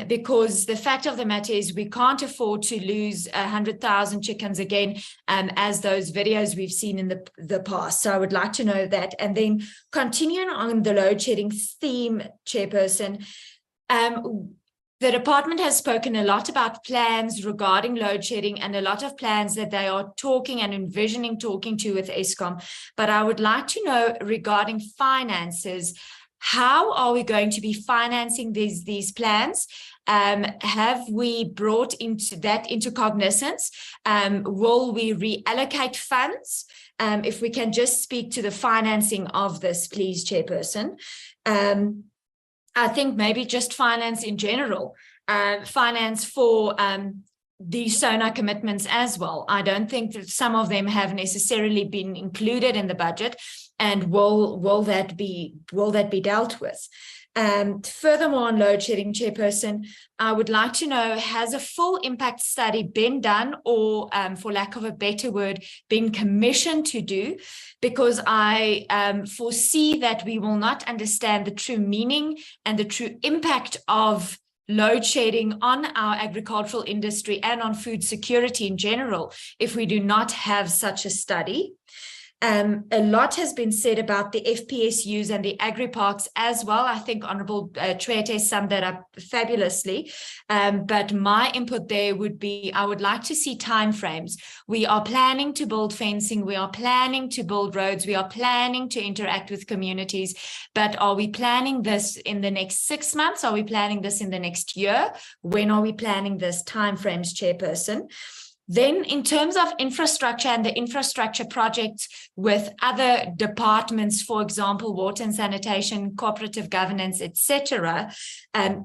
because the fact of the matter is we can't afford to lose 100,000 chickens again, as those videos we've seen in the past. So I would like to know that. And then continuing on the load shedding theme, Chairperson, the department has spoken a lot about plans regarding load shedding, and a lot of plans that they are talking and envisioning talking to with Eskom. But I would like to know, regarding finances, how are we going to be financing these plans? Have we brought into cognizance? Will we reallocate funds? If we can just speak to the financing of this, please, Chairperson. I think maybe just finance in general, finance for the SONA commitments as well. I don't think that some of them have necessarily been included in the budget, and will that be dealt with? Furthermore, on load shedding, Chairperson, I would like to know, has a full impact study been done, or for lack of a better word, been commissioned to do? Because I foresee that we will not understand the true meaning and the true impact of load shedding on our agricultural industry and on food security in general if we do not have such a study. A lot has been said about the FPSUs and the agri-parks as well. I think Honorable Chwete summed that up fabulously. But my input there would be, I would like to see timeframes. We are planning to build fencing. We are planning to build roads. We are planning to interact with communities. But are we planning this in the next 6 months? Are we planning this in the next year? When are we planning this? Timeframes, Chairperson. Then in terms of infrastructure and the infrastructure projects with other departments, for example, water and sanitation, cooperative governance, etc.,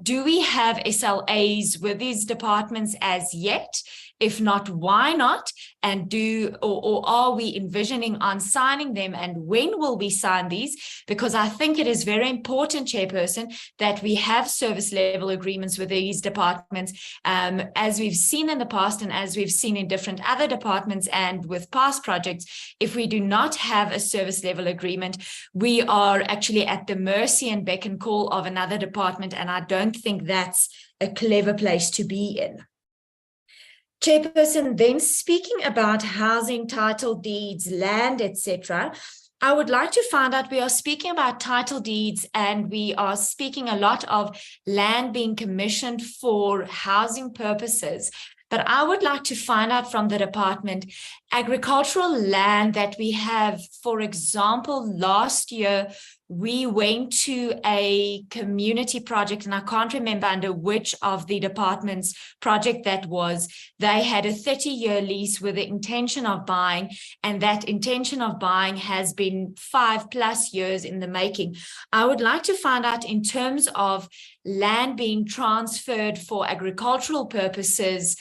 do we have SLAs with these departments as yet? If not, why not? And or are we envisioning on signing them, and when will we sign these? Because I think it is very important, Chairperson, that we have service level agreements with these departments, as we've seen in the past and as we've seen in different other departments and with past projects. If we do not have a service level agreement, we are actually at the mercy and beck and call of another department, and I don't think that's a clever place to be in. Chairperson, then speaking about housing, title deeds, land, etc., I would like to find out, we are speaking about title deeds and we are speaking a lot of land being commissioned for housing purposes. But I would like to find out from the department, agricultural land that we have, for example, last year, we went to a community project, and I can't remember under which of the department's project that was. They had a 30-year lease with the intention of buying, and that intention of buying has been 5+ years in the making. I would like to find out, in terms of land being transferred for agricultural purposes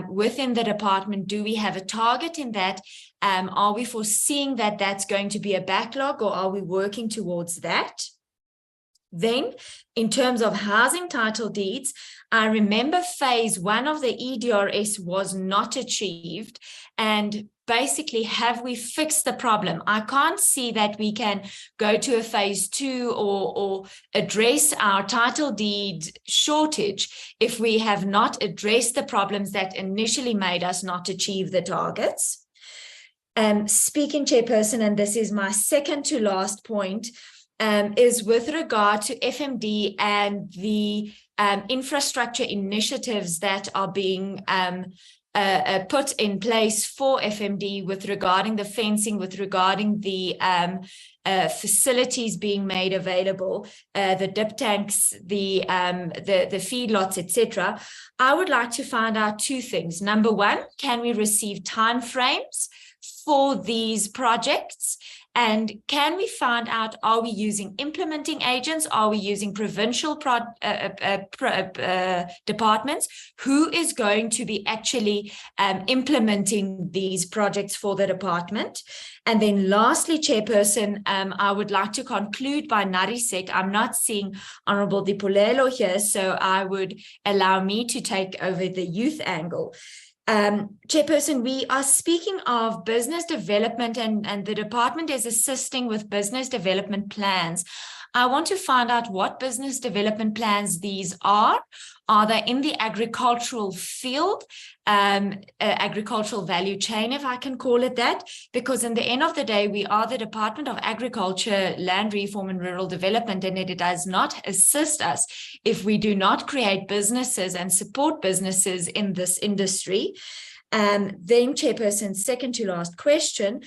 within the department, do we have a target in that? Are we foreseeing that that's going to be a backlog, or are we working towards that? Then, in terms of housing title deeds, I remember phase 1 of the EDRS was not achieved. And basically, have we fixed the problem? I can't see that we can go to a phase 2 or address our title deed shortage if we have not addressed the problems that initially made us not achieve the targets. Speaking, Chairperson, and this is my second to last point, is with regard to FMD and the infrastructure initiatives that are being put in place for FMD with regarding the fencing, with regarding the facilities being made available, the dip tanks, the feedlots, etc. I would like to find out 2 things. Number 1, can we receive timeframes for these projects? And can we find out, are we using implementing agents? Are we using provincial departments? Who is going to be actually implementing these projects for the department? And then lastly, Chairperson, I would like to conclude by Narisek. I'm not seeing Honorable Dipolelo here, so I would allow me to take over the youth angle. Chairperson, we are speaking of business development, and the department is assisting with business development plans. I want to find out what business development plans these are. Are they in the agricultural field, agricultural value chain, if I can call it that? Because in the end of the day, we are the Department of Agriculture, Land Reform and Rural Development, and it does not assist us if we do not create businesses and support businesses in this industry. Then, Chairperson, second to last question.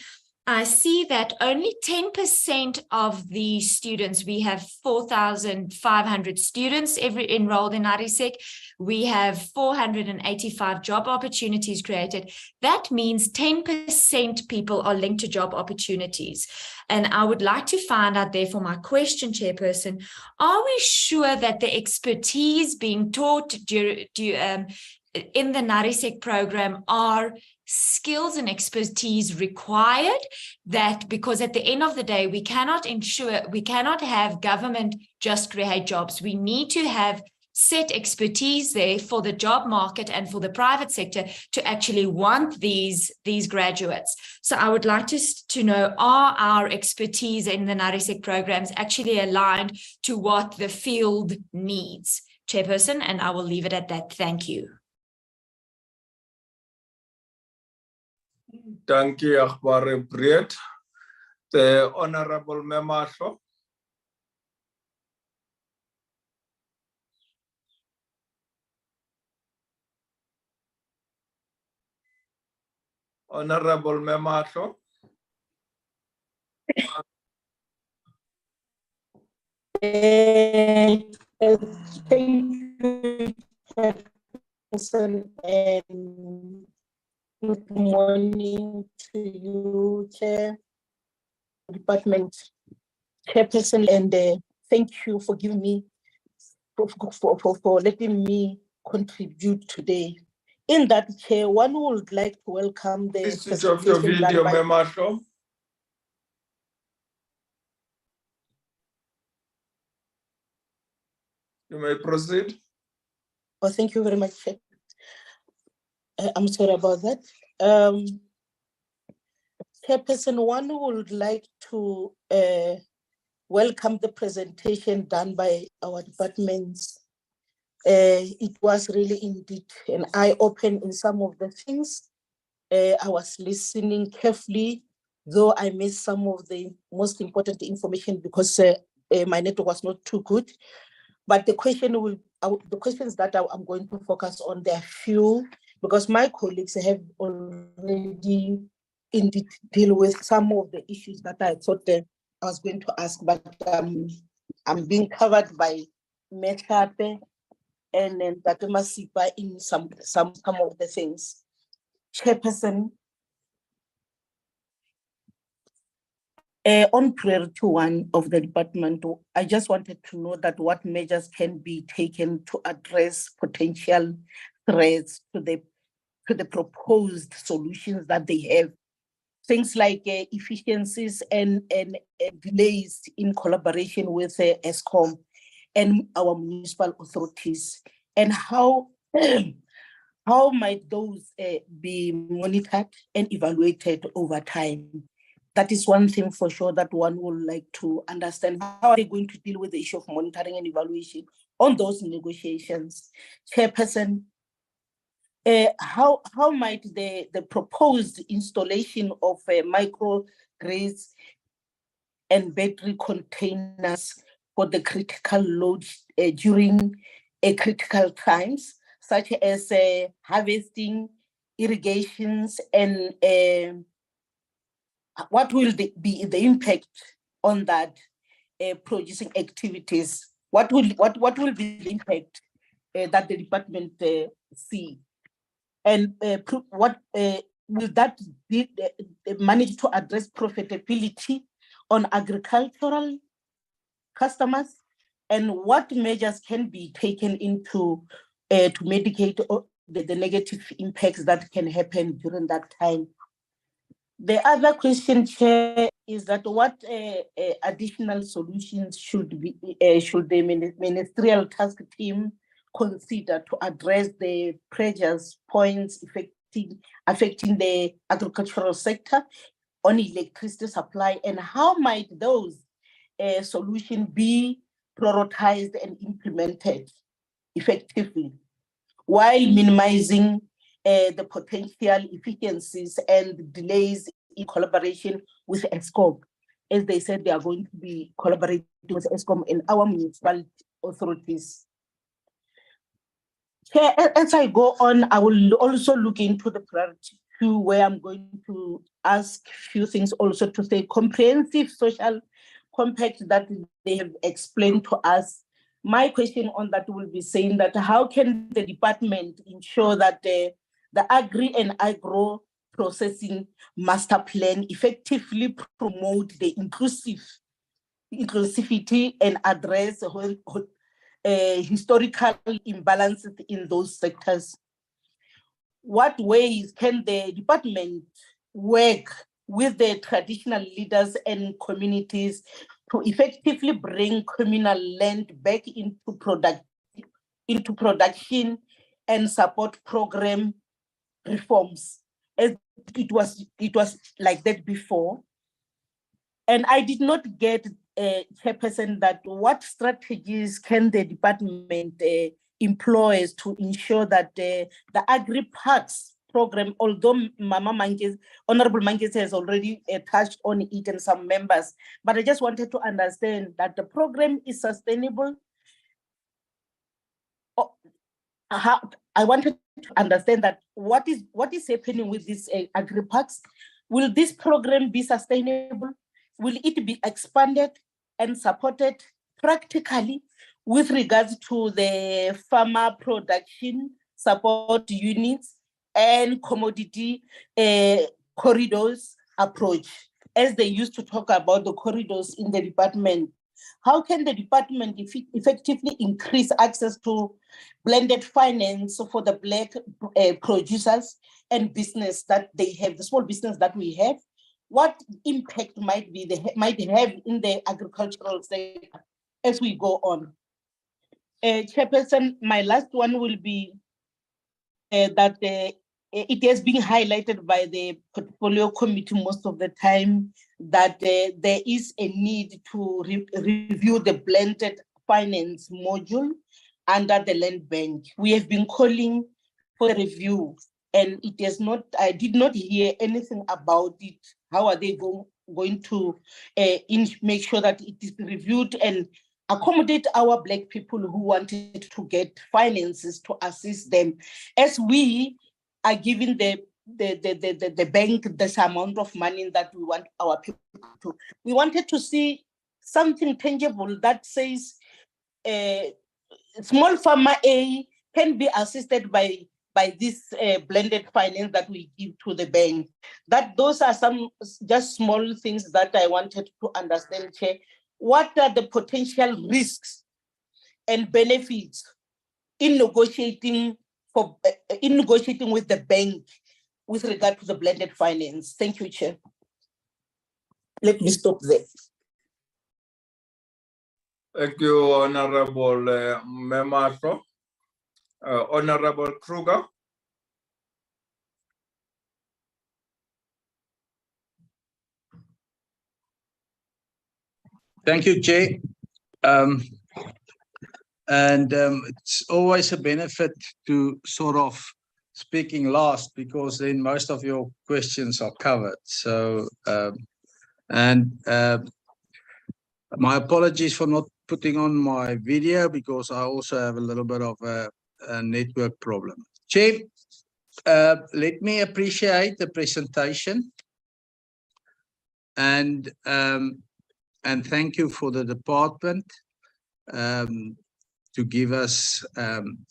I see that only 10% of the students, we have 4,500 students enrolled in Narisek. We have 485 job opportunities created. That means 10% people are linked to job opportunities. And I would like to find out, therefore, my question, Chairperson, are we sure that the expertise being taught in the Narisek program are skills and expertise required? That because at the end of the day, we cannot have government just create jobs. We need to have set expertise there for the job market and for the private sector to actually want these graduates. So I would like to know, are our expertise in the Narisek programs actually aligned to what the field needs? Chairperson, and I will leave it at that. Thank you. Thank you, Akbar Breed. The Honorable Memasho. Honorable Memasho. Thank you, Chairperson, and good morning to you, Chair, Department Chairperson, and thank you for giving me, for letting me contribute today. In that, Chair, one would like to welcome the Please switch off your presentation video, done by- Memasho. You may proceed. Oh, thank you very much, Chair. I'm sorry about that. Chairperson, one would like to welcome the presentation done by our departments. It was really indeed an eye-open in some of the things. I was listening carefully, though I missed some of the most important information because my network was not too good. But the questions that I'm going to focus on, there are few, because my colleagues have already indeed deal with some of the issues that I thought I was going to ask, but I'm being covered by Metape and then Masipa in some of the things. Chairperson, on priority one of the department, I just wanted to know that what measures can be taken to address potential threats to the proposed solutions that they have. Things like efficiencies and delays in collaboration with ESCOM and our municipal authorities, and how might those be monitored and evaluated over time. That is one thing for sure that one would like to understand. How are they going to deal with the issue of monitoring and evaluation on those negotiations? Chairperson, how might the proposed installation of microgrids and battery containers for the critical load during critical times, such as harvesting, irrigations, and what will be the impact on that producing activities? What will be the impact that the department see? And what will that be manage to address profitability on agricultural customers? And what measures can be taken into to mitigate the negative impacts that can happen during that time? The other question, Chair, is that what additional solutions should the ministerial task team consider to address the pressures points affecting the agricultural sector on electricity supply, and how might those solutions be prioritized and implemented effectively while minimizing the potential efficiencies and delays in collaboration with ESCOM? As they said, they are going to be collaborating with ESCOM and our municipal authorities. Chair, as I go on, I will also look into the priority two, where I'm going to ask a few things also to say comprehensive social compact that they have explained to us. My question on that will be saying that how can the department ensure that the agri and agro processing master plan effectively promote the inclusivity and address historical imbalances in those sectors? What ways can the department work with the traditional leaders and communities to effectively bring communal land back into production and support program reforms, as it was like that before? And I did not get Chairperson, that what strategies can the department employ to ensure that the agri-parks program, although Honorable Mankies has already touched on it and some members, but I just wanted to understand that the program is sustainable. I wanted to understand that what is happening with these agri-parks. Will this program be sustainable? Will it be expanded and supported practically with regards to the farmer production support units and commodity corridors approach, as they used to talk about the corridors in the department? How can the department effectively increase access to blended finance for the Black producers and business that they have, the small business that we have? What impact might have in the agricultural sector as we go on? Chairperson, my last one will be that it has been highlighted by the portfolio committee most of the time that there is a need to review the blended finance module under the land bank. We have been calling for a review, and it has not, I did not hear anything about it. How are they going to make sure that it is reviewed and accommodate our Black people who wanted to get finances to assist them, as we are giving the bank this amount of money that we want our people to. We wanted to see something tangible that says small farmer A can be assisted by this blended finance that we give to the bank. That those are some just small things that I wanted to understand, Chair. What are the potential risks and benefits in negotiating with the bank with regard to the blended finance? Thank you, Chair. Let me stop there. Thank you, Honorable Memato. Honorable Kruger. Thank you, Chair. It's always a benefit to sort of speaking last, because then most of your questions are covered. So, my apologies for not putting on my video, because I also have a little bit of a network problem. Chair, let me appreciate the presentation, and thank you for the department to give us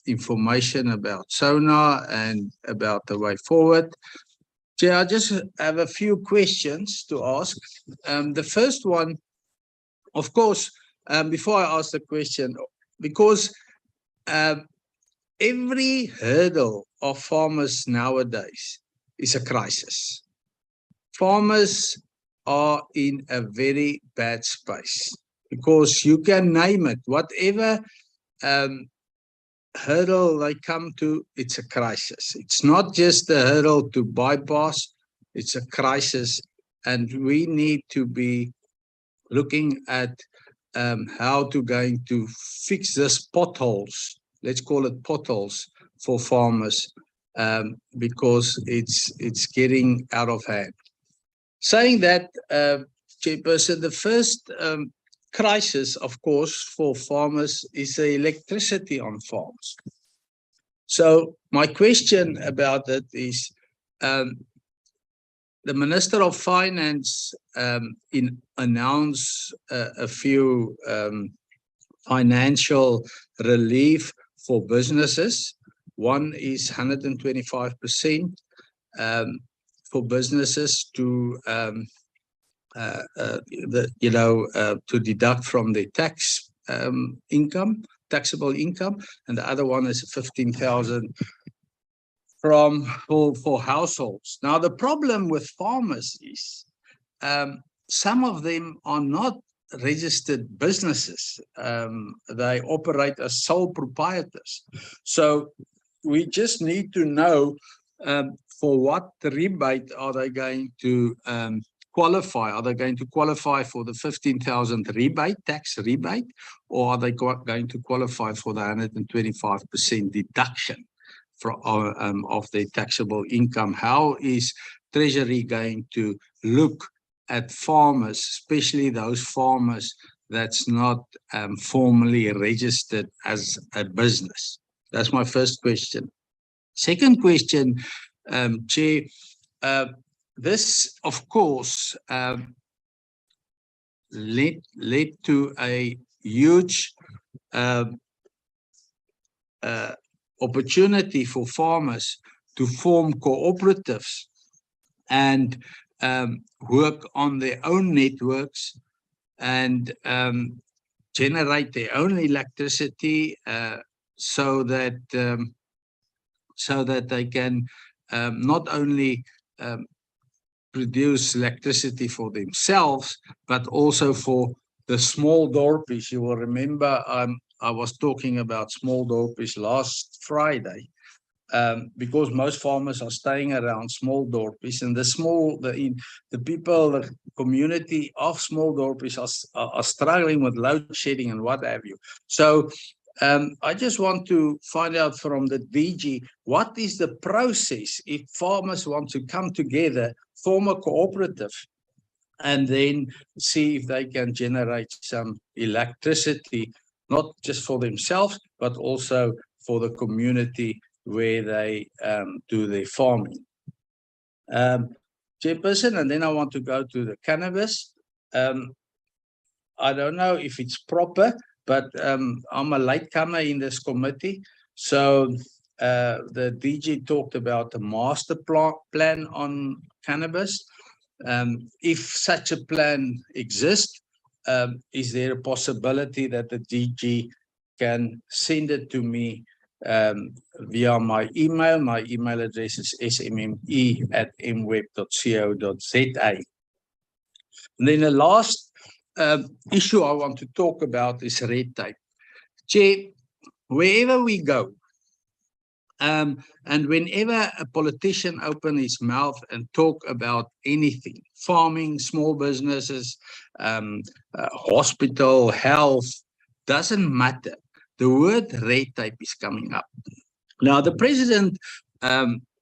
information about SONA and about the way forward. Chair, I just have a few questions to ask. The first one, of course, before I ask the question, because every hurdle of farmers nowadays is a crisis. Farmers are in a very bad space, because you can name it, whatever hurdle they come to, it's a crisis. It's not just a hurdle to bypass, it's a crisis, and we need to be looking at how to going to fix this potholes, let's call it potholes, for farmers, because it's getting out of hand. Saying that, Chairperson, the first crisis, of course, for farmers is the electricity on farms. So my question about it is, the Minister of Finance announced a few financial relief for businesses. One is 125% for businesses to to deduct from their tax income, taxable income, and the other one is 15,000 for households. Now the problem with farmers is some of them are not registered businesses. They operate as sole proprietors. So we just need to know for what rebate are they going to qualify? Are they going to qualify for the 15,000 rebate, tax rebate, or are they going to qualify for the 125% deduction from of their taxable income? How is Treasury going to look at farmers, especially those farmers that's not formally registered as a business? That's my first question. Second question, Chair, this, of course, led to a huge opportunity for farmers to form cooperatives and work on their own networks and generate their own electricity so that they can not only produce electricity for themselves, but also for the small dorpies. You will remember I was talking about small dorpies last Friday, because most farmers are staying around small dorpies, and the people, the community of small dorpies are struggling with load shedding and what have you. So I just want to find out from the DG, what is the process if farmers want to come together, form a cooperative, and then see if they can generate some electricity, not just for themselves, but also for the community where they do their farming. Chairperson, and then I want to go to the cannabis. I don't know if it's proper, but I'm a latecomer in this committee. So the DG talked about the master plan on cannabis. If such a plan exists, is there a possibility that the DG can send it to me via my email? My email address is sme@mweb.co.za. And then the last issue I want to talk about is red tape. Chair, wherever we go, and whenever a politician opens his mouth and talk about anything, farming, small businesses, hospital, health, doesn't matter. The word red tape is coming up. Now, the president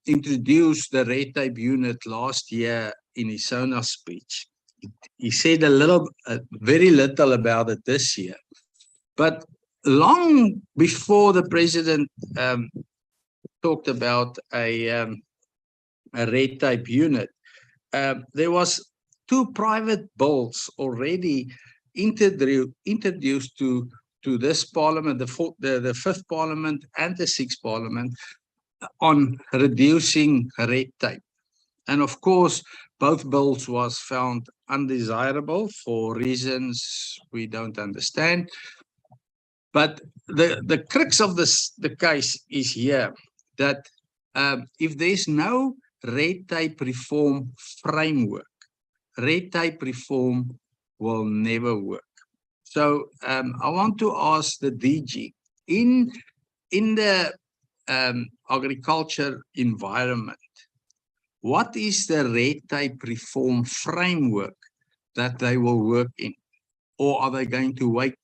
introduced the red tape unit last year in his SONA speech. He said very little about it this year. But long before the president talked about a red tape unit, there was 2 private bills already introduced to this parliament, the 5th parliament and the 6th parliament, on reducing red tape. And of course, both bills was found undesirable for reasons we don't understand. But the crux of the case is here, that if there's no red tape reform framework, red tape reform will never work. So I want to ask the DG, in the agriculture environment, what is the red tape reform framework that they will work in? Or are they going to wait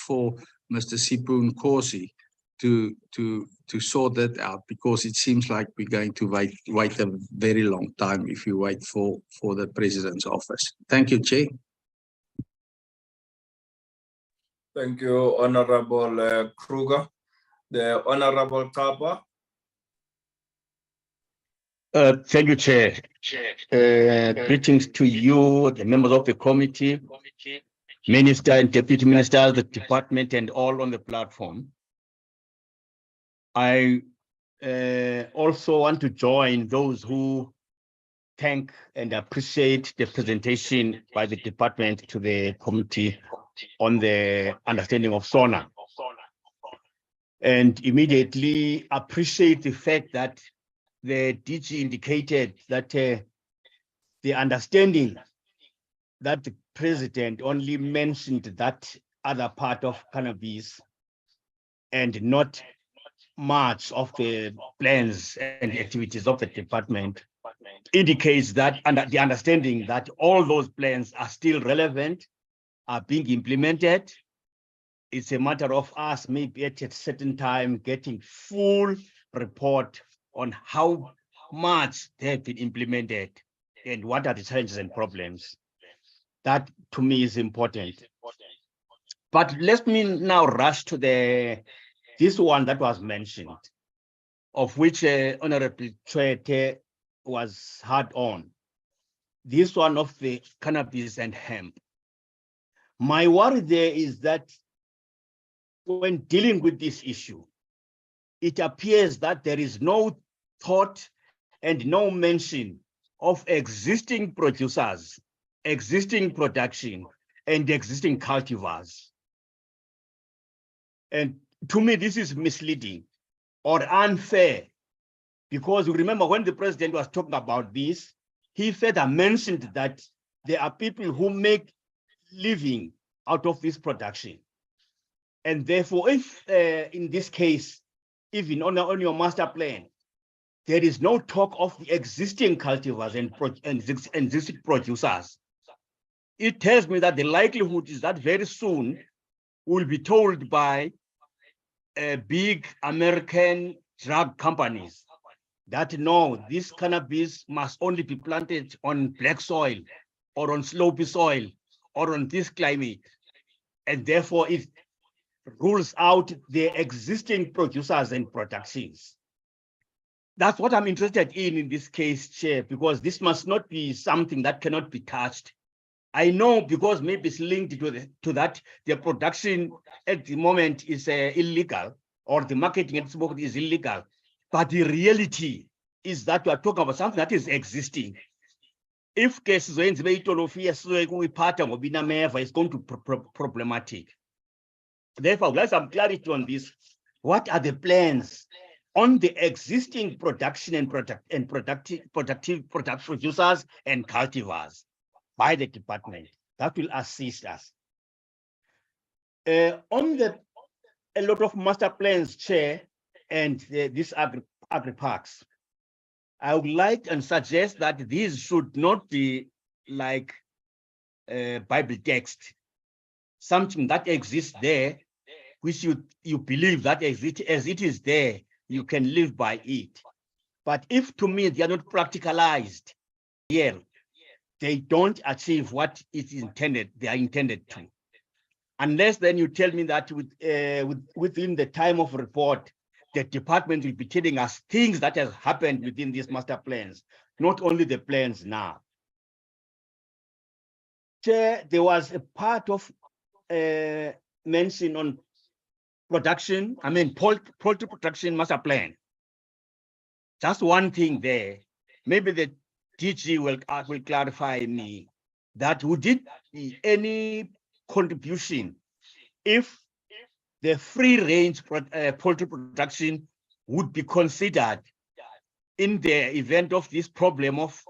for Mr. Sipho Nkosi to sort that out? Because it seems like we're going to wait a very long time if you wait for the president's office. Thank you, Chair. Thank you, Honorable Kruger. The Honorable Kapa. Thank you, Chair. Greetings to you, the members of the committee, Minister and Deputy Minister, the department, and all on the platform. I also want to join those who thank and appreciate the presentation by the department to the committee on the understanding of SONA. And immediately appreciate the fact that the DG indicated that the understanding that the president only mentioned that other part of cannabis and not much of the plans and activities of the department. indicates that under the understanding that all those plans are still relevant, are being implemented. It's a matter of us maybe at a certain time getting full report on how much they have been implemented and what are the challenges and problems. That to me is important. But let me now rush to this one that was mentioned, of which Honorable Chwete was hard on. This one of the cannabis and hemp. My worry there is that when dealing with this issue, it appears that there is no thought and no mention of existing producers, existing production, and existing cultivars. And to me, this is misleading or unfair, because remember when the president was talking about this, he further mentioned that there are people who make living out of this production. And therefore, if in this case, even on your master plan, there is no talk of the existing cultivars and existing producers, it tells me that the likelihood is that very soon we'll be told by big American drug companies that no, this cannabis must only be planted on black soil or on slopey soil or on this climate. And therefore it rules out the existing producers and productions. That's what I'm interested in this case, Chair, because this must not be something that cannot be touched. I know because maybe it's linked to that, the production at the moment is illegal, or the marketing at the moment is illegal. But the reality is that we are talking about something that is existing. If cases are it's going to be problematic. Therefore, I would like some clarity on this. What are the plans on the existing production and productive producers and cultivars by the department? That will assist us. On a lot of master plans, Chair, and these agri-parks, I would like and suggest that these should not be like Bible text, something that exists there, which you believe that as it is there, you can live by it. But if to me they are not practicalized here, they don't achieve what is intended, they are intended to. Unless then you tell me that within the time of report, the department will be telling us things that has happened within these master plans, not only the plans now. Chair, there was a part of mention on production, poultry production master plan. Just one thing there, maybe the DG will clarify me that would it be any contribution if the free range poultry production would be considered in the event of this problem of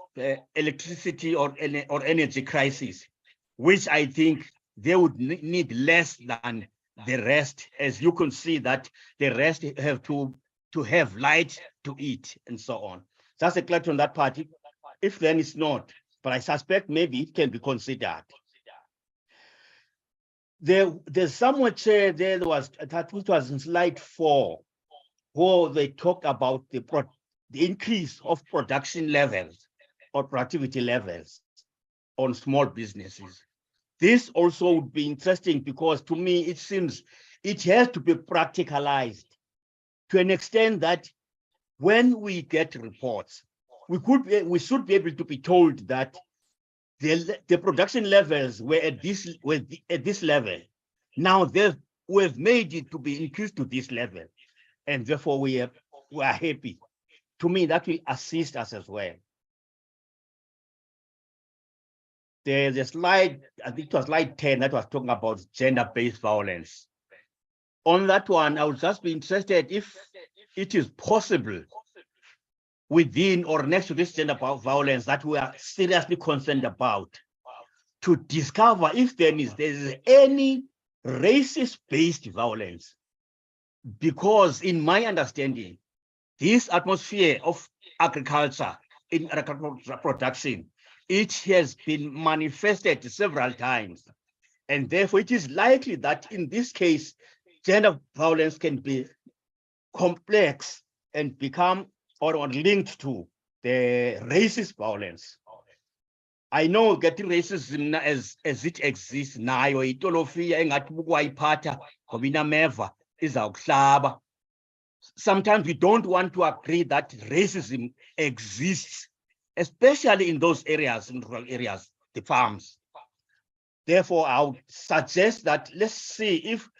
electricity or energy crisis, which I think they would need less than the rest, as you can see that the rest have to have light to eat and so on. That's a clarity on that part. If then it's not, but I suspect maybe it can be considered. There's somewhere, Chair, there was, that which was in slide 4, where they talked about the increase of production levels or productivity levels on small businesses. This also would be interesting because to me, it seems it has to be practicalized to an extent that when we get reports, we should be able to be told that the production levels were at this level. Now we've made it to be increased to this level, and therefore we are happy. To me, that will assist us as well. There's a slide, I think it was slide 10, that was talking about gender-based violence. On that one, I would just be interested if it is possible within or next to this gender violence that we are seriously concerned about, to discover if there is any racist-based violence. Because in my understanding, this atmosphere of agriculture in agricultural production, it has been manifested several times. And therefore, it is likely that in this case, gender violence can be complex and become or linked to the racist violence. I know getting racism as it exists now, sometimes we don't want to agree that racism exists, especially in those areas, in rural areas, the farms. Therefore, I would suggest that let's see if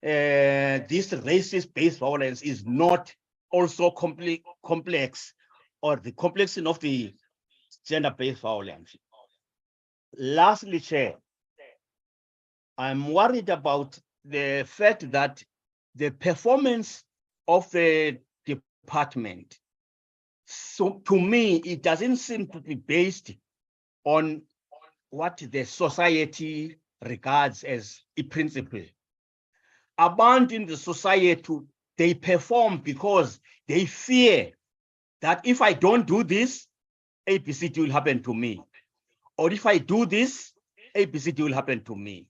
this racist-based violence is not also complex, or the complexity of the gender-based violence. Lastly, Chair, I'm worried about the fact that the performance of the department, so to me, it doesn't seem to be based on what the society regards as a principle. Abantu in the society, they perform because they fear that if I don't do this, ABCD will happen to me. Or if I do this, ABCD will happen to me.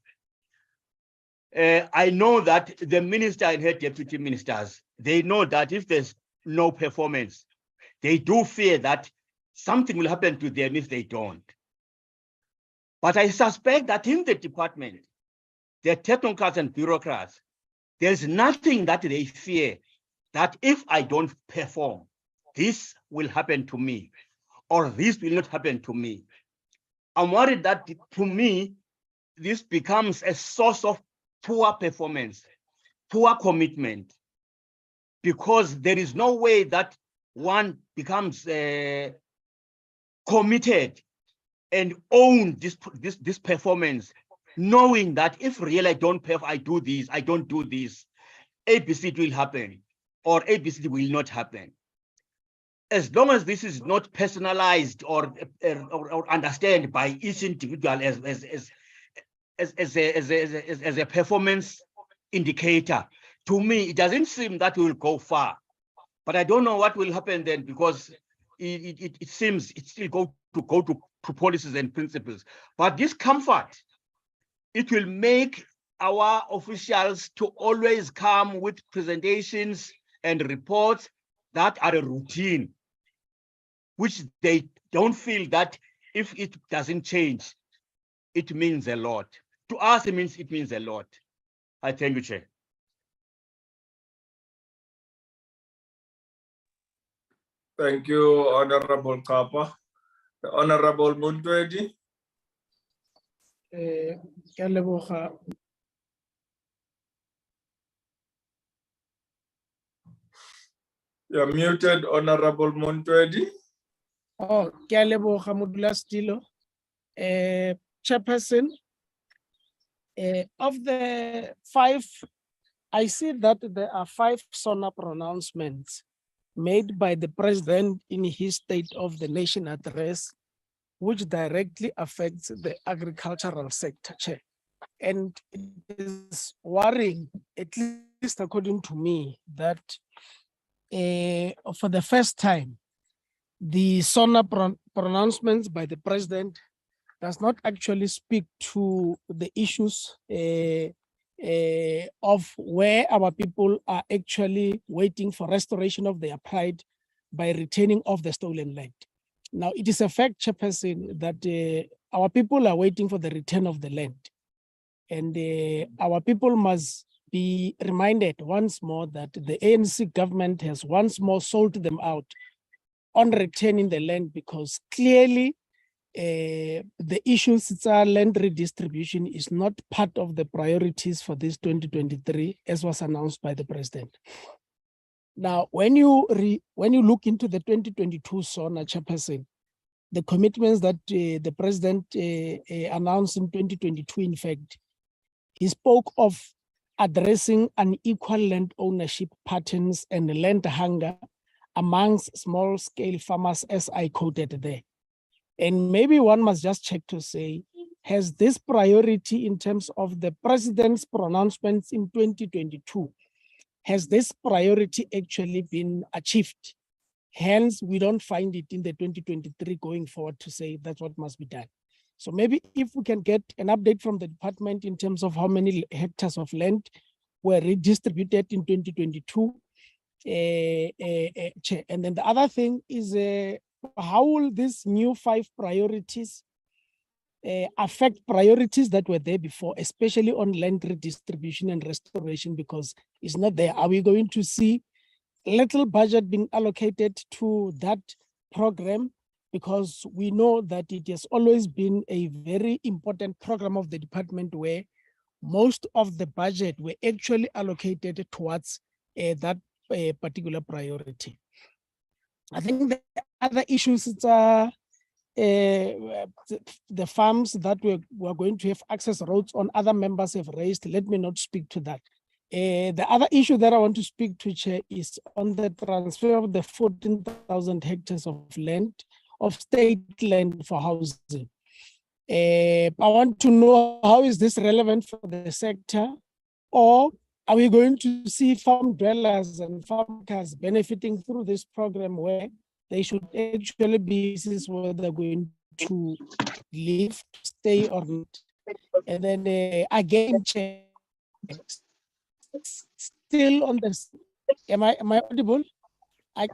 I know that the minister and her deputy ministers, they know that if there's no performance, they do fear that something will happen to them if they don't. But I suspect that in the department, the technocrats and bureaucrats, there's nothing that they fear that if I don't perform, this will happen to me, or this will not happen to me. I'm worried that to me, this becomes a source of poor performance, poor commitment, because there is no way that one becomes committed and own this performance, knowing that if really I don't perform, I do this, I don't do this, ABCD will happen, or ABCD will not happen. As long as this is not personalized or understood by each individual as a performance indicator, to me, it doesn't seem that we will go far. But I don't know what will happen then, because it seems it still go to policies and principles. But this comfort, it will make our officials to always come with presentations and reports that are a routine, which they don't feel that if it doesn't change, it means a lot. To us, it means a lot. I thank you, Chair. Thank you, Honorable Kapa. The Honorable Mundwedi. You're muted, Honorable Mundwedi. Oh, Kialeboha Mudlastilo. Chairperson, of the 5, I see that there are 5 SONA pronouncements made by the President in his State of the Nation address, which directly affects the agricultural sector, Chair. And it is worrying, at least according to me, that for the first time, the SONA pronouncements by the President does not actually speak to the issues of where our people are actually waiting for restoration of their pride by returning of the stolen land. Now, it is a fact, Chairperson, that our people are waiting for the return of the land. And our people must be reminded once more that the ANC government has once more sold them out on returning the land, because clearly the issues, land redistribution is not part of the priorities for this 2023, as was announced by the President. Now, when you look into the 2022 SONA, Chairperson, the commitments that the President announced in 2022, in fact, he spoke of addressing unequal land ownership patterns and land hunger amongst small-scale farmers, as I quoted there. And maybe one must just check to say, has this priority in terms of the President's pronouncements in 2022, has this priority actually been achieved? Hence, we don't find it in the 2023 going forward to say that's what must be done. So maybe if we can get an update from the department in terms of how many hectares of land were redistributed in 2022. And then the other thing is how will these new 5 priorities affect priorities that were there before, especially on land redistribution and restoration, because it's not there. Are we going to see little budget being allocated to that program? Because we know that it has always been a very important program of the department where most of the budget were actually allocated towards that particular priority. I think the other issues are the farms that we're going to have access roads on, other members have raised. Let me not speak to that. The other issue that I want to speak to, Chair, is on the transfer of the 14,000 hectares of land, of state land for housing. I want to know, how is this relevant for the sector? Or are we going to see farm dwellers and farmers benefiting through this program where they should actually be where they're going to live, stay or not? And then again, Chair, still on this, am I audible? I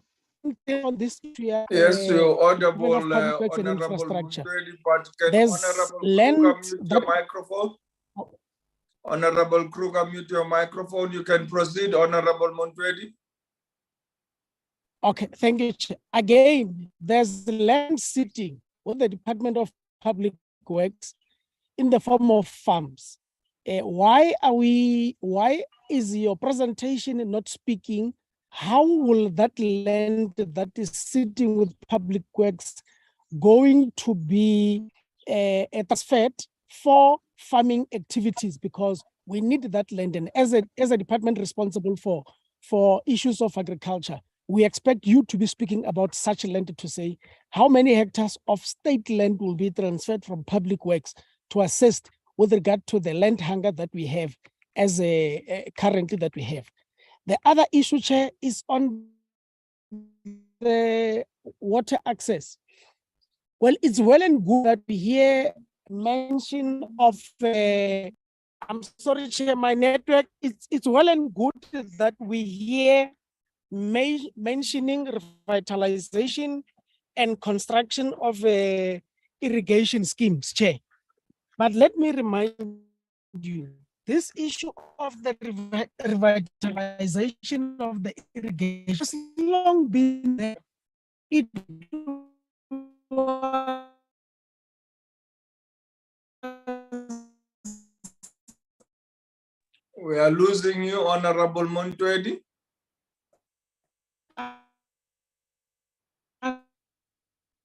still on this issue. Yes, you're audible, Honorable Mutwedi, but can there's Honorable land Kruger mute your microphone? Honorable Kruger, mute your microphone. You can proceed, Honorable Mutwedi. Okay, thank you, Chair. Again, there's land sitting with the Department of Public Works in the form of farms. Why is your presentation not speaking? How will that land that is sitting with Public Works going to be transferred for farming activities? Because we need that land, and as a department responsible for issues of agriculture, we expect you to be speaking about such land to say how many hectares of state land will be transferred from Public Works to assist with regard to the land hunger that we have as currently that we have. The other issue, Chair, is on the water access. Well, it's well and good that we hear mention of, I'm sorry, Chair, my network, it's well and good that we hear mentioning revitalization and construction of irrigation schemes, Chair. But let me remind you, this issue of the revitalization of the irrigation has long been there. It We are losing you, Honorable Mutwedi.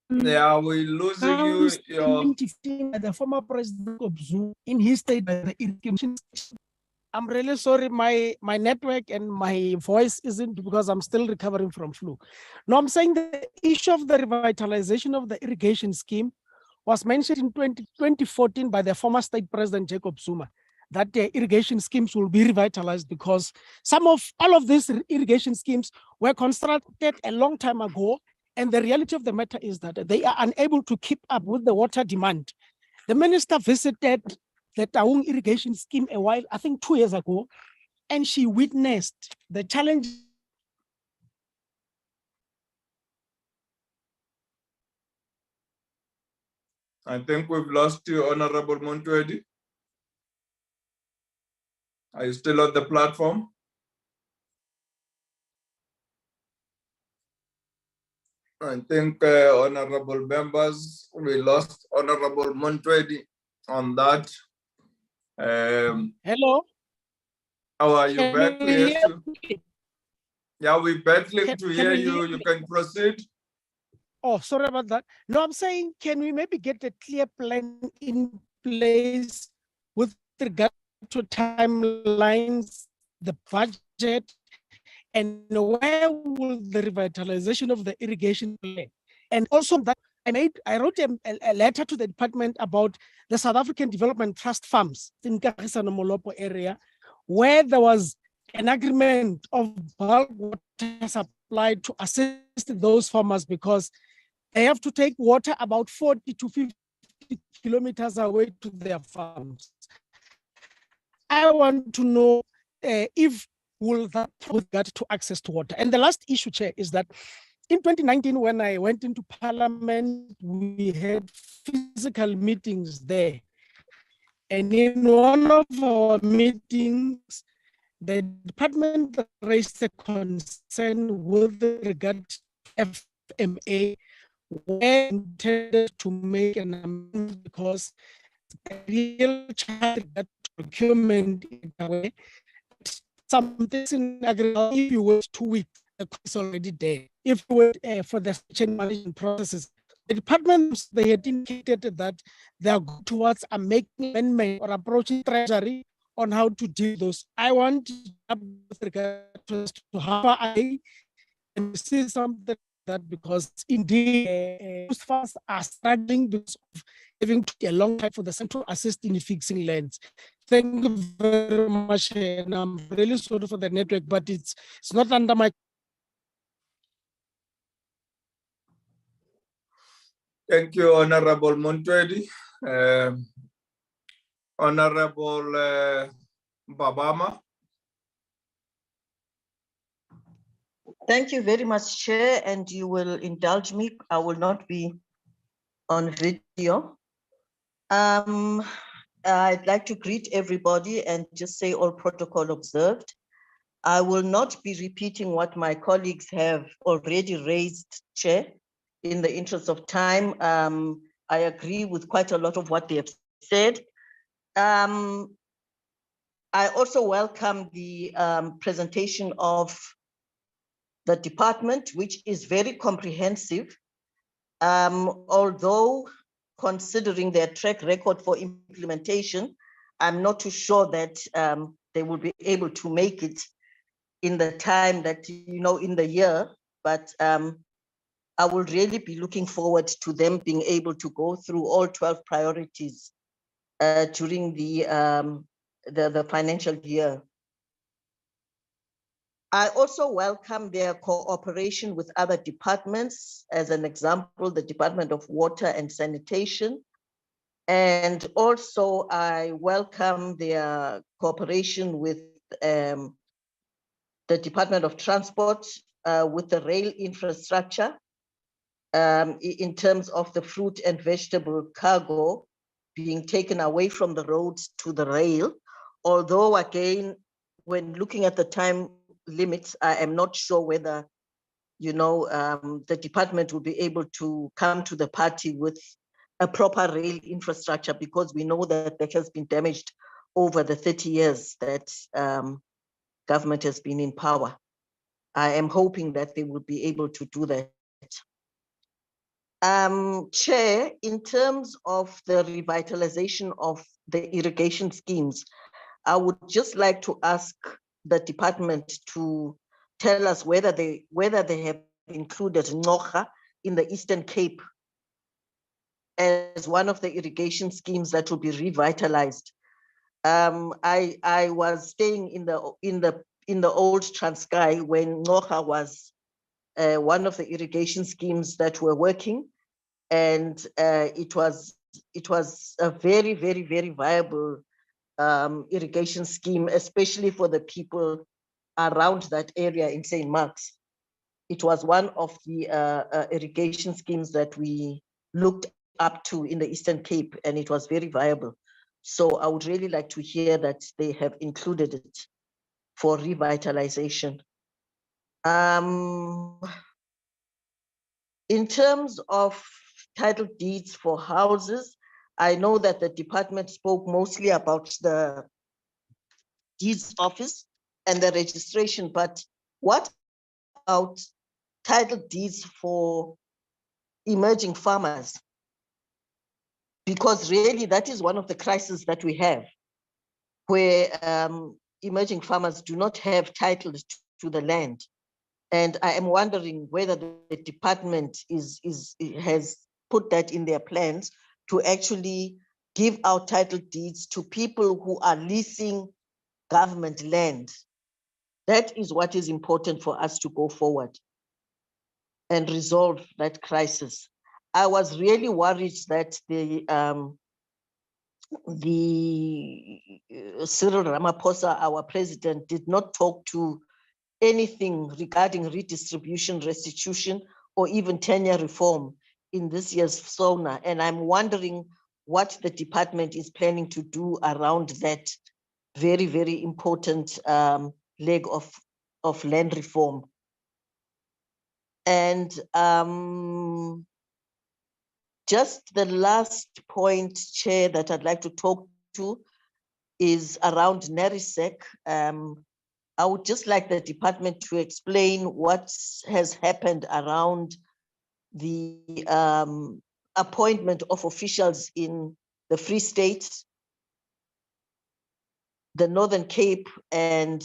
Yeah, we're losing you. 2015, the former president of Zulu in his state, the irrigation. I'm really sorry, my network and my voice isn't, because I'm still recovering from flu. No, I'm saying the issue of the revitalization of the irrigation scheme was mentioned in 2014 by the former state president, Jacob Zuma, that the irrigation schemes will be revitalized because all of these irrigation schemes were constructed a long time ago. And the reality of the matter is that they are unable to keep up with the water demand. The minister visited the Taung irrigation scheme a while, I think 2 years ago, and she witnessed the challenge. I think we've lost you, Honorable Mutwedi. Are you still on the platform? I think, honorable members, we lost Honorable Mutwedi on that. Hello? How are you back? Yes. Yeah, we're battling to hear you. hear You can proceed. Oh, sorry about that. No, I'm saying, can we maybe get a clear plan in place with regard to timelines, the budget, and where will the revitalization of the irrigation play? And also that I wrote a letter to the department about the South African Development Trust farms in Kagiso area, where there was an agreement of bulk water supply applied to assist those farmers because they have to take water about 40 to 50 kilometers away to their farms. I want to know if will that with regard to access to water. And the last issue, Chair, is that in 2019, when I went into Parliament, we had physical meetings there. And in one of our meetings, the department raised a concern with regard to FMA, where intended to make an amendment because the real child that procurement in a way, some things in agriculture, if you wait 2 weeks, the cost is already there. If you wait for the chain management processes, the departments, they had indicated that they are going towards a making amendment or approaching treasury on how to do those. I want with regard to how far I can see something that because indeed most farmers are struggling because of having to take a long time for the central assist in fixing lands. Thank you very much, and I'm really sorry for the network, but it's not under my. Thank you, Honorable Montwedi. Honorable Babama. Thank you very much, Chair, and you will indulge me. I will not be on video. I'd like to greet everybody and just say all protocol observed. I will not be repeating what my colleagues have already raised, Chair. In the interest of time, I agree with quite a lot of what they have said. I also welcome the presentation of the department, which is very comprehensive, although considering their track record for implementation, I'm not too sure that they will be able to make it in the time that, in the year, but I will really be looking forward to them being able to go through all 12 priorities during the financial year. I also welcome their cooperation with other departments, as an example, the Department of Water and Sanitation. And also I welcome their cooperation with the Department of Transport with the rail infrastructure in terms of the fruit and vegetable cargo being taken away from the roads to the rail. Although again, when looking at the time limits, I am not sure whether, the department will be able to come to the party with a proper rail infrastructure, because we know that that has been damaged over the 30 years that government has been in power. I am hoping that they will be able to do that. Chair, in terms of the revitalization of the irrigation schemes, I would just like to ask the department to tell us whether they have included Ngocha in the Eastern Cape as one of the irrigation schemes that will be revitalized. I was staying in the old Transkei when Ngocha was one of the irrigation schemes that were working, and it was a very, very, very viable irrigation scheme, especially for the people around that area in St. Mark's. It was one of the irrigation schemes that we looked up to in the Eastern Cape, and it was very viable. So I would really like to hear that they have included it for revitalization. In terms of title deeds for houses, I know that the department spoke mostly about the deeds office and the registration, but what about title deeds for emerging farmers? Because really that is one of the crises that we have, where emerging farmers do not have titles to the land. And I am wondering whether the department has put that in their plans to actually give out title deeds to people who are leasing government land. That is what is important for us to go forward. and resolve that crisis. I was really worried that the Cyril Ramaphosa, our president, did not talk to anything regarding redistribution, restitution, or even tenure reform in this year's SONA. And I'm wondering what the department is planning to do around that very, very important leg of land reform. And just the last point, Chair, that I'd like to talk to is around NERISEC. I would just like the department to explain what has happened around the appointment of officials in the Free State, the Northern Cape, and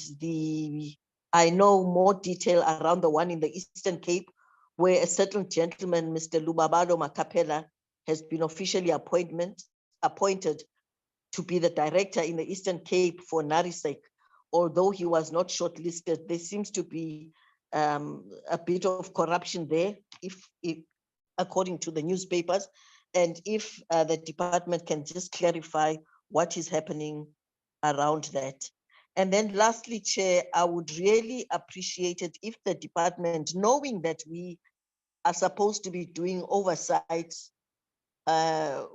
I know more detail around the one in the Eastern Cape, where a certain gentleman, Mr. Lubabalo Makapela, has been officially appointed to be the director in the Eastern Cape for NERISEC. Although he was not shortlisted, there seems to be a bit of corruption there, if according to the newspapers, and if the department can just clarify what is happening around that. And then lastly, Chair, I would really appreciate it if the department, knowing that we are supposed to be doing oversight on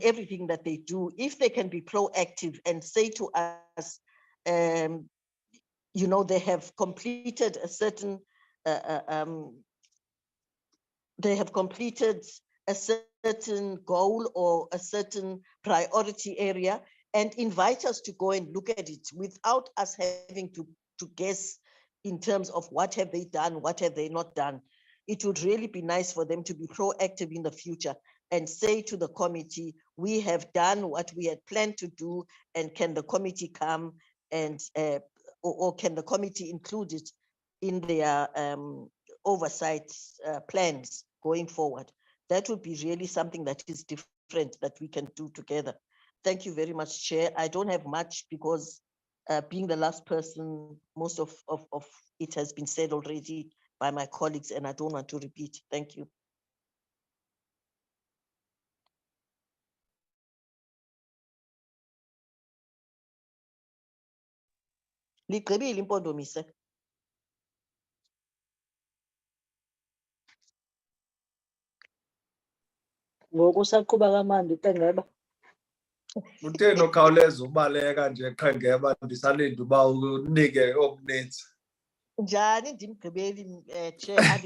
everything that they do, if they can be proactive and say to us, you know, they have completed a certain goal or a certain priority area, and invite us to go and look at it without us having to guess in terms of what have they done, what have they not done. It would really be nice for them to be proactive in the future and say to the committee, we have done what we had planned to do, and can the committee come and, or can the committee include it in their oversight plans going forward? That would be really something that is different that we can do together. Thank you very much, Chair. I don't have much because being the last person, most of it has been said already by my colleagues, and I don't want to repeat. Thank you. Ligqibile impondomise. Ngokusaqhuba kamandi Qengeba. Utheni okhawuleza ubaleka nje Qengeba, ndisalinde uba unike okuninzi. Njani ndimgqibeli Chair.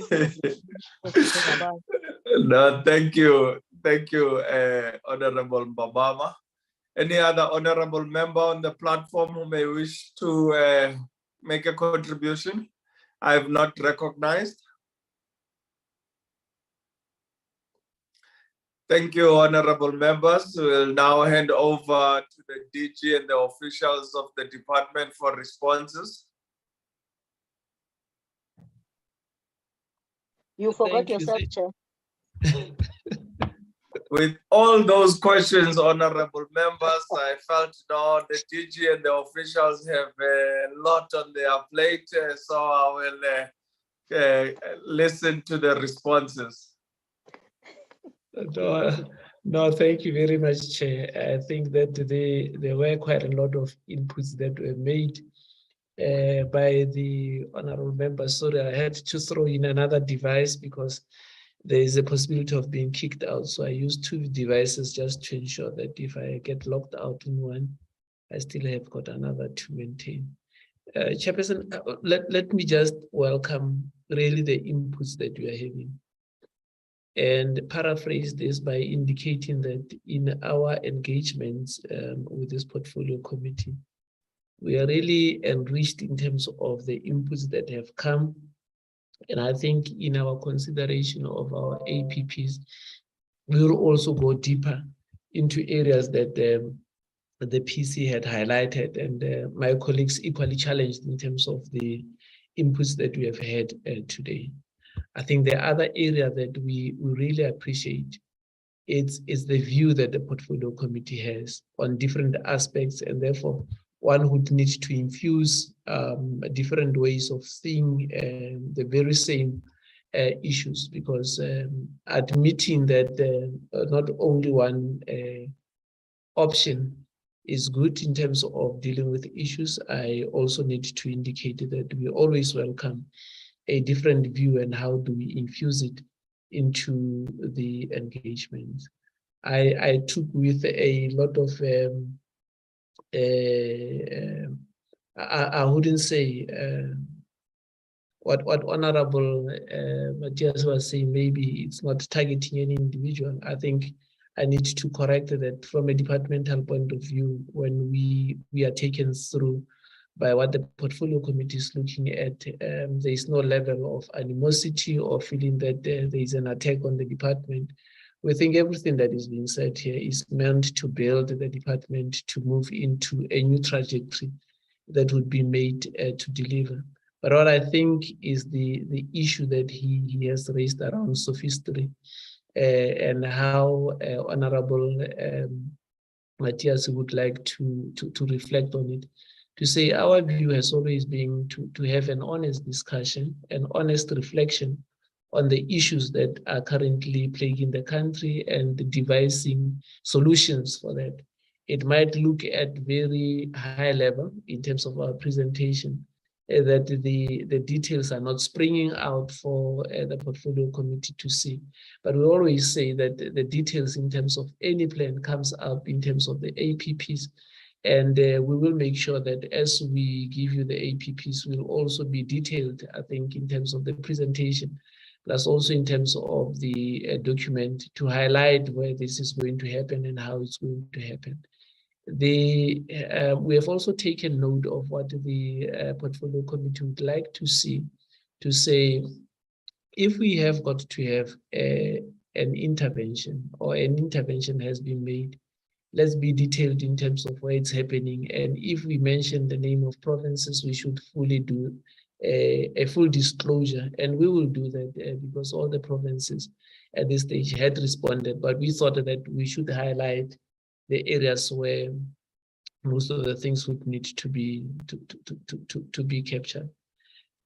No, thank you, Honorable Mbabama. Any other honorable member on the platform who may wish to make a contribution? I have not recognized. Thank you, honorable members. We'll now hand over to the DG and the officials of the department for responses. You forgot yourself, Chair. With all those questions, honorable members, I felt no, the DG and the officials have a lot on their plate, so I will listen to the responses. No, thank you very much, Chair. I think that there were quite a lot of inputs that were made by the honorable members. Sorry, I had to throw in another device because there is a possibility of being kicked out. So I used two devices just to ensure that if I get locked out in one, I still have got another to maintain. Chairperson, let me just welcome really the inputs that you are having and paraphrase this by indicating that in our engagements with this portfolio committee, we are really enriched in terms of the inputs that have come. And I think in our consideration of our APPs, we will also go deeper into areas that the PC had highlighted, and my colleagues equally challenged in terms of the inputs that we have had today. I think the other area that we really appreciate is the view that the portfolio committee has on different aspects, and therefore one would need to infuse different ways of seeing the very same issues, because admitting that not only one option is good in terms of dealing with issues, I also need to indicate that we always welcome a different view and how do we infuse it into the engagement. I took with a lot of I wouldn't say what Honorable Matthias was saying, maybe it's not targeting any individual. I think I need to correct that from a departmental point of view, when we are taken through by what the portfolio committee is looking at, there is no level of animosity or feeling that there is an attack on the department. We think everything that is being said here is meant to build the department to move into a new trajectory that would be made to deliver. But what I think is the issue that he has raised around sophistry and how Honorable Matthias would like to reflect on it. To say our view has always been to have an honest discussion, an honest reflection on the issues that are currently plaguing the country and devising solutions for that. It might look at very high level in terms of our presentation, that the details are not springing out for the portfolio committee to see. But we always say that the details in terms of any plan comes up in terms of the APPs. And we will make sure that as we give you the APPs, will also be detailed, I think, in terms of the presentation, plus also in terms of the document to highlight where this is going to happen and how it's going to happen. We have also taken note of what the portfolio committee would like to see, to say, if we have got to have an intervention or an intervention has been made, let's be detailed in terms of where it's happening. And if we mention the name of provinces, we should fully do a full disclosure. And we will do that because all the provinces at this stage had responded, but we thought that we should highlight the areas where most of the things would need to be captured.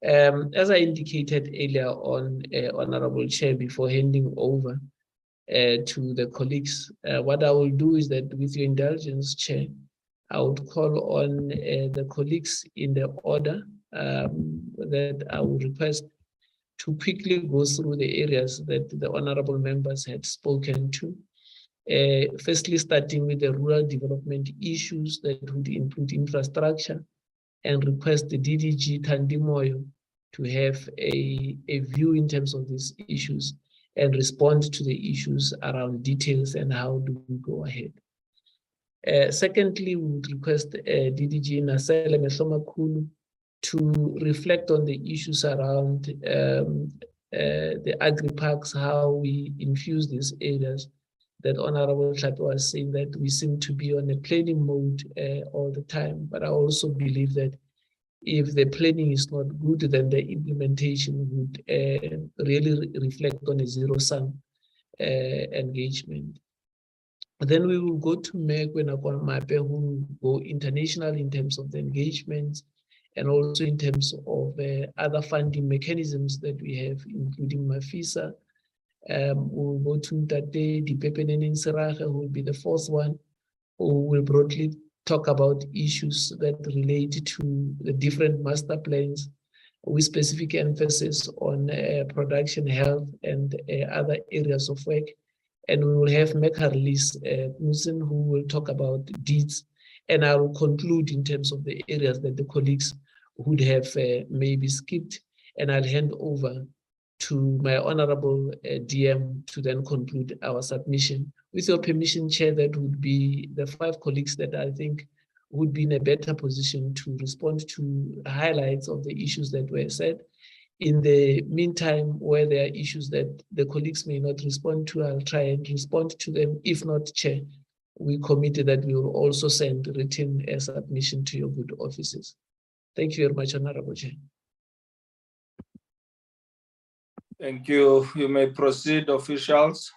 As I indicated earlier on, Honorable Chair, before handing over to the colleagues, what I will do is that, with your indulgence, Chair, I would call on the colleagues in the order that I would request to quickly go through the areas that the honorable members had spoken to. Firstly, starting with the rural development issues that would include infrastructure, and request the DDG Tandimoyo to have a view in terms of these issues and respond to the issues around details and how do we go ahead. Secondly, we would request DDG Nasele Mehlomakulu to reflect on the issues around the agri-parks, how we infuse these areas that Honorable Tlhapi was saying that we seem to be on a planning mode all the time. But I also believe that if the planning is not good, then the implementation would really reflect on a zero-sum engagement. Then we will go to Mape, who will go international in terms of the engagements and also in terms of other funding mechanisms that we have, including Mafisa. We'll go to Ntate Dipepenene Nsiraga, who will be the fourth one, who will broadly talk about issues that relate to the different master plans with specific emphasis on production, health, and other areas of work. And we will have Mekarlis Knudsen, who will talk about deeds. And I will conclude in terms of the areas that the colleagues would have maybe skipped. And I'll hand over to my honorable DM to then conclude our submission. With your permission, Chair, that would be the 5 colleagues that I think would be in a better position to respond to highlights of the issues that were said. In the meantime, where there are issues that the colleagues may not respond to, I'll try and respond to them. If not, Chair, we committed that we will also send written submission to your good offices. Thank you very much, Honorable Chair. Thank you. You may proceed, officials.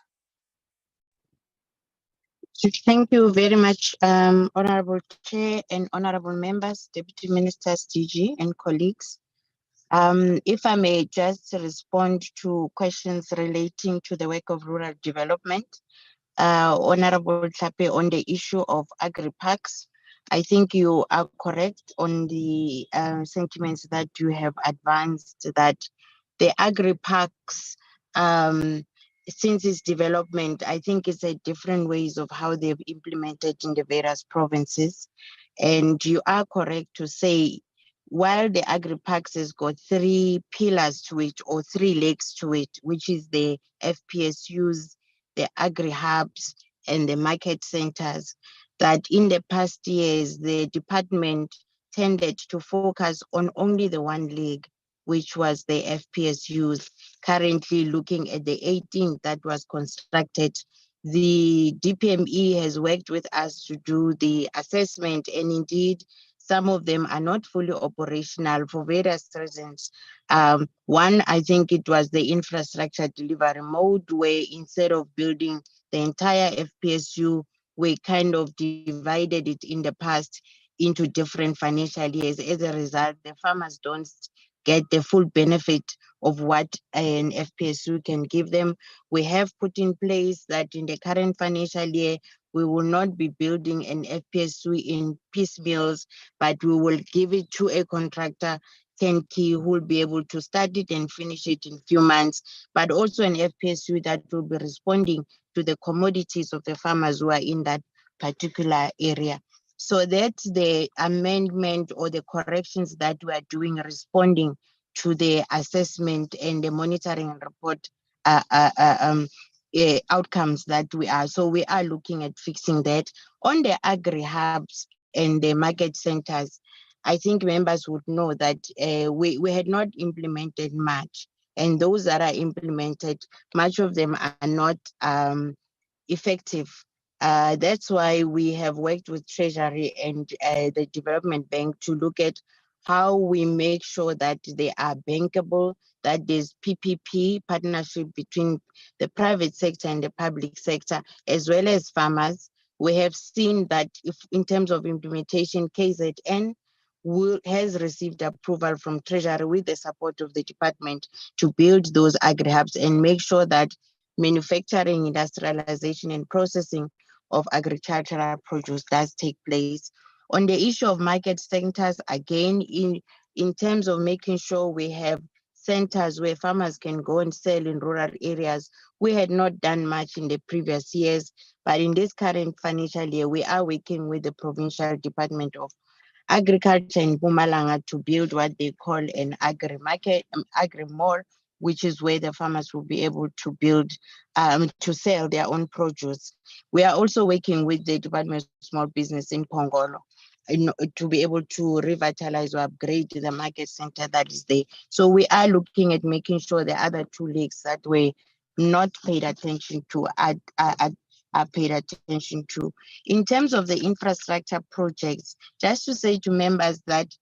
Thank you very much, Honorable Chair and Honorable Members, Deputy Ministers, DG and colleagues. If I may just respond to questions relating to the work of rural development. Honorable Tlape, on the issue of agri-parks, I think you are correct on the sentiments that you have advanced, that the agri-parks, since its development, I think it's a different ways of how they've implemented in the various provinces. And you are correct to say, while the agri-parks has got 3 pillars to it, or 3 legs to it, which is the FPSUs, the agri-hubs, and the market centers, that in the past years, the department tended to focus on only the 1 leg, which was the FPSUs. Currently looking at the 18th that was constructed, the DPME has worked with us to do the assessment, and indeed, some of them are not fully operational for various reasons. One, I think it was the infrastructure delivery mode, where instead of building the entire FPSU, we kind of divided it in the past into different financial years. As a result, the farmers don't get the full benefit of what an FPSU can give them. We have put in place that in the current financial year, we will not be building an FPSU in piecemeals, but we will give it to a contractor, turnkey, who will be able to start it and finish it in a few months, but also an FPSU that will be responding to the commodities of the farmers who are in that particular area. So that's the amendment or the corrections that we are doing, responding to the assessment and the monitoring report outcomes that we are. So we are looking at fixing that. On the agri-hubs and the market centers, I think members would know that we had not implemented much. And those that are implemented, much of them are not effective. That's why we have worked with Treasury and the Development Bank to look at how we make sure that they are bankable, that there's PPP, partnership between the private sector and the public sector, as well as farmers. We have seen that if in terms of implementation, KZN has received approval from Treasury with the support of the department to build those agri-hubs and make sure that manufacturing, industrialization, and processing of agricultural produce does take place. On the issue of market centers, again, in terms of making sure we have centers where farmers can go and sell in rural areas, we had not done much in the previous years, but in this current financial year, we are working with the Provincial Department of Agriculture in Mpumalanga to build what they call an agri-market, agri-mall, which is where the farmers will be able to build, to sell their own produce. We are also working with the Department of Small Business in Pongolo to be able to revitalize or upgrade the market center that is there. So we are looking at making sure the other 2 legs that were not paid attention to are paid attention to. In terms of the infrastructure projects, just to say to members that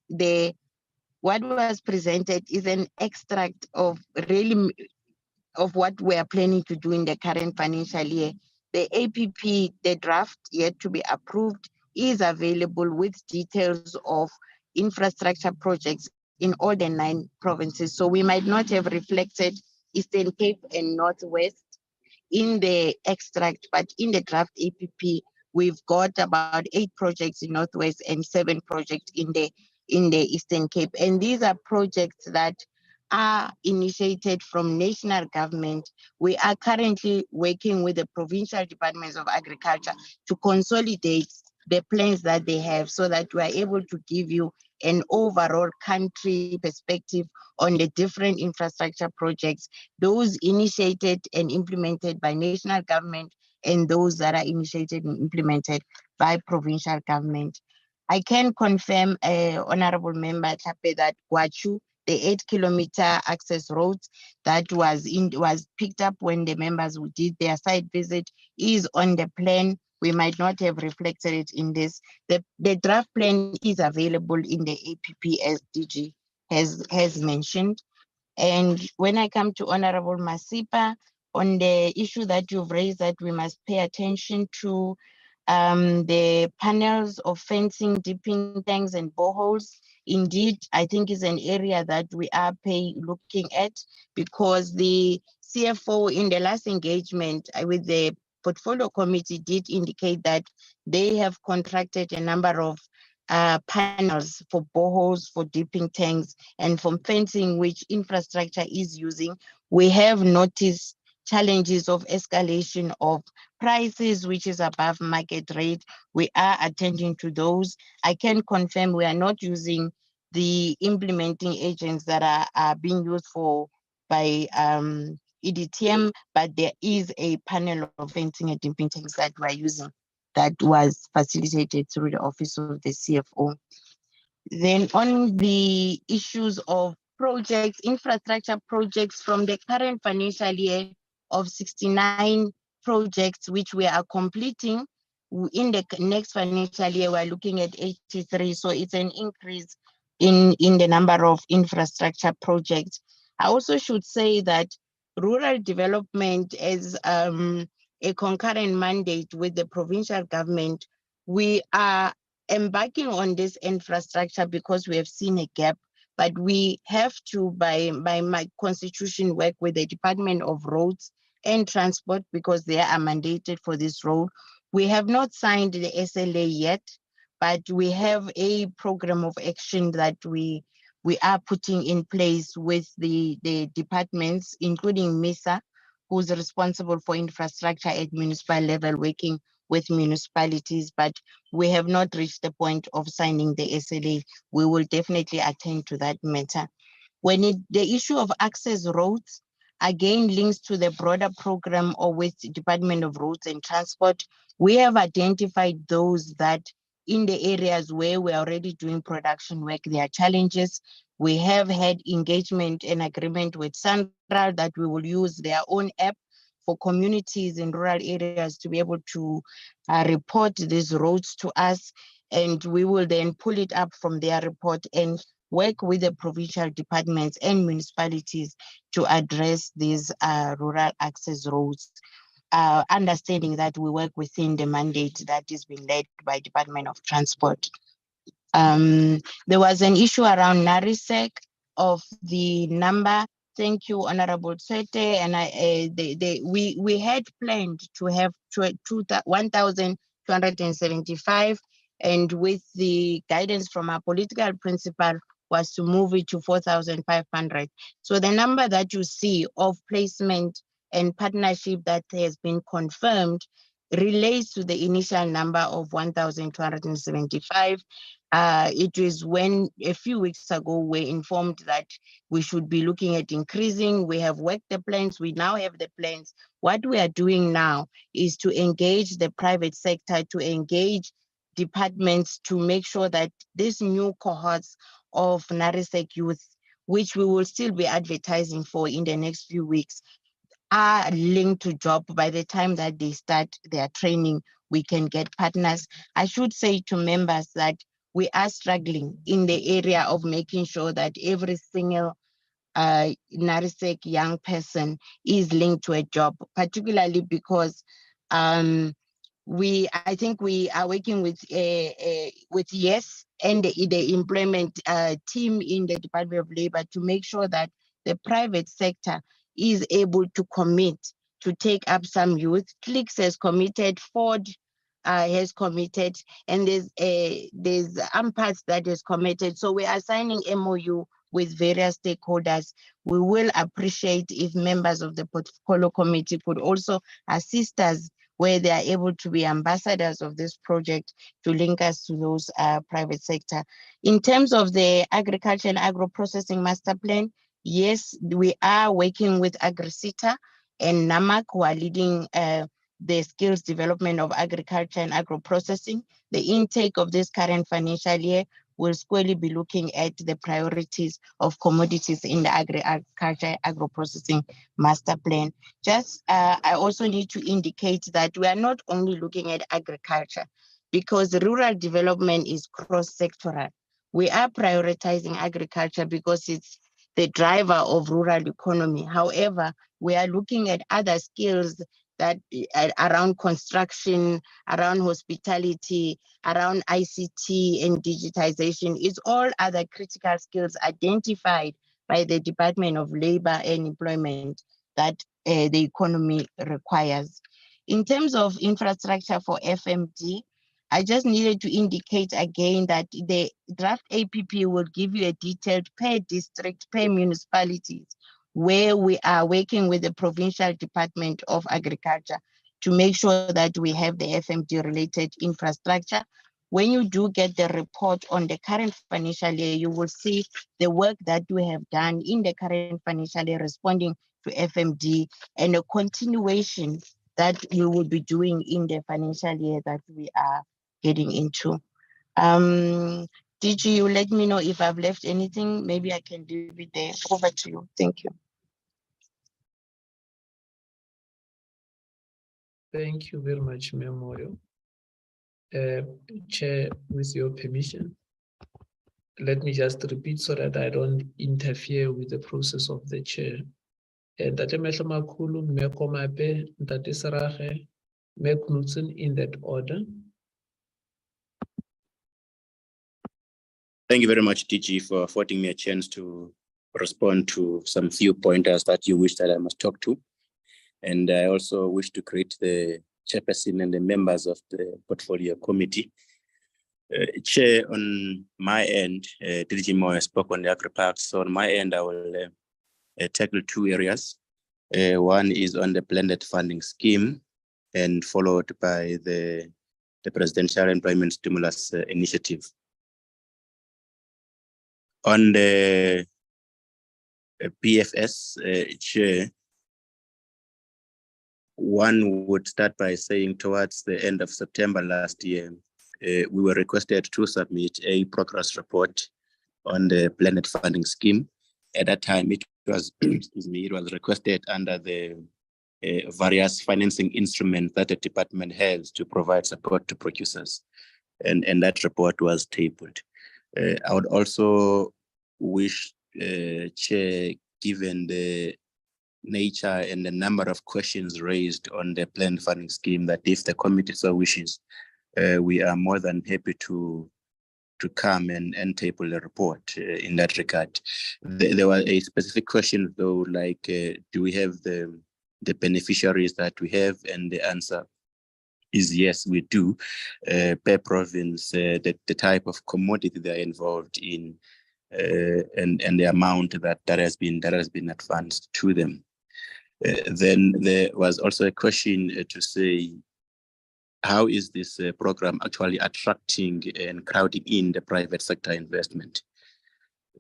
what was presented is an extract of really of what we are planning to do in the current financial year. The APP, the draft yet to be approved, is available with details of infrastructure projects in all the 9 provinces. So we might not have reflected Eastern Cape and Northwest in the extract, but in the draft APP, we've got about 8 projects in Northwest and 7 projects in the Eastern Cape. And these are projects that are initiated from national government. We are currently working with the provincial departments of agriculture to consolidate the plans that they have so that we are able to give you an overall country perspective on the different infrastructure projects, those initiated and implemented by national government and those that are initiated and implemented by provincial government. I can confirm, Honorable Member Tlape, that Guachu, the 8-kilometer access roads that was picked up when the members who did their site visit is on the plan. We might not have reflected it in this. The draft plan is available in the APP, as DG has mentioned. And when I come to Honorable Masipa, on the issue that you've raised that we must pay attention to The panels of fencing, dipping tanks and boreholes, indeed, I think is an area that we are looking at, because the CFO in the last engagement with the portfolio committee did indicate that they have contracted a number of panels for boreholes, for dipping tanks, and for fencing, which infrastructure is using. We have noticed challenges of escalation of prices, which is above market rate. We are attending to those. I can confirm we are not using the implementing agents that are being used by EDTM, but there is a panel of fencing and dipping tanks that we're using that was facilitated through the office of the CFO. Then on the issues of projects, infrastructure projects, from the current financial year of 69 projects which we are completing, in the next financial year we're looking at 83, so it's an increase in the number of infrastructure projects. I also should say that rural development is a concurrent mandate with the provincial government. We are embarking on this infrastructure because we have seen a gap, but we have to, by my constitution, work with the Department of Roads and Transport because they are mandated for this role. We have not signed the SLA yet, but we have a program of action that we are putting in place with the departments, including MISA, who's responsible for infrastructure at municipal level, working with municipalities, but we have not reached the point of signing the SLA. We will definitely attend to that matter. The issue of access roads, again, links to the broader program or with the Department of Roads and Transport. We have identified those that in the areas where we're already doing production work, there are challenges. We have had engagement and agreement with Sandra that we will use their own app for communities in rural areas to be able to report these roads to us, and we will then pull it up from their report and work with the provincial departments and municipalities to address these rural access roads, understanding that we work within the mandate that is being led by Department of Transport. There was an issue around NARISEC of the number. Thank you, Honorable Tswete. And we had planned to have 1,275, and with the guidance from our political principal was to move it to 4,500. So the number that you see of placement and partnership that has been confirmed relates to the initial number of 1,275. It is when a few weeks ago we informed that we should be looking at increasing. We have worked the plans. We now have the plans. What we are doing now is to engage the private sector, to engage departments to make sure that these new cohorts of NARISEC youth, which we will still be advertising for in the next few weeks, are linked to job. By the time that they start their training, we can get partners. I should say to members that we are struggling in the area of making sure that every single NARISEC young person is linked to a job, particularly because I think we are working with YES and the employment team in the Department of Labor to make sure that the private sector is able to commit to take up some youth. Clicks has committed, Ford has committed, and there's AMPAS that is committed. So we are signing MOU with various stakeholders. We will appreciate if members of the portfolio committee could also assist us where they are able to be ambassadors of this project to link us to those private sector. In terms of the agriculture and agro-processing master plan, yes, we are working with AgriSeta and NAMAC, who are leading the skills development of agriculture and agro-processing. The intake of this current financial year will squarely be looking at the priorities of commodities in the agriculture agro-processing master plan. I also need to indicate that we are not only looking at agriculture, because rural development is cross-sectoral. We are prioritizing agriculture because it's the driver of rural economy. However, we are looking at other skills that around construction, around hospitality, around ICT and digitization. It's all other critical skills identified by the Department of Labor and Employment that the economy requires. In terms of infrastructure for FMD, I just needed to indicate again that the draft APP will give you a detailed per district, per municipalities, where we are working with the Provincial Department of Agriculture to make sure that we have the FMD related infrastructure. When you do get the report on the current financial year, you will see the work that we have done in the current financial year responding to FMD and a continuation that we will be doing in the financial year that we are getting into. DG, you let me know if I've left anything. Maybe I can leave it there. Over to you. Thank you. Thank you very much, Memorio. Chair, with your permission, let me just repeat so that I don't interfere with the process of the chair. Ntate Mehlomakulu, Mme Komape, Ntate Serage, Mme Knudsen, in that order. Thank you very much, DG, for affording me a chance to respond to some few pointers that you wish that I must talk to. And I also wish to greet the chairperson and the members of the portfolio committee. Chair, on my end, DG Moyo spoke on the agri-parks. So on my end, I will tackle two areas. One is on the blended funding scheme, and followed by the Presidential Employment Stimulus Initiative. On the PFS, Chair, one would start by saying towards the end of September last year, we were requested to submit a progress report on the blended funding scheme. At that time, it was, excuse me, it was requested under the various financing instruments that the department has to provide support to producers. And that report was tabled. I would also wish, Chair, given the nature and the number of questions raised on the blended funding scheme, that if the committee so wishes, we are more than happy to come and table a report in that regard. There were a specific question though, like do we have the beneficiaries that we have? And the answer is yes, we do. Per province, the type of commodity they are involved in, and the amount that has been advanced to them. Then there was also a question to say, how is this program actually attracting and crowding in the private sector investment?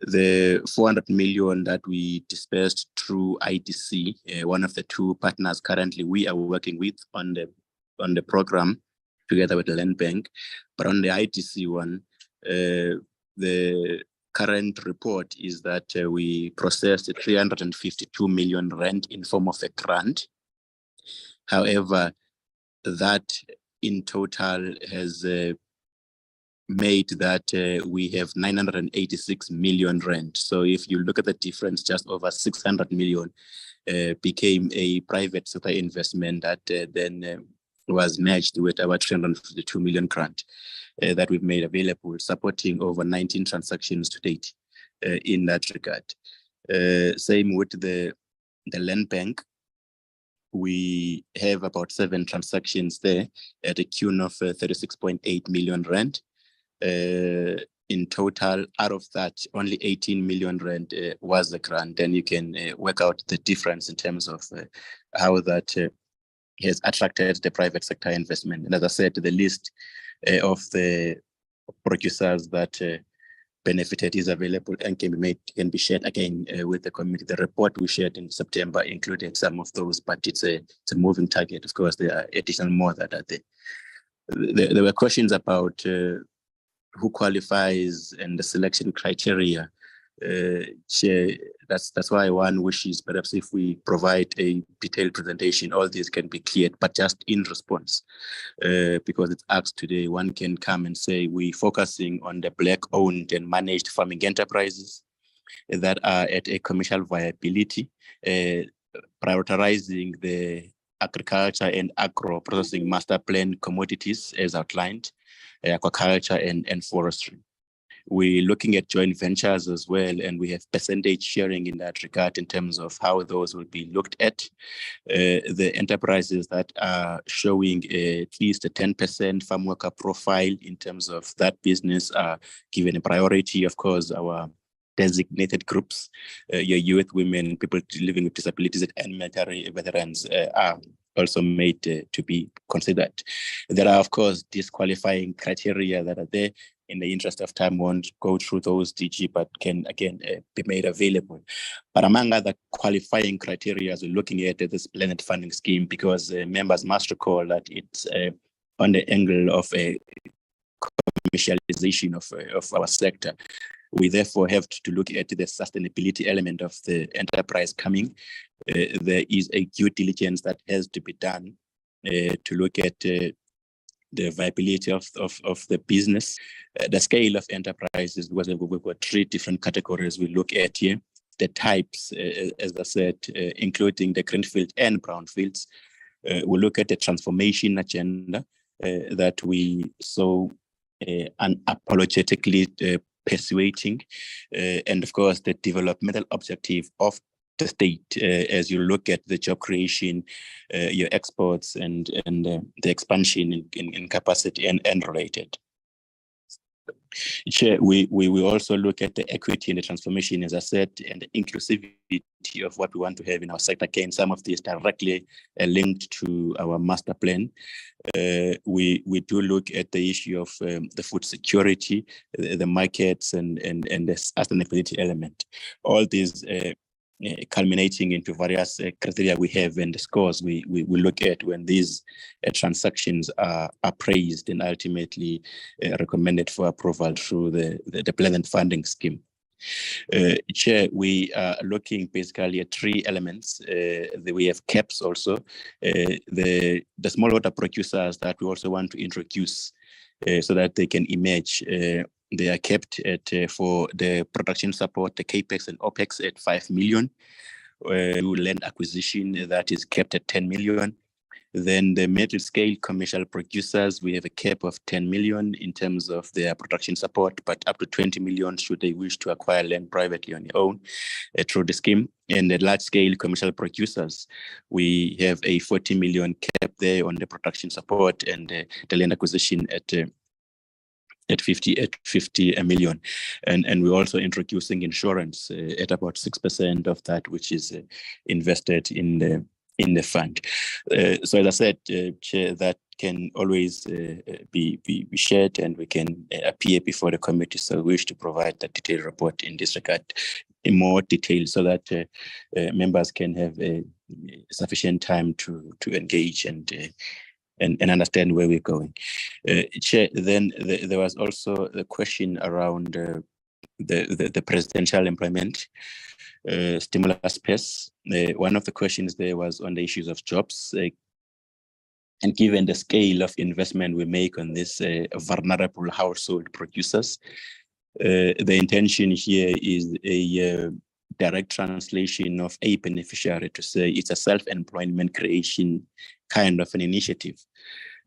The 400 million that we dispersed through IDC, one of the two partners currently we are working with on the program together with the Land Bank, but on the IDC one, the current report is that we processed 352 million rand in form of a grant. However, that in total has made that we have 986 million rand. So if you look at the difference, just over 600 million became a private sector investment that then was matched with our 352 million grant that we've made available, supporting over 19 transactions to date in that regard. Same with the Land Bank. We have about 7 transactions there at a tune of 36.8 million rand. In total, out of that, only 18 million rand was the grant. Then you can work out the difference in terms of how that has attracted the private sector investment. And as I said, the list of the producers that benefited is available and can be shared again with the committee. The report we shared in September included some of those, but it's a moving target. Of course, there are additional more that are there. There were questions about who qualifies and the selection criteria. Chair, that's why one wishes perhaps if we provide a detailed presentation, all these can be cleared, but just in response, because it's asked today, one can come and say we're focusing on the Black-owned and managed farming enterprises that are at a commercial viability, prioritizing the agriculture and agro processing master plan commodities as outlined, aquaculture and forestry. We're looking at joint ventures as well, and we have percentage sharing in that regard in terms of how those will be looked at. The enterprises that are showing at least a 10% farm worker profile in terms of that business are given a priority. Of course, our designated groups, your youth, women, people living with disabilities, and military veterans are also made to be considered. There are, of course, disqualifying criteria that are there. In the interest of time, won't go through those, DG, but can again be made available. But among other qualifying criteria, we're looking at this blended funding scheme, because members must recall that it's on the angle of a commercialization of our sector. We therefore have to look at the sustainability element of the enterprise coming. There is a due diligence that has to be done to look at the viability of the business, the scale of enterprises, because we've got 3 different categories we look at here. The types, as I said, including the greenfield and brownfields. We look at the transformation agenda that we so unapologetically persuading, and of course the developmental objective of the state as you look at the job creation, your exports, and the expansion in capacity and related. Chair, we also look at the equity and the transformation, as I said, and the inclusivity of what we want to have in our sector. Again, some of these directly linked to our master plan. We do look at the issue of the food security, the markets, and the sustainability element. All these culminating into various criteria we have and the scores we look at when these transactions are appraised and ultimately recommended for approval through the blended funding scheme. Chair, we are looking basically at 3 elements. We have caps also. The smallholder producers that we also want to introduce so that they can emerge. They are kept at for the production support, the capex and opex at 5 million. Land acquisition that is kept at 10 million. Then the middle scale commercial producers, we have a cap of 10 million in terms of their production support, but up to 20 million should they wish to acquire land privately on their own through the scheme. And the large scale commercial producers, we have a 40 million cap there on the production support and the land acquisition at 50 million, and we're also introducing insurance at about 6% of that, which is invested in the fund. So as I said, Chair, that can always be shared, and we can appear before the committee. So we wish to provide that detailed report in this regard in more detail, so that members can have sufficient time to engage and understand where we're going. Chair, then there was also a question around the presidential employment stimulus pass. One of the questions there was on the issues of jobs. And given the scale of investment we make on this vulnerable household producers, the intention here is a direct translation of a beneficiary to say it's a self-employment creation kind of an initiative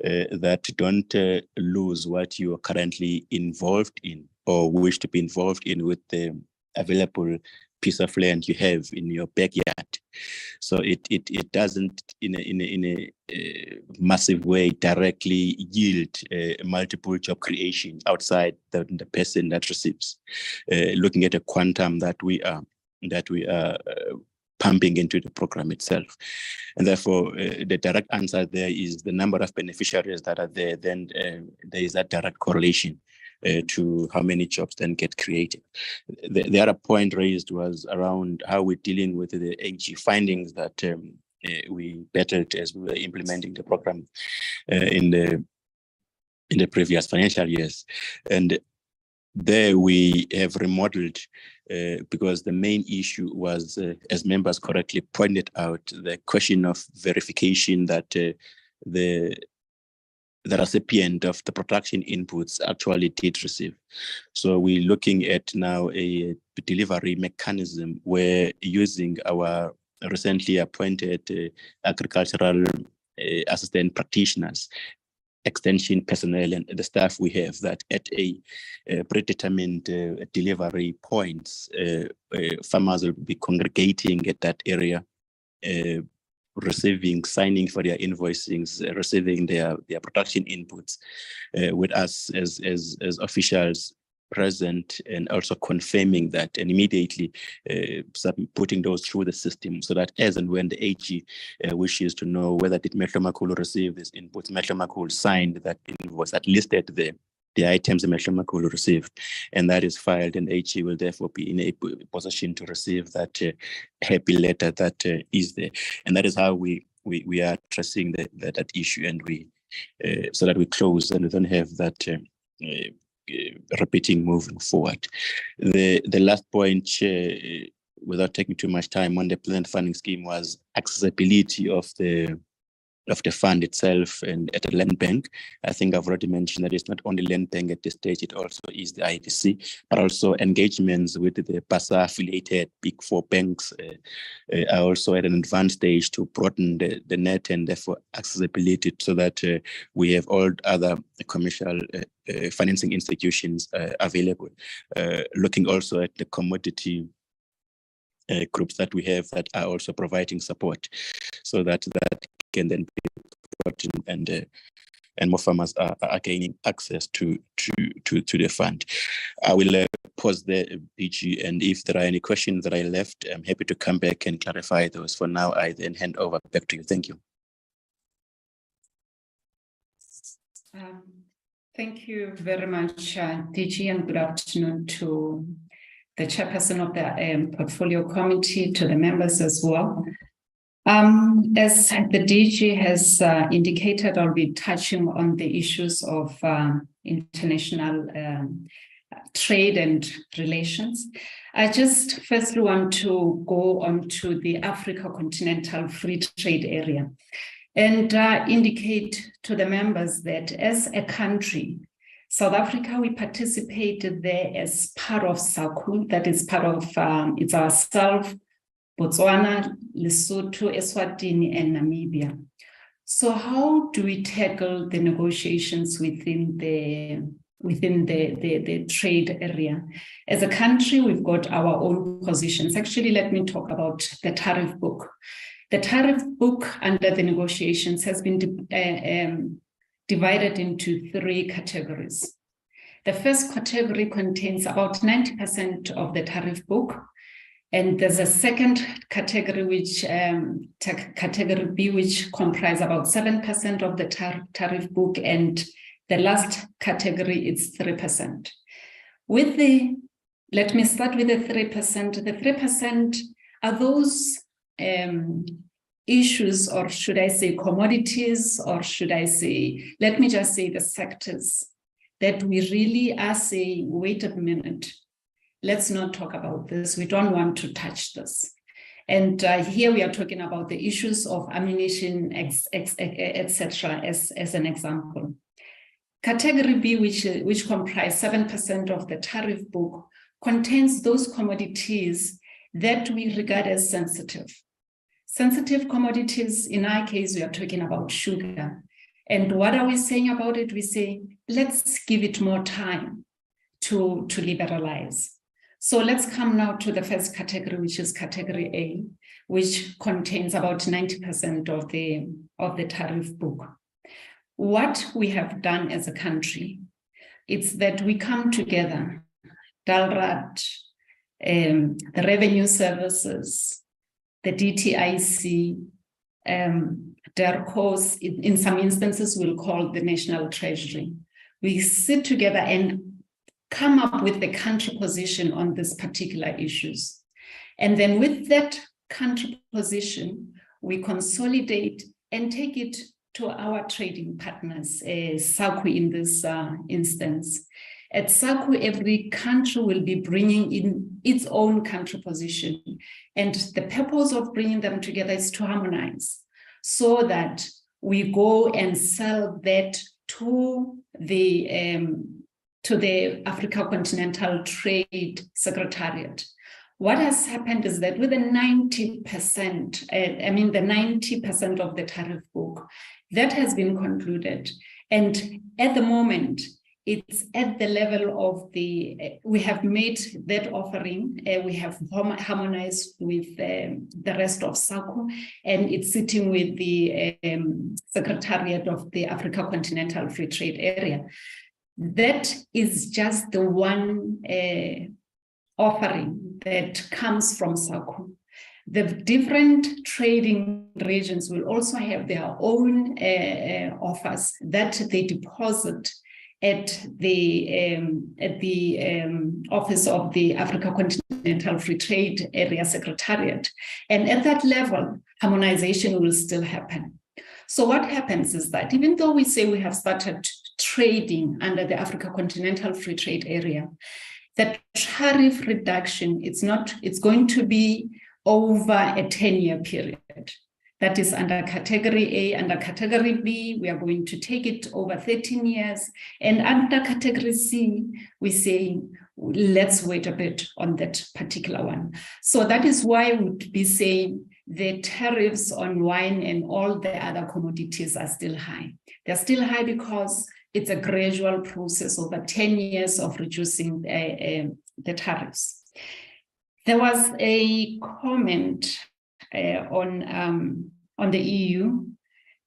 that don't lose what you are currently involved in or wish to be involved in with the available piece of land you have in your backyard. So it doesn't in a massive way directly yield multiple job creation outside the person that receives. Looking at a quantum that we are pumping into the program itself. And therefore, the direct answer there is the number of beneficiaries that are there, then there is that direct correlation to how many jobs then get created. The other point raised was around how we're dealing with the AG findings that we bettered as we were implementing the program in the previous financial years. And there we have remodeled because the main issue was, as members correctly pointed out, the question of verification that the recipient of the production inputs actually did receive. So we're looking at now a delivery mechanism where using our recently appointed agricultural assistant practitioners, extension personnel, and the staff we have, that at a predetermined delivery points, farmers will be congregating at that area, signing for their invoicings, receiving their production inputs with us as officials present, and also confirming that, and immediately putting those through the system, so that as and when the AG wishes to know whether did Mehlomakulu receive these inputs, Mehlomakulu signed that invoice that listed the items Mehlomakulu received, and that is filed, and AG will therefore be in a position to receive that happy letter that is there. And that is how we are addressing that issue, and we so that we close and we don't have that repeating moving forward. The last point, without taking too much time, on the planned funding scheme was accessibility of the fund itself and at the land bank. I think I've already mentioned that it's not only land bank at this stage, it also is the IDC, but also engagements with the BASA affiliated Big Four banks are also at an advanced stage to broaden the net and therefore accessibility, so that we have all other commercial financing institutions available. Looking also at the commodity groups that we have that are also providing support, so that can then be brought in, and more farmers are gaining access to the fund. I will pause there, DG, and if there are any questions that I left, I'm happy to come back and clarify those. For now, I then hand over back to you. Thank you. Thank you very much, DG, and good afternoon to the chairperson of the portfolio committee, to the members as well. As the DG has indicated, I'll be touching on the issues of international trade and relations. I just firstly want to go on to the Africa Continental Free Trade Area and indicate to the members that as a country, South Africa, we participated there as part of SACU, that is part of, it's ourselves, Botswana, Lesotho, Eswatini, and Namibia. So how do we tackle the negotiations within the trade area? As a country, we've got our own positions. Actually, let me talk about the tariff book. The tariff book under the negotiations has been divided into 3 categories. The first category contains about 90% of the tariff book. And there's a second category, which category B, which comprises about 7% of the tariff book, and the last category is 3%. Let me start with the 3%. The 3% are those issues, or should I say commodities, or should I say, let me just say the sectors that we really are saying, wait a minute, let's not talk about this. We don't want to touch this. And here we are talking about the issues of ammunition, etc. as an example. Category B, which comprise 7% of the tariff book, contains those commodities that we regard as sensitive. Sensitive commodities, in our case, we are talking about sugar. And what are we saying about it? We say, let's give it more time to liberalize. So let's come now to the first category, which is category A, which contains about 90% of the tariff book. What we have done as a country, it's that we come together, DALRRD, the revenue services, the DTIC, DERCOS, in some instances we'll call the National Treasury. We sit together and come up with the country position on these particular issues. And then with that country position, we consolidate and take it to our trading partners, SACU in this instance. At SACU, every country will be bringing in its own country position. And the purpose of bringing them together is to harmonize, so that we go and sell that to the Africa Continental Trade Secretariat. What has happened is that with the 90%, the 90% of the tariff book, that has been concluded. And at the moment, it's at the level of we have made that offering, we have harmonized with the rest of SACU, and it's sitting with the Secretariat of the Africa Continental Free Trade Area. That is just the one offering that comes from SACU. The different trading regions will also have their own offers that they deposit at the office of the Africa Continental Free Trade Area Secretariat. And at that level, harmonization will still happen. So what happens is that even though we say we have started trading under the Africa Continental Free Trade Area, the tariff reduction, it's going to be over a 10-year period. That is under category A. Under category B, we are going to take it over 13 years. And under category C, we say, let's wait a bit on that particular one. So that is why we would be saying the tariffs on wine and all the other commodities are still high. They're still high because it's a gradual process over 10 years of reducing the tariffs. There was a comment on the EU,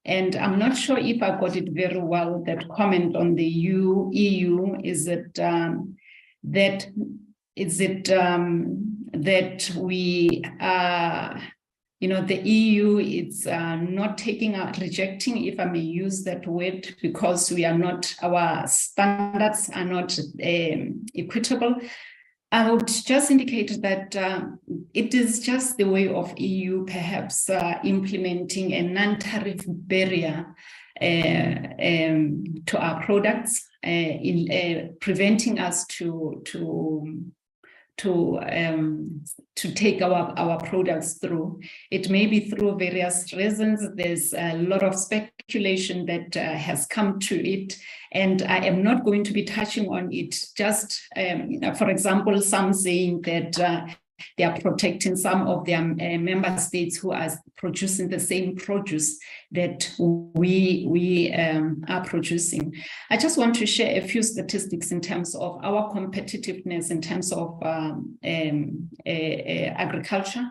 and I'm not sure if I got it very well. That comment on the EU is it that we the EU is not taking out, rejecting, if I may use that word, because our standards are not equitable. I would just indicate that it is just the way of EU perhaps implementing a non-tariff barrier to our products, in preventing us to take our products through. It may be through various reasons. There's a lot of speculation that has come to it, and I am not going to be touching on it. Just, for example, some saying that they are protecting some of their member states who are producing the same produce that we are producing. I just want to share a few statistics in terms of our competitiveness in terms of agriculture.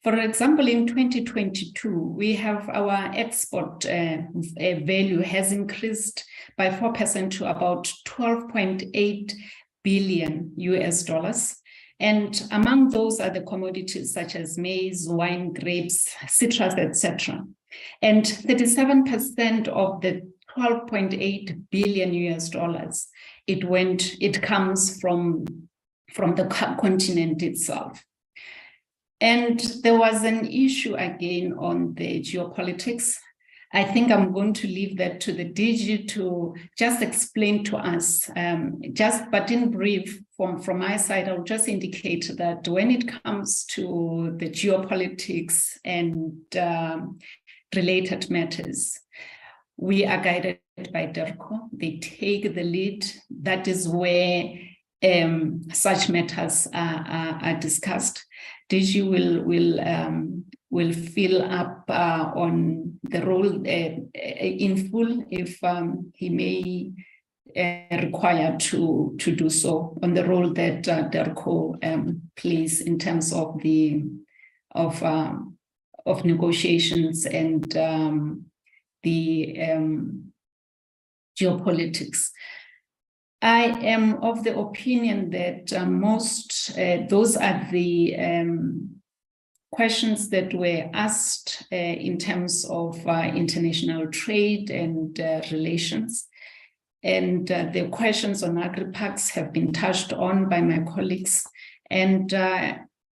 For example, in 2022, we have our export value has increased by 4% to about $12.8 billion US. And among those are the commodities such as maize, wine, grapes, citrus, etc. And 37% of the $12.8 billion US, it comes from the continent itself. And there was an issue again on the geopolitics. I think I'm going to leave that to the DG to just explain to us, but in brief, from my side, I'll just indicate that when it comes to the geopolitics and related matters, we are guided by DALRRD. They take the lead. That is where such matters are discussed. DG will fill up on the role in full if he may require to do so, on the role that DALRRD plays in terms of of negotiations and the geopolitics. I am of the opinion that those are the questions that were asked in terms of international trade and relations. And the questions on agri-packs have been touched on by my colleagues. And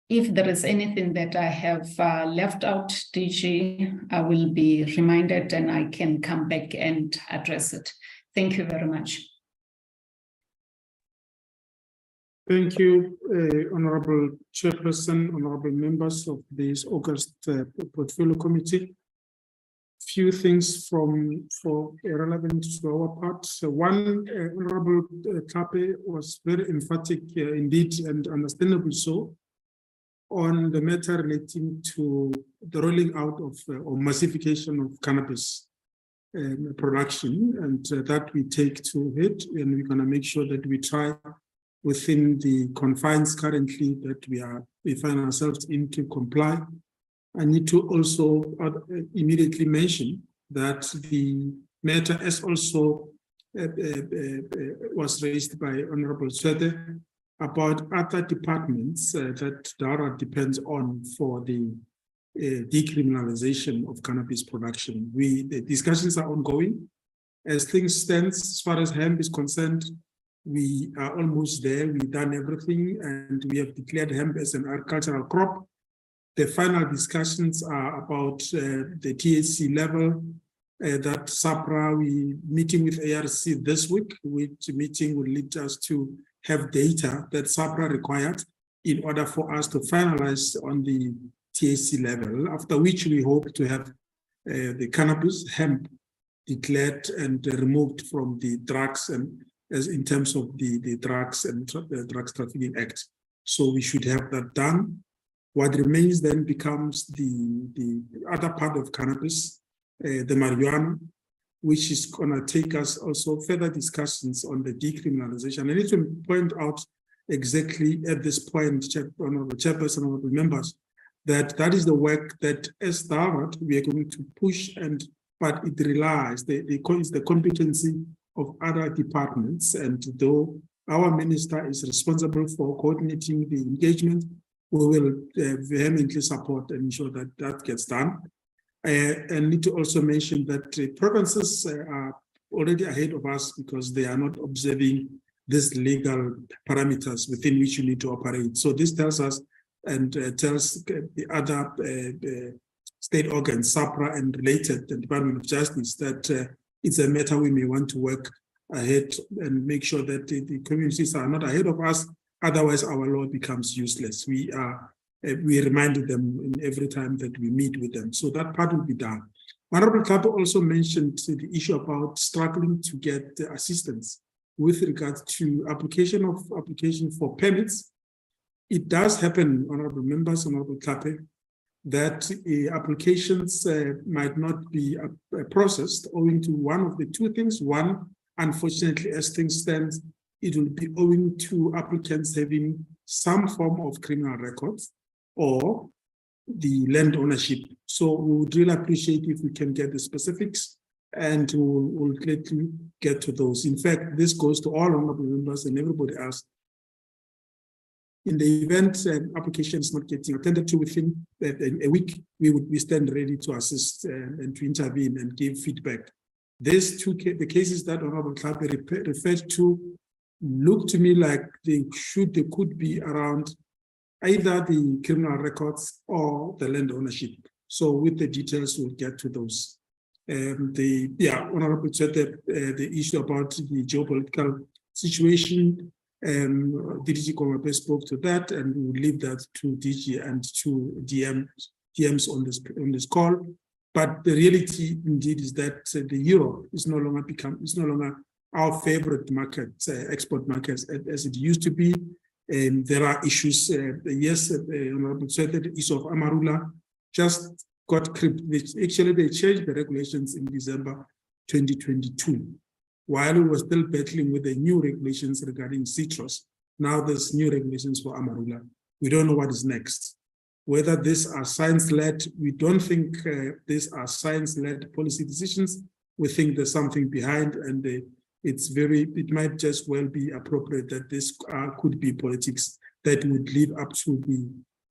if there is anything that I have left out, DG, I will be reminded and I can come back and address it. Thank you very much. Thank you, Honorable Chairperson, honorable members of this August Portfolio Committee. Few things relevant to our part. So one, Honorable Tape was very emphatic indeed, and understandably so, on the matter relating to the rolling out of or massification of cannabis production, and that we take to it, and we're going to make sure that we try within the confines currently that we find ourselves in to comply. I need to also immediately mention that the matter as also was raised by Honorable Swede about other departments that DALRRD depends on for the decriminalization of cannabis production. The discussions are ongoing. As things stand, as far as hemp is concerned, we are almost there. We've done everything, and we have declared hemp as an agricultural crop. The final discussions are about the THC level that SAPRA, we meeting with ARC this week, which meeting will lead us to have data that SAPRA required in order for us to finalize on the THC level, after which we hope to have the cannabis, hemp declared and removed from the drugs, and as in terms of the drugs and the Drugs Trafficking Act. So we should have that done. What remains then becomes the other part of cannabis, the marijuana, which is going to take us also further discussions on the decriminalization. I need to point out exactly at this point, Honorable Chairperson, Honorable Members, that is the work that as DALRRD we are going to push, but it relies, it's the competency of other departments, and though our minister is responsible for coordinating the engagement, we will vehemently support and ensure that that gets done. I need to also mention that provinces are already ahead of us because they are not observing these legal parameters within which you need to operate. So this tells us and tells the other state organs, SAPRA and related, the Department of Justice, that it's a matter we may want to work ahead and make sure that the communities are not ahead of us. Otherwise, our law becomes useless. We reminded them every time that we meet with them. So that part will be done. Honorable Kapo also mentioned the issue about struggling to get assistance with regard to application for permits. It does happen, Honorable Members, Honorable Kape, that applications might not be processed owing to one of the two things. One, unfortunately, as things stand, it will be owing to applicants having some form of criminal records or the land ownership. So we would really appreciate if we can get the specifics, and we'll gladly get to those. In fact, this goes to all honorable members and everybody else. In the event an application is not getting attended to within a week, we stand ready to assist and to intervene and give feedback. These two the cases that Honorable Klape referred to look to me like they could be around either the criminal records or the land ownership. So with the details, we'll get to those. Honorable Chair, the issue about the geopolitical situation, DG Komape spoke to that, and we will leave that to DG and to DMs on this call. But the reality indeed is that the euro is no longer our favorite market, export markets as it used to be. There are issues. Yes, Honorable said that the issue of Amarula just got crimped. Actually, they changed the regulations in December 2022. While we were still battling with the new regulations regarding citrus, now there's new regulations for Amarula. We don't know what is next. Whether these are science-led, we don't think these are science-led policy decisions. We think there's something behind, and it might just well be appropriate that this could be politics that would leave up to the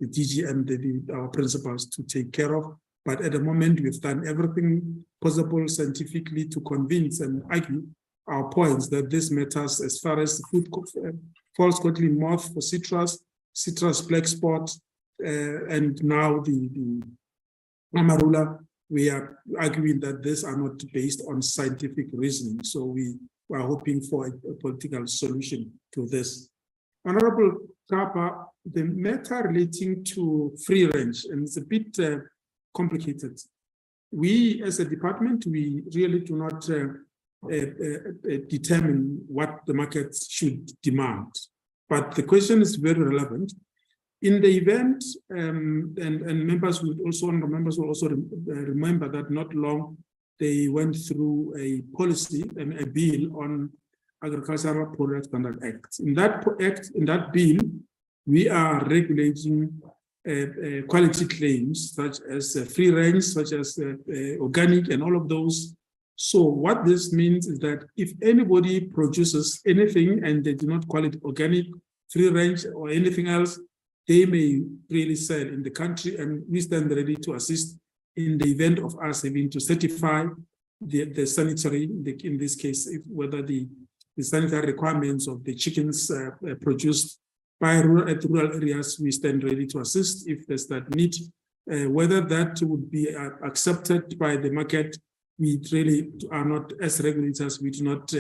DG and our principals to take care of. But at the moment, we've done everything possible scientifically to convince and argue our points that this matters as far as the food false codling moth for citrus black spot, and now the Amarula. We are arguing that these are not based on scientific reasoning. So we are hoping for a political solution to this. Honorable Kapa, the matter relating to free range, and it's a bit complicated. We as a department, we really do not determine what the market should demand. But the question is very relevant. In the event, and members will also remember that not long they went through a policy and a bill on Agricultural Product Standard Act. In that bill, we are regulating quality claims such as free range, such as organic, and all of those. So what this means is that if anybody produces anything and they do not call it organic, free range, or anything else, they may really sell in the country, and we stand ready to assist in the event of us having to certify the sanitary, in this case, whether the sanitary requirements of the chickens produced by rural areas. We stand ready to assist if there's that need. Whether that would be accepted by the market, we really are not, as regulators, we do not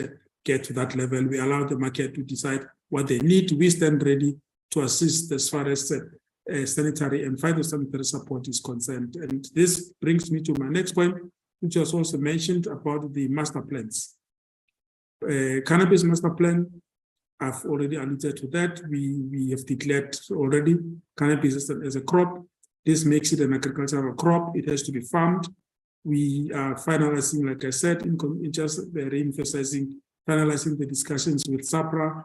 get to that level. We allow the market to decide what they need. We stand ready to assist as far as sanitary and phytosanitary support is concerned. And this brings me to my next point, which was also mentioned about the master plans. Cannabis master plan, I've already alluded to that. We have declared already cannabis as a crop. This makes it an agricultural crop. It has to be farmed. We are finalizing, like I said, in just re-emphasizing, finalizing the discussions with SAPRA.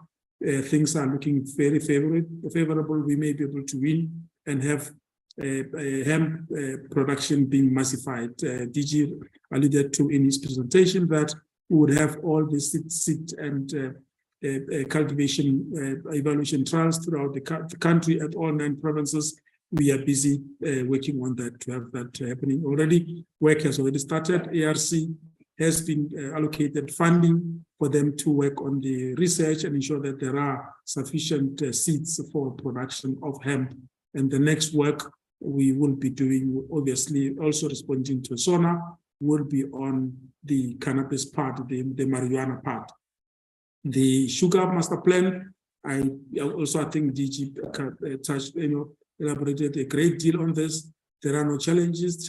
Things are looking very favorable. We may be able to win and have hemp production being massified. DG alluded to in his presentation that we would have all the seed and cultivation evaluation trials throughout the country at all 9 provinces. We are busy working on that to have that happening already. Work has already started. ARC has been allocated funding for them to work on the research and ensure that there are sufficient seeds for production of hemp. And the next work we will be doing, obviously also responding to SONA, will be on the cannabis part, the marijuana part. The sugar master plan, I think DG touched, elaborated a great deal on this. There are no challenges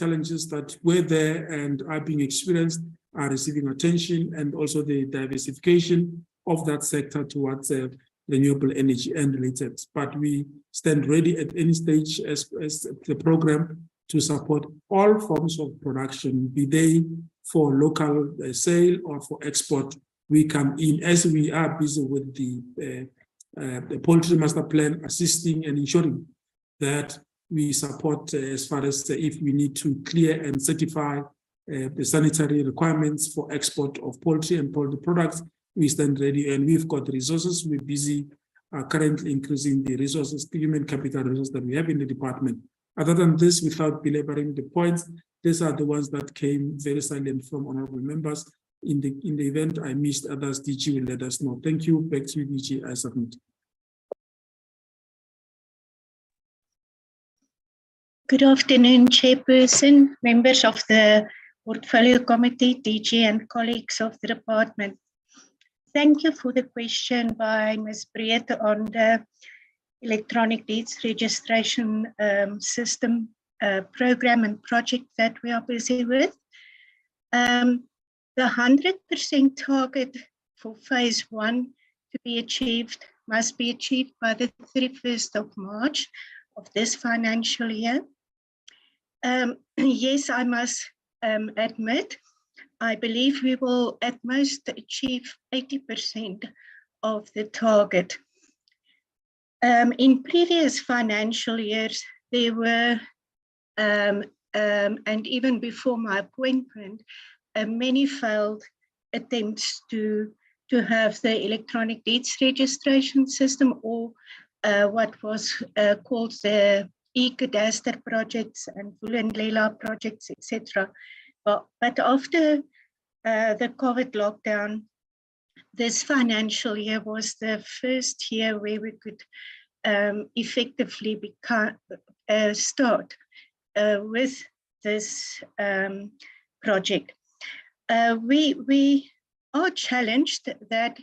that were there and are being experienced are receiving attention, and also the diversification of that sector towards renewable energy and related. But we stand ready at any stage as the program to support all forms of production, be they for local sale or for export. We come in as we are busy with the poultry master plan, assisting and ensuring that we support as far as if we need to clear and certify the sanitary requirements for export of poultry and poultry products. We stand ready and we've got the resources. We're busy currently increasing the resources, the human capital resources that we have in the department. Other than this, without belaboring the points, these are the ones that came very silent from honorable members. In the event I missed others, DG will let us know. Thank you. Back to you, DG. I submit. Good afternoon, Chairperson, members of the Portfolio Committee, DG, and colleagues of the department. Thank you for the question by Ms. Breed on the electronic deeds registration system program and project that we are busy with. The 100% target for phase 1 to be achieved must be achieved by the 31st of March of this financial year. Yes, I must admit, I believe we will at most achieve 80% of the target. In previous financial years, there were, and even before my appointment, many failed attempts to have the electronic deeds registration system, or what was called the e-cadastre projects and Vulindlela projects, etc. But after the COVID lockdown, this financial year was the first year where we could effectively start with this project. We are challenged that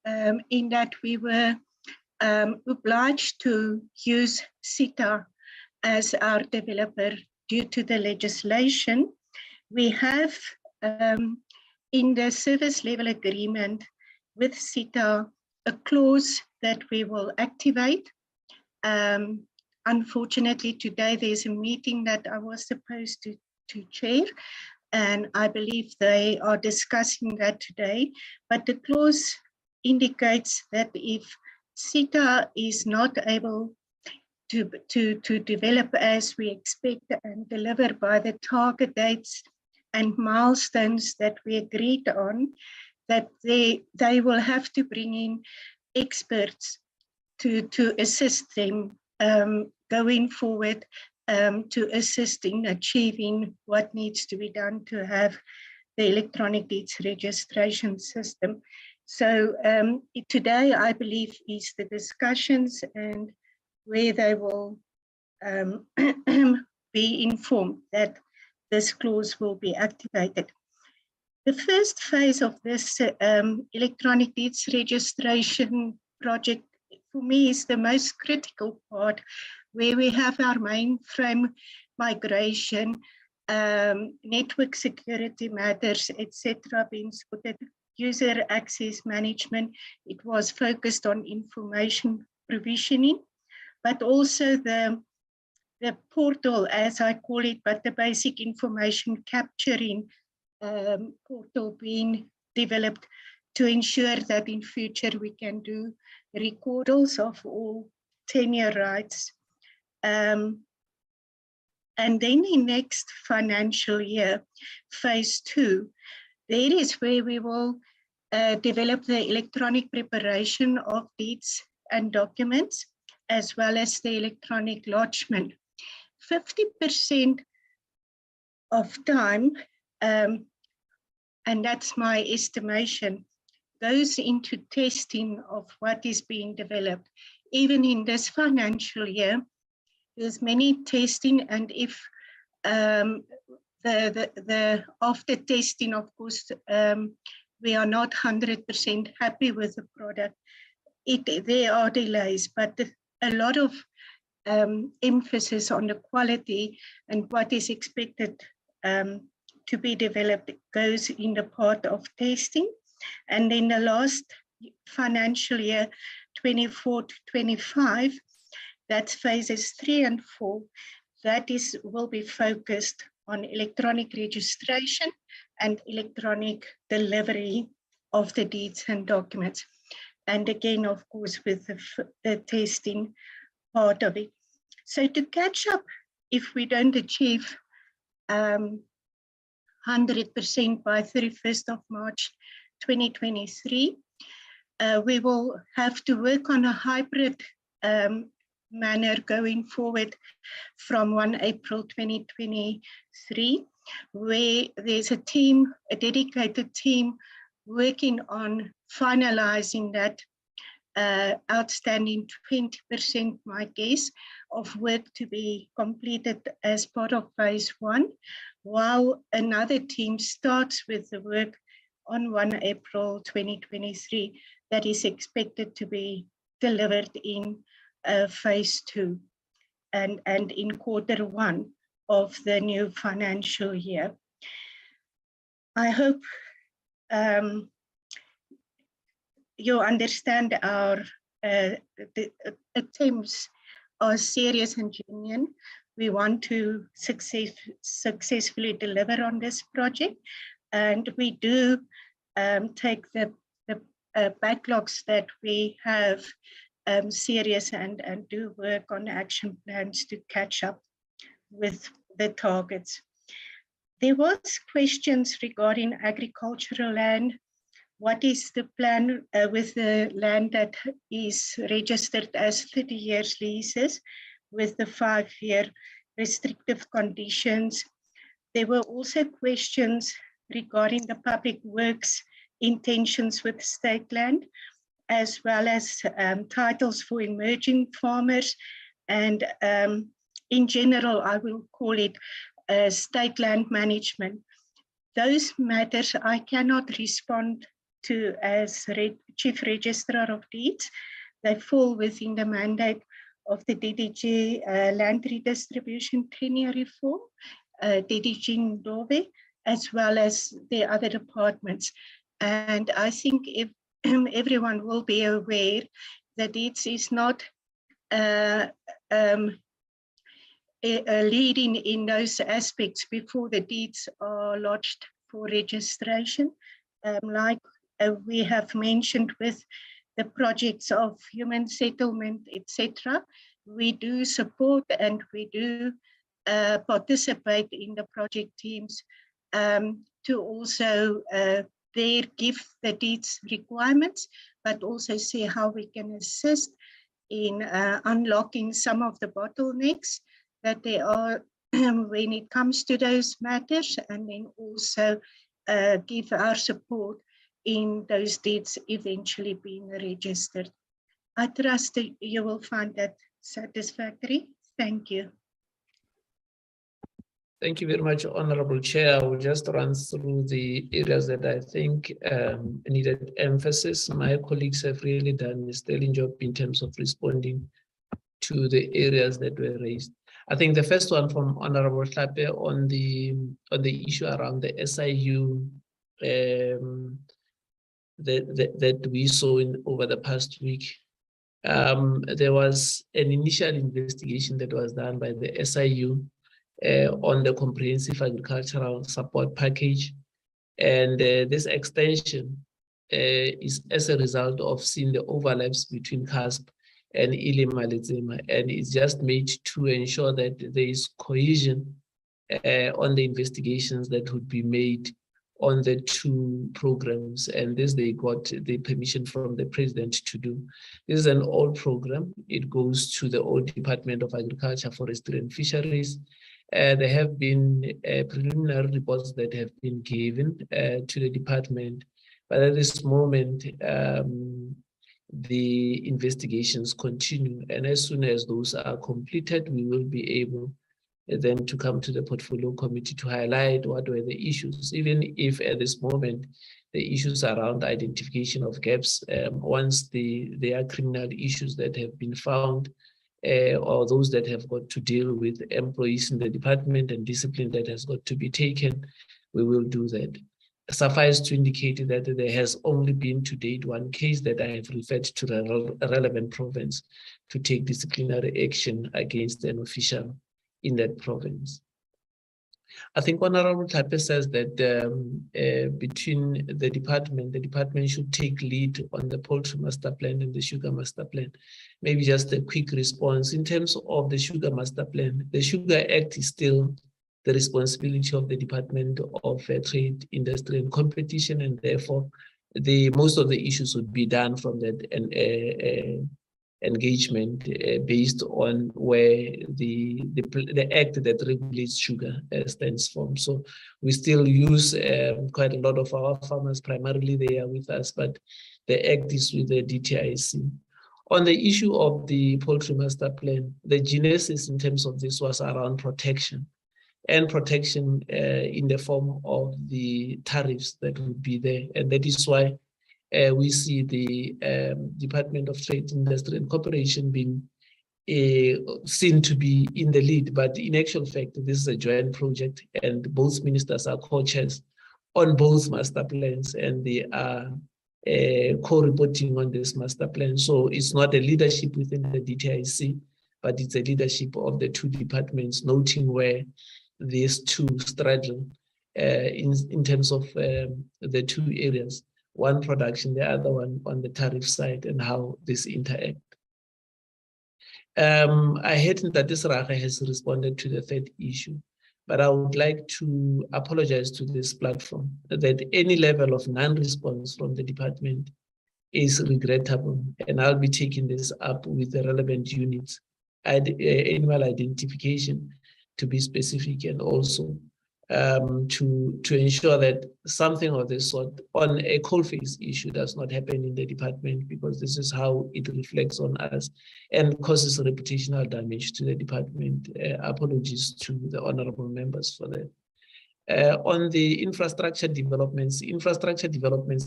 in that we were obliged to use CETA as our developer due to the legislation. We have in the service level agreement with CETA a clause that we will activate unfortunately, today there's a meeting that I was supposed to chair, and I believe they are discussing that today. But the clause indicates that if SETA is not able to develop as we expect and deliver by the target dates and milestones that we agreed on, that they will have to bring in experts to assist them going forward, to assist in achieving what needs to be done to have the electronic deeds registration system. So today, I believe, is the discussions and where they will be informed that this clause will be activated. The first phase of this electronic deeds registration project, for me, is the most critical part, where we have our mainframe migration, network security matters, etc. being sorted, user access management. It was focused on information provisioning, but also the portal, as I call it, but the basic information capturing portal being developed to ensure that in future we can do recordals of all tenure rights. And then in next financial year, phase 2, there is where we will develop the electronic preparation of deeds and documents, as well as the electronic lodgement. 50% of time, and that's my estimation, goes into testing of what is being developed. Even in this financial year, there's many testing, and if the after testing, of course, we are not 100% happy with the product, there are delays, but a lot of emphasis on the quality and what is expected to be developed goes in the part of testing. And in the last financial year, 24 to 25, that's phases 3 and 4, that will be focused on electronic registration and electronic delivery of the deeds and documents. And again, of course, with the testing part of it. So to catch up, if we don't achieve 100% by 31st of March 2023, we will have to work on a hybrid manner going forward from 1 April 2023, where there's a team, a dedicated team, working on finalizing that outstanding 20%, my guess, of work to be completed as part of phase 1, while another team starts with the work on 1 April 2023 that is expected to be delivered in phase 2 and in Q1 of the new financial year. I hope you understand our the attempts are serious and genuine. We want to successfully deliver on this project, and we do take the backlogs that we have serious and do work on action plans to catch up with the targets. There was questions regarding agricultural land. What is the plan with the land that is registered as 30 years leases with the 5-year restrictive conditions? There were also questions regarding the public works intentions with state land, as well as titles for emerging farmers. And in general, I will call it state land management. Those matters I cannot respond to as Chief Registrar of Deeds. They fall within the mandate of the DDG Land Redistribution Tenure Reform, DDG Ndove, as well as the other departments. And I think if everyone will be aware that it is not leading in those aspects before the deeds are lodged for registration. Like we have mentioned with the projects of human settlement, etc. We do support and we do participate in the project teams to also give the deeds requirements, but also see how we can assist in unlocking some of the bottlenecks that there are when it comes to those matters, and then also give our support in those deeds eventually being registered. I trust that you will find that satisfactory. Thank you. Thank you very much, Honorable Chair. I will just run through the areas that I think needed emphasis. My colleagues have really done a sterling job in terms of responding to the areas that were raised. I think the first one from Honorable Hlape on the issue around the SIU that we saw over the past week. There was an initial investigation that was done by the SIU on the comprehensive agricultural support package. And this extension is as a result of seeing the overlaps between CASP and Ilimalizima, and it's just made to ensure that there is cohesion on the investigations that would be made on the two programs, and this they got the permission from the president to do. This is an old program. It goes to the old Department of Agriculture, Forestry and Fisheries. There have been preliminary reports that have been given to the department, but at this moment, the investigations continue, and as soon as those are completed, we will be able then to come to the portfolio committee to highlight what were the issues, even if at this moment the issues around identification of gaps, once there are criminal issues that have been found, or those that have got to deal with employees in the department and discipline that has got to be taken, we will do that. Suffice to indicate that there has only been to date one case that I have referred to the relevant province to take disciplinary action against an official in that province. I think Honorable Hlape says that between the department should take lead on the poultry master plan and the sugar master plan. Maybe just a quick response. In terms of the sugar master plan, the Sugar Act is still the responsibility of the Department of Trade, Industry and Competition, and therefore most of the issues would be done from that engagement based on where the act that regulates sugar stands from. So we still use quite a lot of our farmers, primarily they are with us, but the act is with the DTIC. On the issue of the poultry master plan, the genesis in terms of this was around protection, and protection in the form of the tariffs that would be there. And that is why we see the Department of Trade, Industry and Cooperation being seen to be in the lead. But in actual fact, this is a joint project and both ministers are co-chairs on both master plans, and they are co-reporting on this master plan. So it's not a leadership within the DTIC, but it's a leadership of the two departments, noting where these two straddle in terms of the two areas, one production, the other one on the tariff side, and how this interact. I heard that this Raga has responded to the third issue, but I would like to apologize to this platform that any level of non-response from the department is regrettable, and I'll be taking this up with the relevant units, animal identification to be specific, and also to ensure that something of this sort on a coalface issue does not happen in the department, because this is how it reflects on us and causes reputational damage to the department. Apologies to the honorable members for that. On the infrastructure developments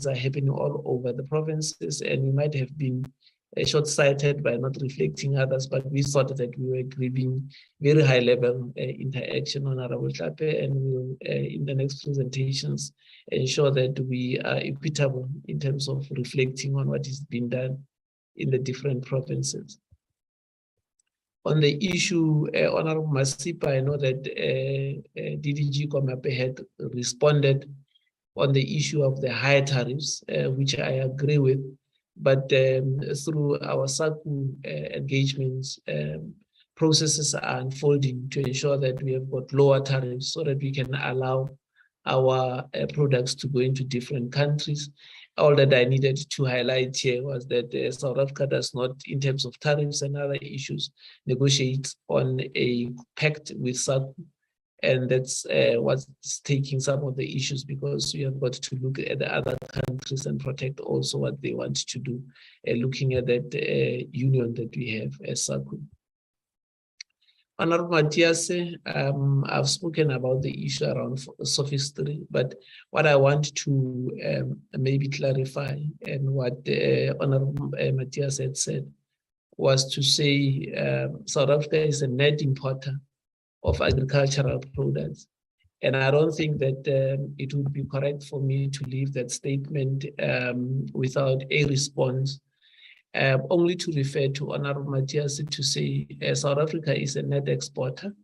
are happening all over the provinces, and we might have been short-sighted by not reflecting others, but we thought that we were giving very high-level interaction on Honorable Hlape, and we will, in the next presentations, ensure that we are equitable in terms of reflecting on what is being done in the different provinces. On the issue, Honorable Masipa, I know that DDG Komape had responded on the issue of the higher tariffs, which I agree with. But through our SACU engagements, processes are unfolding to ensure that we have got lower tariffs so that we can allow our products to go into different countries. All that I needed to highlight here was that South Africa does not, in terms of tariffs and other issues, negotiate on a pact with SACU. And that's what's taking some of the issues, because we have got to look at the other countries and protect also what they want to do, looking at that union that we have as SACU. Honorable Matthias, I've spoken about the issue around sophistry, but what I want to maybe clarify, and what Honorable Matthias had said, was to say South Africa is a net importer of agricultural products. And I don't think that it would be correct for me to leave that statement without a response. Only to refer to Honorable Matthias to say South Africa is a net exporter.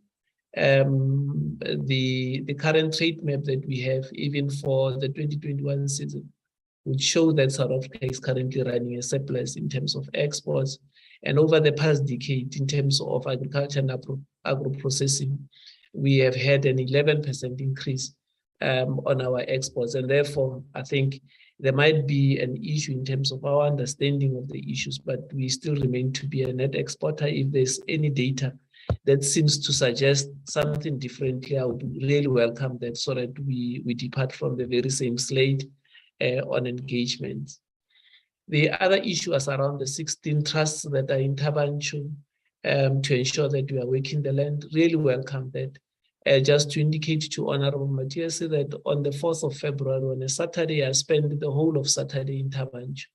The current trade map that we have, even for the 2021 season, would show that South Africa is currently running a surplus in terms of exports. And over the past decade, in terms of agriculture and agro-processing, we have had an 11% increase on our exports. And therefore, I think there might be an issue in terms of our understanding of the issues, but we still remain to be a net exporter. If there's any data that seems to suggest something differently, I would really welcome that, so that we depart from the very same slate on engagement. The other issue is around the 16 trusts that are in Tabanchu to ensure that we are working the land. Really welcome that. Just to indicate to Honorable Matthias that on the 4th of February, on a Saturday, I spent the whole of Saturday in Tabanchu,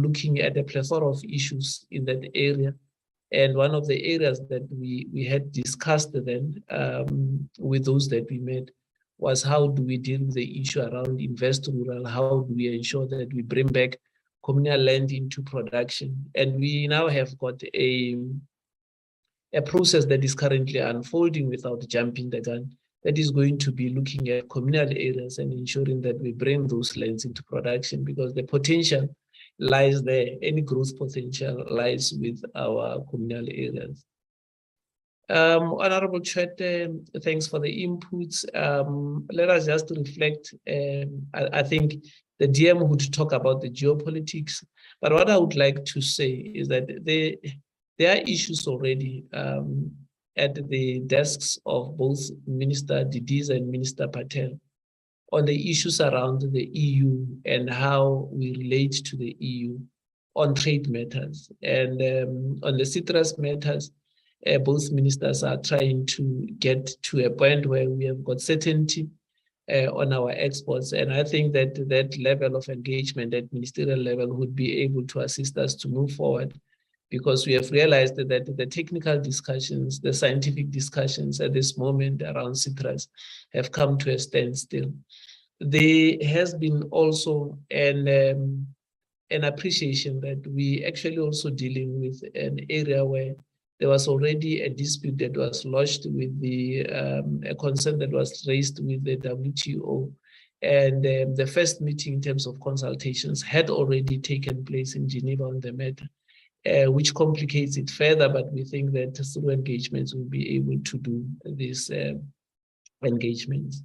looking at a plethora of issues in that area. And one of the areas that we had discussed then with those that we met was how do we deal with the issue around invest rural, how do we ensure that we bring back communal land into production. And we now have got a process that is currently unfolding without jumping the gun, that is going to be looking at communal areas and ensuring that we bring those lands into production, because the potential lies there. Any growth potential lies with our communal areas. Honorable Chwete, thanks for the inputs. Let us just reflect. I think the DM would talk about the geopolitics, but what I would like to say is that there are issues already at the desks of both Minister Didiza and Minister Patel on the issues around the EU and how we relate to the EU on trade matters. And on the citrus matters, both ministers are trying to get to a point where we have got certainty on our exports. And I think that that level of engagement at ministerial level would be able to assist us to move forward, because we have realized that the technical discussions, the scientific discussions at this moment around citrus have come to a standstill. There has been also an appreciation that we actually also dealing with an area where there was already a dispute that was lodged with a concern that was raised with the WTO. And the first meeting in terms of consultations had already taken place in Geneva on the matter, which complicates it further, but we think that through engagements we'll be able to do these engagements.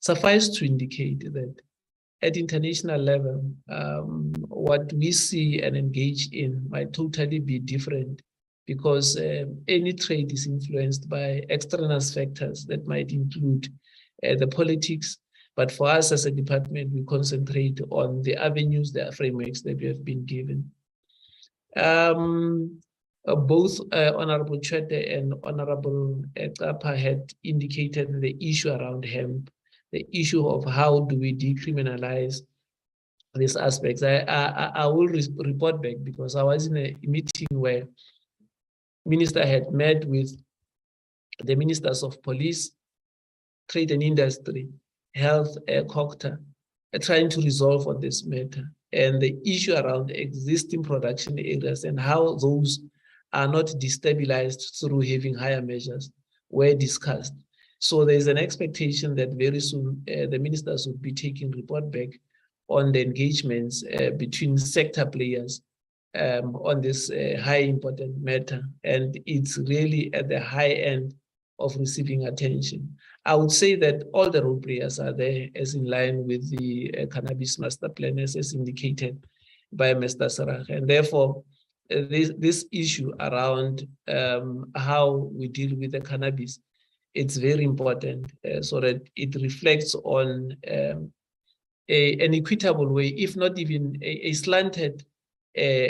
Suffice to indicate that at international level, what we see and engage in might totally be different, because any trade is influenced by external factors that might include the politics. But for us as a department, we concentrate on the avenues, the frameworks that we have been given. Both Honorable Chwete and Honorable Kapa had indicated the issue around hemp, the issue of how do we decriminalize these aspects. I will report back, because I was in a meeting where Minister had met with the ministers of police, trade and industry, health, COCTA, trying to resolve on this matter, and the issue around existing production areas and how those are not destabilized through having higher measures were discussed. So there's an expectation that very soon the ministers would be taking report back on the engagements between sector players on this high important matter. And it's really at the high end of receiving attention. I would say that all the role players are there as in line with the cannabis master plan as indicated by Mr. Sarach. And therefore, this issue around how we deal with the cannabis, it's very important so that it reflects on an equitable way, if not even a slanted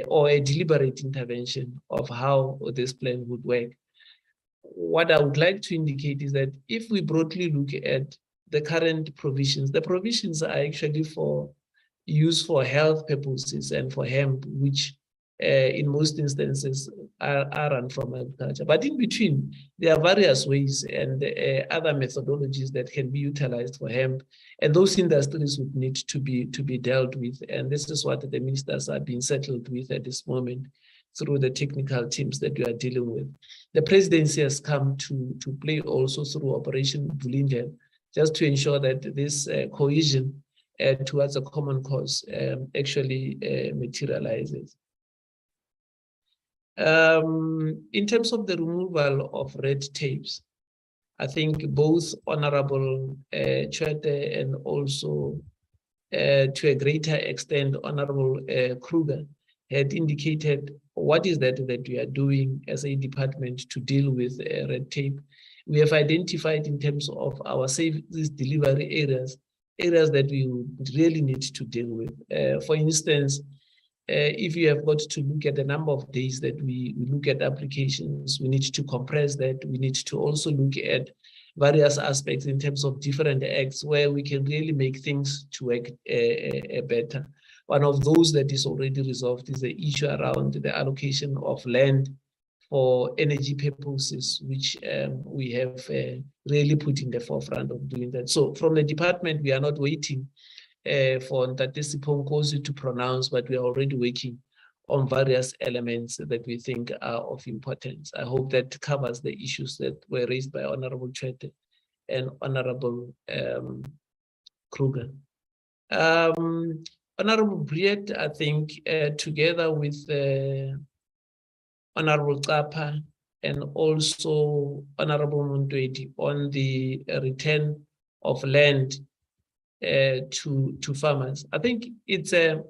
or a deliberate intervention of how this plan would work. What I would like to indicate is that if we broadly look at the current provisions, the provisions are actually for use for health purposes and for hemp, which in most instances are run from agriculture. But in between, there are various ways and other methodologies that can be utilized for hemp, and those industries would need to be dealt with. And this is what the ministers are being settled with at this moment through the technical teams that we are dealing with. The presidency has come to play also through Operation Vulindlela, just to ensure that this cohesion towards a common cause actually materializes. In terms of the removal of red tapes, I think both Honorable Chwete and also to a greater extent Honorable Kruger had indicated what is that we are doing as a department to deal with red tape. We have identified in terms of our service delivery areas that we would really need to deal with. For instance, if you have got to look at the number of days that we look at applications, we need to compress that. We need to also look at various aspects in terms of different acts where we can really make things to work better. One of those that is already resolved is the issue around the allocation of land for energy purposes, which we have really put in the forefront of doing that. So from the department, we are not waiting for Ntate Sipho Nkosi to pronounce, but we are already working on various elements that we think are of importance. I hope that covers the issues that were raised by Honorable Chwete and Honorable Kruger. Honorable Briet, I think, together with Honorable Kapa and also Honorable Montwedi on the return of land to farmers. I think it's a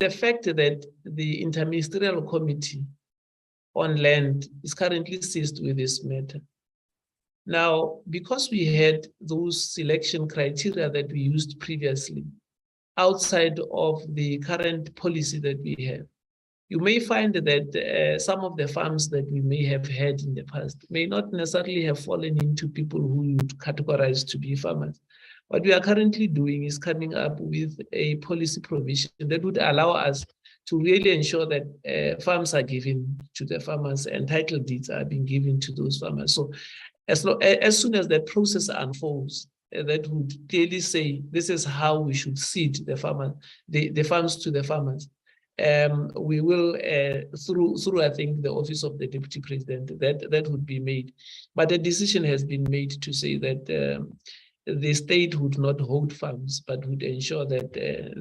fact that the interministerial committee on land is currently seized with this matter. Now, because we had those selection criteria that we used previously outside of the current policy that we have, you may find that some of the farms that we may have had in the past may not necessarily have fallen into people who you would categorize to be farmers. What we are currently doing is coming up with a policy provision that would allow us to really ensure that farms are given to the farmers and title deeds are being given to those farmers. So as soon as that process unfolds, that would clearly say this is how we should seed the farmers, the farms to the farmers. We will, through I think the office of the Deputy President, that would be made. But the decision has been made to say that the state would not hold farms, but would ensure that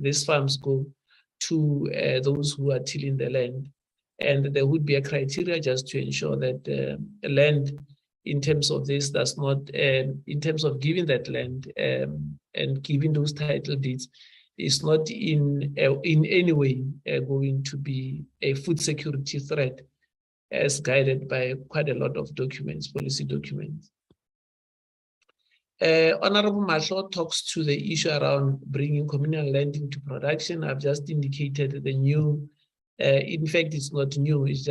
these farms go to those who are tilling the land. And there would be a criteria just to ensure that land, in terms of this, does not, in terms of giving that land and giving those title deeds, is not in any way going to be a food security threat, as guided by quite a lot of documents, policy documents. Honorable Masho talks to the issue around bringing communal land into production. I've just indicated the new, in fact, it's not new, it's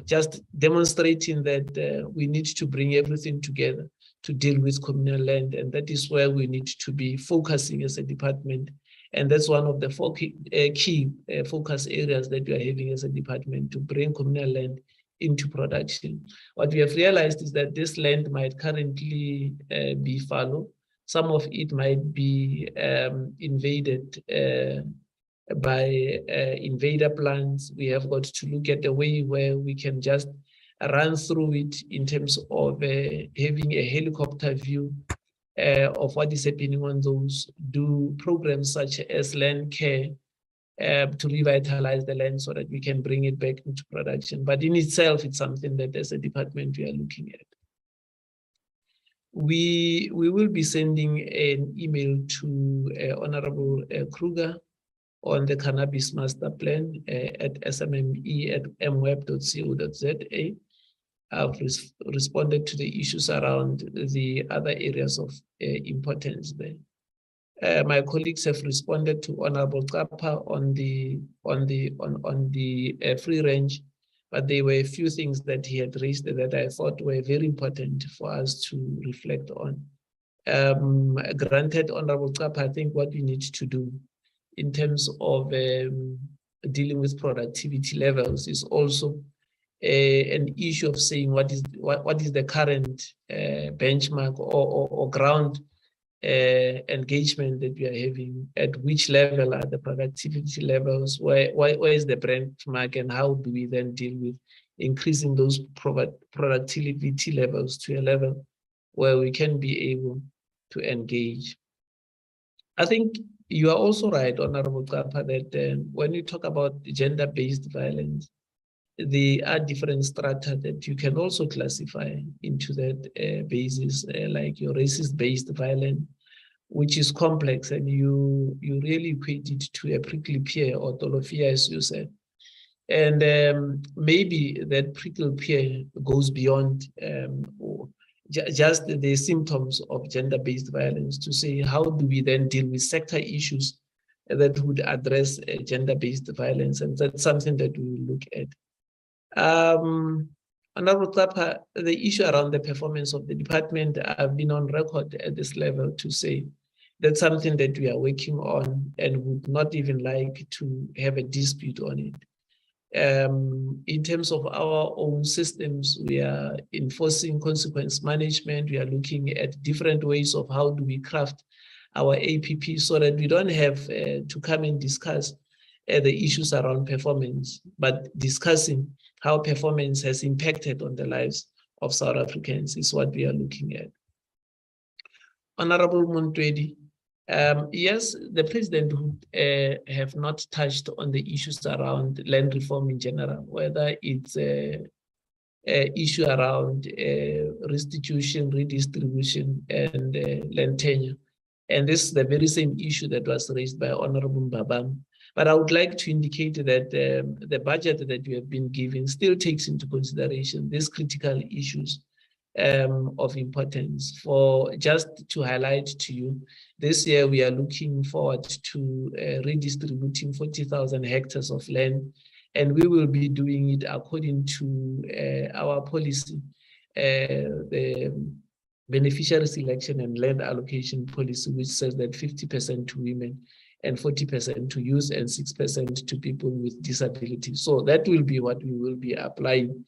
just demonstrating that we need to bring everything together to deal with communal land, and that is where we need to be focusing as a department. And that's one of the four key focus areas that we are having as a department, to bring communal land into production. What we have realized is that this land might currently be fallow. Some of it might be invaded by invader plans. We have got to look at the way where we can just run through it in terms of having a helicopter view of what is happening on those, do programs such as land care to revitalize the land so that we can bring it back into production. But in itself, it's something that as a department we are looking at. We will be sending an email to Honorable Kruger on the cannabis master plan at smme@mweb.co.za. I've responded to the issues around the other areas of importance there. My colleagues have responded to Honorable Kappa on the free range, but there were a few things that he had raised that I thought were very important for us to reflect on. Granted, Honorable Kappa, I think what we need to do in terms of dealing with productivity levels is also an issue of saying what is the current benchmark or ground engagement that we are having, at which level are the productivity levels, where is the benchmark, and how do we then deal with increasing those productivity levels to a level where we can be able to engage. I think you are also right, Honorable Kappa, that when you talk about gender-based violence, there are different strata that you can also classify into that basis, like your racist-based violence, which is complex, and you really equate it to a prickly pear or dolofia, as you said. And maybe that prickly pear goes beyond just the symptoms of gender-based violence to say, how do we then deal with sector issues that would address gender-based violence? And that's something that we will look at. Honorable Kappa, the issue around the performance of the department, I've been on record at this level to say that's something that we are working on and would not even like to have a dispute on it. In terms of our own systems, we are enforcing consequence management. We are looking at different ways of how do we craft our APP so that we don't have to come and discuss the issues around performance, but discussing how performance has impacted on the lives of South Africans is what we are looking at. Honorable Montwedi, yes, the president would have not touched on the issues around land reform in general, whether it's an issue around restitution, redistribution, and land tenure. And this is the very same issue that was raised by Honorable Babang. But I would like to indicate that the budget that we have been given still takes into consideration these critical issues of importance. For just to highlight to you, this year we are looking forward to redistributing 40,000 hectares of land, and we will be doing it according to our policy, the beneficiary selection and land allocation policy, which says that 50% to women and 40% to youth and 6% to people with disabilities. So that will be what we will be applying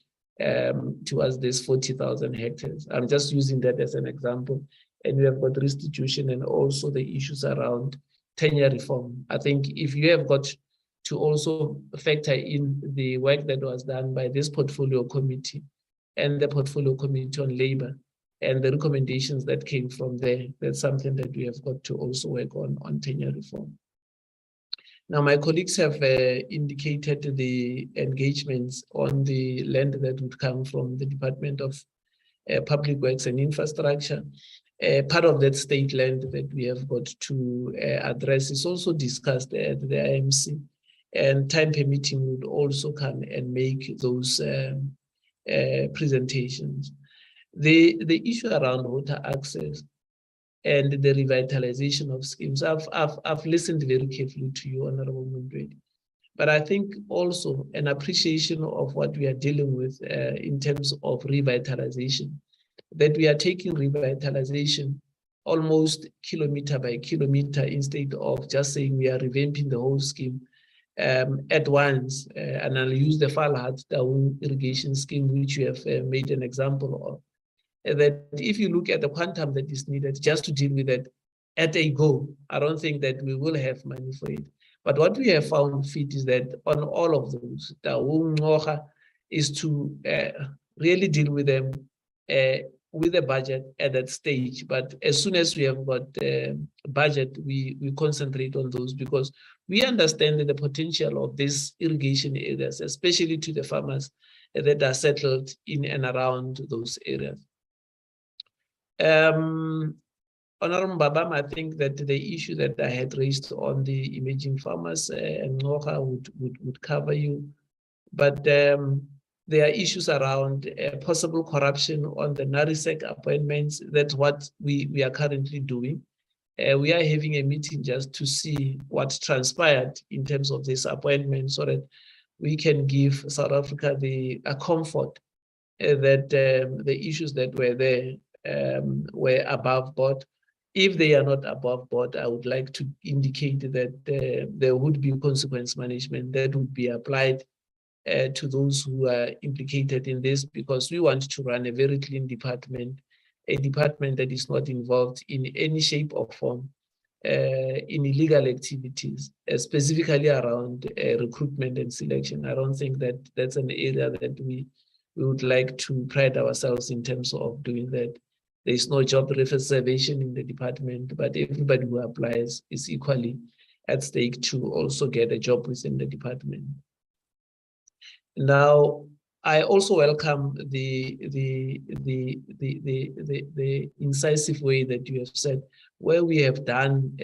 towards this 40,000 hectares. I'm just using that as an example. And we have got restitution and also the issues around tenure reform. I think if you have got to also factor in the work that was done by this portfolio committee and the portfolio committee on labor and the recommendations that came from there, that's something that we have got to also work on tenure reform. Now, my colleagues have indicated the engagements on the land that would come from the Department of Public Works and Infrastructure. Part of that state land that we have got to address is also discussed at the IMC, and time permitting would also come and make those presentations. The issue around water access and the revitalization of schemes, I've listened very carefully to you, Honorable Mundwedi. But I think also an appreciation of what we are dealing with in terms of revitalization, that we are taking revitalization almost kilometer by kilometer instead of just saying we are revamping the whole scheme at once. And I'll use the Falhad Down irrigation scheme, which you have made an example of. That if you look at the quantum that is needed just to deal with it at a go, I don't think that we will have money for it. But what we have found fit is that on all of those, the is to really deal with them with a budget at that stage. But as soon as we have got a budget, we concentrate on those because we understand the potential of these irrigation areas, especially to the farmers that are settled in and around those areas. Honorable Babam, I think that the issue that I had raised on the emerging farmers and Ngoga would cover you. But there are issues around possible corruption on the NARISEC appointments. That's what we are currently doing. We are having a meeting just to see what transpired in terms of this appointment so that we can give South Africa the comfort that the issues that were there were above board. If they are not above board, I would like to indicate that there would be consequence management that would be applied to those who are implicated in this, because we want to run a very clean department, a department that is not involved in any shape or form in illegal activities, specifically around recruitment and selection. I don't think that that's an area that we would like to pride ourselves in terms of doing that. There is no job reservation in the department, but everybody who applies is equally at stake to also get a job within the department. Now, I also welcome the incisive way that you have said, where we have done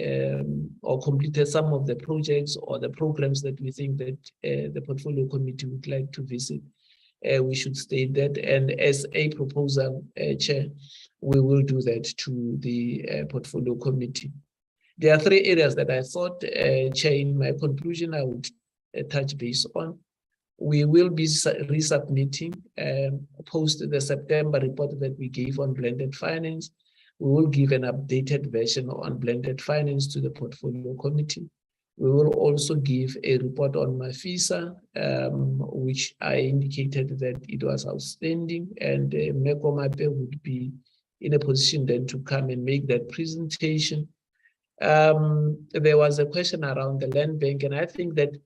or completed some of the projects or the programs that we think that the portfolio committee would like to visit. We should state that, and as a proposal, Chair, we will do that to the portfolio committee. There are three areas that I thought, Chair, in my conclusion, I would touch base on. We will be resubmitting post the September report that we gave on blended finance. We will give an updated version on blended finance to the portfolio committee. We will also give a report on Mafisa, which I indicated that it was outstanding, and Meko Mape would be in a position then to come and make that presentation. There was a question around the land bank, and I think that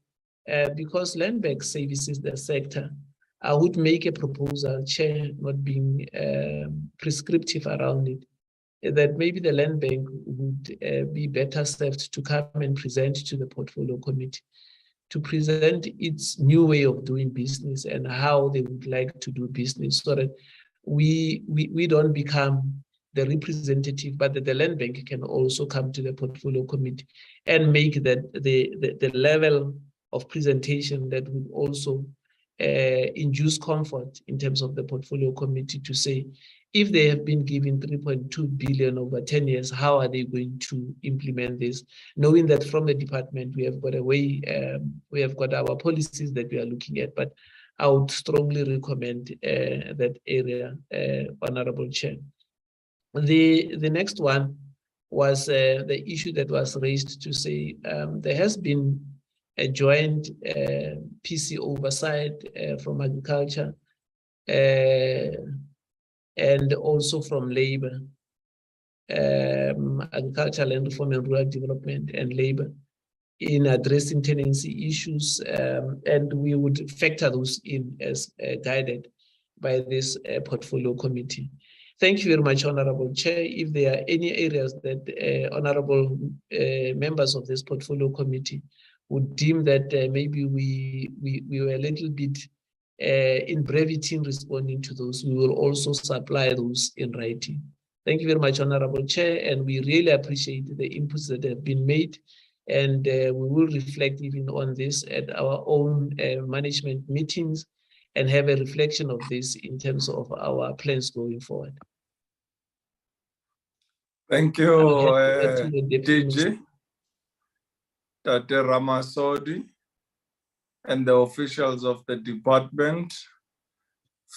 because land bank services the sector, I would make a proposal, Chair, not being prescriptive around it, that maybe the land bank would be better served to come and present to the portfolio committee, to present its new way of doing business and how they would like to do business, so that we don't become the representative, but that the land bank can also come to the portfolio committee and make that the level of presentation that would also induce comfort in terms of the portfolio committee to say, if they have been given 3.2 billion over 10 years, how are they going to implement this? Knowing that from the department, we have got a way, we have got our policies that we are looking at, but I would strongly recommend that area, Honorable Chair. The next one was the issue that was raised to say there has been a joint PC oversight from agriculture and also from labor, agriculture, land reform and rural development, and labor in addressing tenancy issues, and we would factor those in as guided by this portfolio committee. Thank you very much, Honorable Chair. If there are any areas that honorable members of this portfolio committee would deem that maybe we were a little bit in brevity in responding to those, we will also supply those in writing. Thank you very much, Honorable Chair, and we really appreciate the inputs that have been made, and we will reflect even on this at our own management meetings and have a reflection of this in terms of our plans going forward. Thank you, DG, Tate Ramasodi, and the officials of the department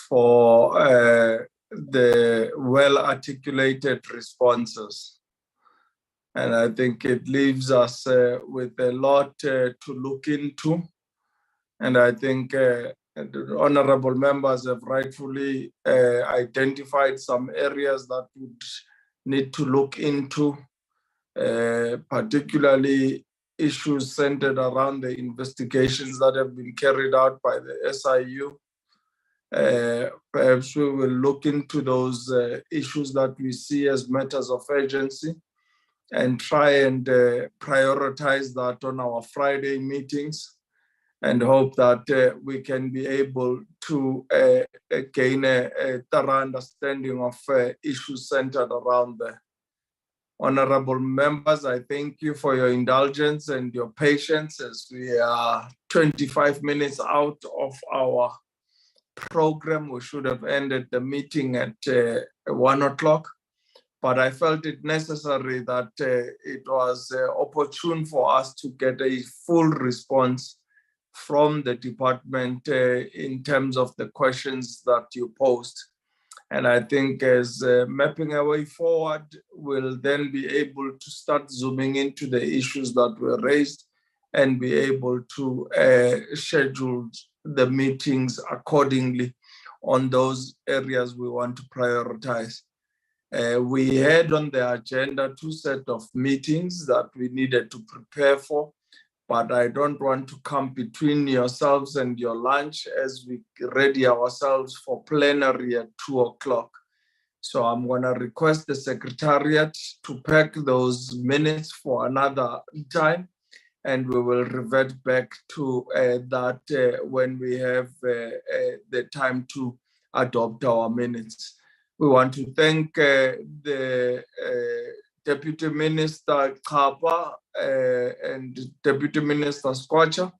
for the well-articulated responses. And I think it leaves us with a lot to look into. And I think the honorable members have rightfully identified some areas that would need to look into, particularly issues centered around the investigations that have been carried out by the SIU. Perhaps we will look into those issues that we see as matters of urgency and try and prioritize that on our Friday meetings, and hope that we can be able to gain a thorough understanding of issues centered around there. Honorable members, I thank you for your indulgence and your patience as we are 25 minutes out of our program. We should have ended the meeting at 1 o'clock, but I felt it necessary that it was opportune for us to get a full response from the department in terms of the questions that you posed. And I think as mapping a way forward, we'll then be able to start zooming into the issues that were raised and be able to schedule the meetings accordingly on those areas we want to prioritize. We had on the agenda 2 sets of meetings that we needed to prepare for, but I don't want to come between yourselves and your lunch as we ready ourselves for plenary at 2 o'clock. So I'm going to request the Secretariat to pack those minutes for another time, and we will revert back to that when we have the time to adopt our minutes. We want to thank the Deputy Minister Kapa and Deputy Minister Skwacha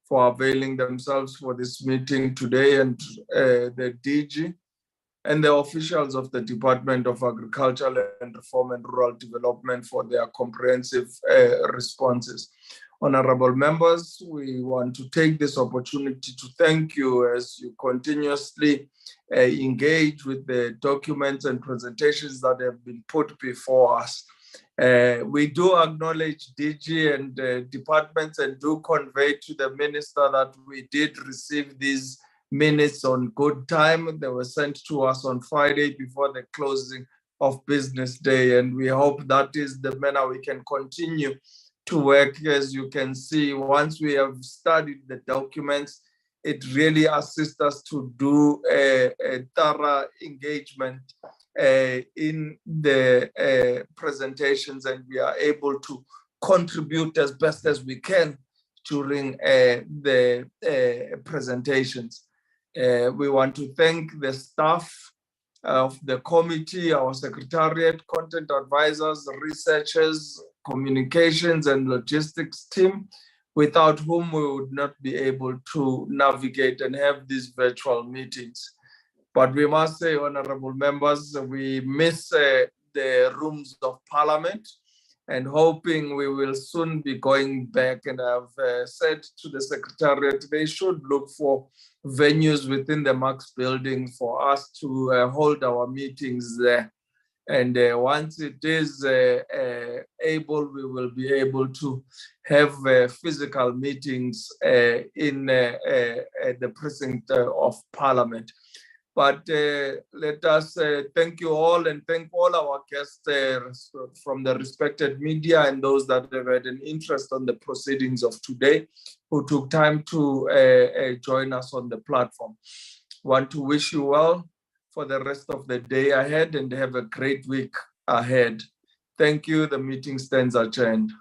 for availing themselves for this meeting today, and the DG and the officials of the Department of Agriculture and Reform and Rural Development for their comprehensive responses. Honorable members, we want to take this opportunity to thank you as you continuously engage with the documents and presentations that have been put before us. We do acknowledge DG and departments and do convey to the minister that we did receive these minutes on good time. They were sent to us on Friday before the closing of business day, and we hope that is the manner we can continue to work. As you can see, once we have studied the documents, it really assists us to do a thorough engagement in the presentations, and we are able to contribute as best as we can during the presentations. We want to thank the staff of the committee, our secretariat, content advisors, researchers, communications and logistics team, without whom we would not be able to navigate and have these virtual meetings. But we must say, honorable members, we miss the rooms of parliament, and hoping we will soon be going back. And I've said to the secretariat, they should look for venues within the Max building for us to hold our meetings there. And once it is able, we will be able to have physical meetings in the precinct of Parliament. But let us thank you all, and thank all our guests from the respected media and those that have had an interest on the proceedings of today, who took time to join us on the platform. Want to wish you well for the rest of the day ahead, and have a great week ahead. Thank you. The meeting stands adjourned.